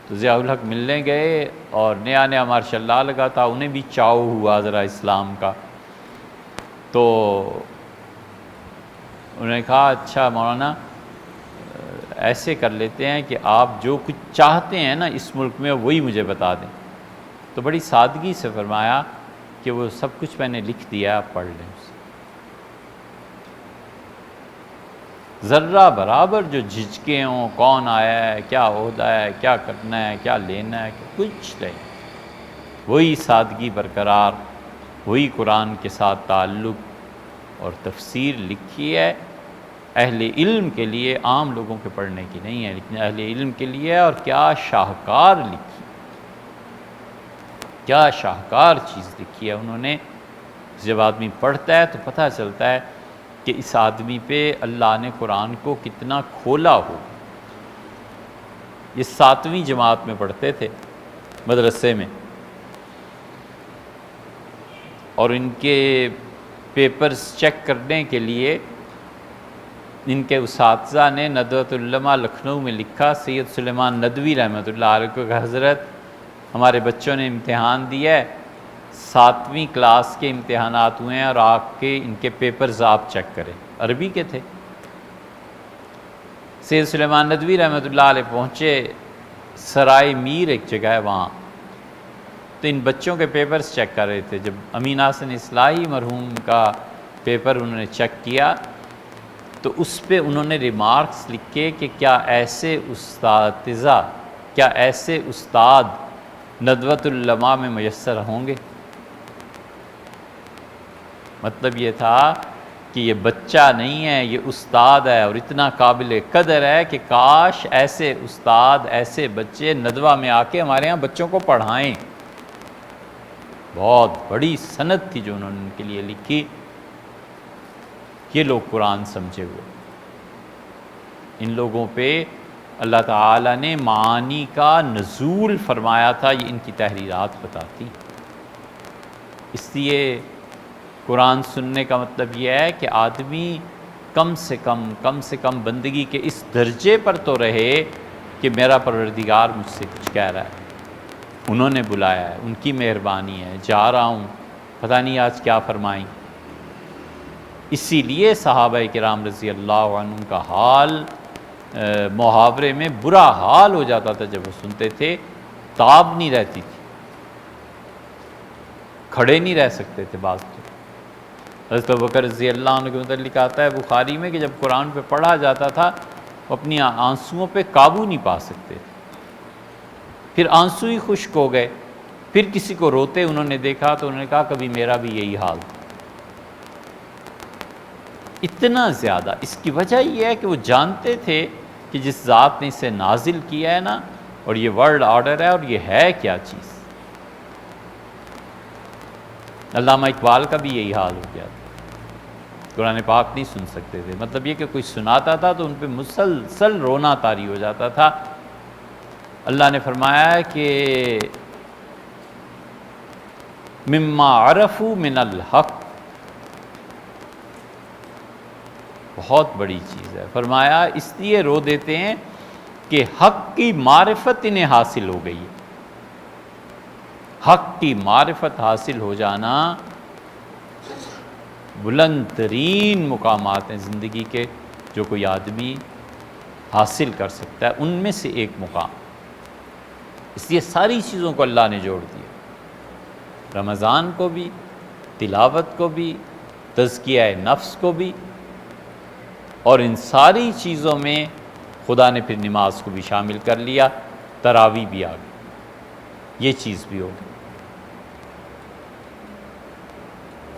تو ضیاء الحق ملنے گئے اور نیا نیا ماشاء اللہ لگا تھا، انہیں بھی چاؤ ہوا ذرا اسلام کا، تو انہوں نے کہا اچھا مولانا ایسے کر لیتے ہیں کہ آپ جو کچھ چاہتے ہیں نا اس ملک میں وہی مجھے بتا دیں۔ تو بڑی سادگی سے فرمایا کہ وہ سب کچھ میں نے لکھ دیا، آپ پڑھ لیں اسے۔ ذرہ برابر جو جھجکے ہوں کون آیا ہے، کیا عہدہ ہے، کیا کرنا ہے، کیا لینا ہے، کچھ نہیں، وہی سادگی برقرار، وہی قرآن کے ساتھ تعلق، اور تفسیر لکھی ہے اہل علم کے لیے، عام لوگوں کے پڑھنے کی نہیں ہے، لیکن اہل علم کے لیے ہے۔ اور کیا شاہکار لکھی، کیا شاہکار چیز لکھی ہے انہوں نے۔ جب آدمی پڑھتا ہے تو پتہ چلتا ہے کہ اس آدمی پہ اللہ نے قرآن کو کتنا کھولا ہو۔ یہ 7ویں جماعت میں پڑھتے تھے مدرسے میں، اور ان کے پیپرز چیک کرنے کے لیے ان کے اساتذہ نے ندوۃ العلماء لکھنؤ میں لکھا، سید سلیمان ندوی رحمۃ اللہ علیہ کو کہ حضرت ہمارے بچوں نے امتحان دیا ہے، 7ویں کلاس کے امتحانات ہوئے ہیں اور آپ کے ان کے پیپرز آپ چیک کریں۔ عربی کے تھے۔ سید سلیمان ندوی رحمۃ اللہ علیہ پہنچے سرائے میر ایک جگہ ہے وہاں، تو ان بچوں کے پیپرز چیک کر رہے تھے۔ جب امین حسن اصلاحی مرحوم کا پیپر انہوں نے چیک کیا تو اس پہ انہوں نے ریمارکس لکھے کہ کیا ایسے اساتذہ، کیا ایسے استاد ندوۃ العلماء میں میسر ہوں گے؟ مطلب یہ تھا کہ یہ بچہ نہیں ہے، یہ استاد ہے، اور اتنا قابل قدر ہے کہ کاش ایسے استاد، ایسے بچے ندوہ میں آ کے ہمارے ہاں بچوں کو پڑھائیں۔ بہت بڑی سند تھی جو انہوں نے ان کے لیے لکھی۔ یہ لوگ قرآن سمجھے ہوئے، ان لوگوں پہ اللہ تعالیٰ نے معانی کا نزول فرمایا تھا، یہ ان کی تحریرات بتاتی۔ اس لیے قرآن سننے کا مطلب یہ ہے کہ آدمی کم سے کم بندگی کے اس درجے پر تو رہے کہ میرا پروردگار مجھ سے کچھ کہہ رہا ہے، انہوں نے بلایا ہے، ان کی مہربانی ہے، جا رہا ہوں، پتہ نہیں آج کیا فرمائیں۔ اسی لیے صحابہ کرام رضی اللہ عنہ کا حال محاورے میں برا حال ہو جاتا تھا جب وہ سنتے تھے، تاب نہیں رہتی تھی، کھڑے نہیں رہ سکتے تھے بعض تو۔ حضرت ابوبکر رضی اللہ عنہ کے متعلق آتا ہے بخاری میں کہ جب قرآن پہ پڑھا جاتا تھا وہ اپنی آنسوؤں پہ قابو نہیں پا سکتے، پھر آنسو ہی خشک ہو گئے، پھر کسی کو روتے انہوں نے دیکھا تو انہوں نے کہا کبھی میرا بھی یہی حال تھا۔ اتنا زیادہ، اس کی وجہ یہ ہے کہ وہ جانتے تھے کہ جس ذات نے اسے نازل کیا ہے نا، اور یہ ورلڈ آرڈر ہے، اور یہ ہے کیا چیز۔ علامہ اقبال کا بھی یہی حال ہو گیا تھا، قرآن پاک نہیں سن سکتے تھے، مطلب یہ کہ کوئی سناتا تھا تو ان پہ مسلسل رونا طاری ہو جاتا تھا۔ اللہ نے فرمایا ہے کہ مما عرفوا من الحق، بہت بڑی چیز ہے، فرمایا اس لیے رو دیتے ہیں کہ حق کی معرفت انہیں حاصل ہو گئی ہے۔ حق کی معرفت حاصل ہو جانا بلند ترین مقامات ہیں زندگی کے جو کوئی آدمی حاصل کر سکتا ہے، ان میں سے ایک مقام۔ اس لیے ساری چیزوں کو اللہ نے جوڑ دیا، رمضان کو بھی، تلاوت کو بھی، تزکیہ نفس کو بھی، اور ان ساری چیزوں میں خدا نے پھر نماز کو بھی شامل کر لیا، تراویح بھی آ گئی، یہ چیز بھی ہو گئی۔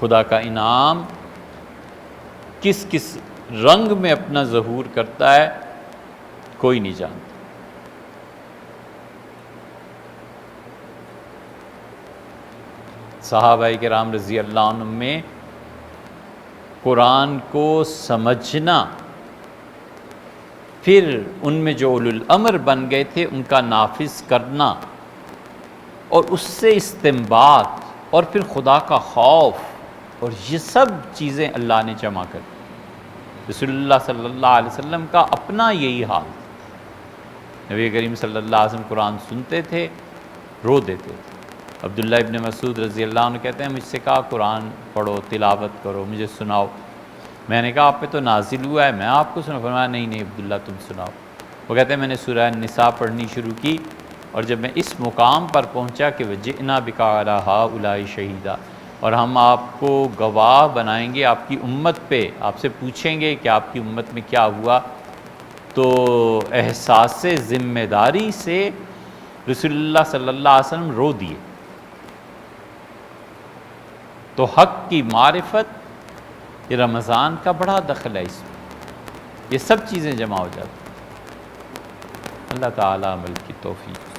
خدا کا انعام کس کس رنگ میں اپنا ظہور کرتا ہے کوئی نہیں جانتا۔ صحابہ کرام رضی اللہ عنہ میں قرآن کو سمجھنا، پھر ان میں جو اولو الامر بن گئے تھے ان کا نافذ کرنا، اور اس سے استنباط، اور پھر خدا کا خوف، اور یہ سب چیزیں اللہ نے جمع کر دی۔ رسول اللہ صلی اللہ علیہ وسلم کا اپنا یہی حال، نبی کریم صلی اللہ علیہ وسلم قرآن سنتے تھے، رو دیتے تھے۔ عبداللہ ابن مسعود رضی اللہ عنہ کہتے ہیں مجھ سے کہا قرآن پڑھو، تلاوت کرو، مجھے سناؤ۔ میں نے کہا آپ پہ تو نازل ہوا ہے، میں آپ کو سنا؟ فرمایا نہیں عبداللہ تم سناؤ۔ وہ کہتے ہیں میں نے سورہ النساء پڑھنی شروع کی، اور جب میں اس مقام پر پہنچا کہ وجئنا بک علی ہؤلاء شہیدا، اور ہم آپ کو گواہ بنائیں گے آپ کی امت پہ، آپ سے پوچھیں گے کہ آپ کی امت میں کیا ہوا، تو احساس ذمہ داری سے رسول اللہ صلی اللہ علیہ وسلم رو دیے۔ تو حق کی معرفت، یہ رمضان کا بڑا دخل ہے اس میں، یہ سب چیزیں جمع ہو جاتی ہیں۔ اللہ تعالیٰ عمل کی توفیق۔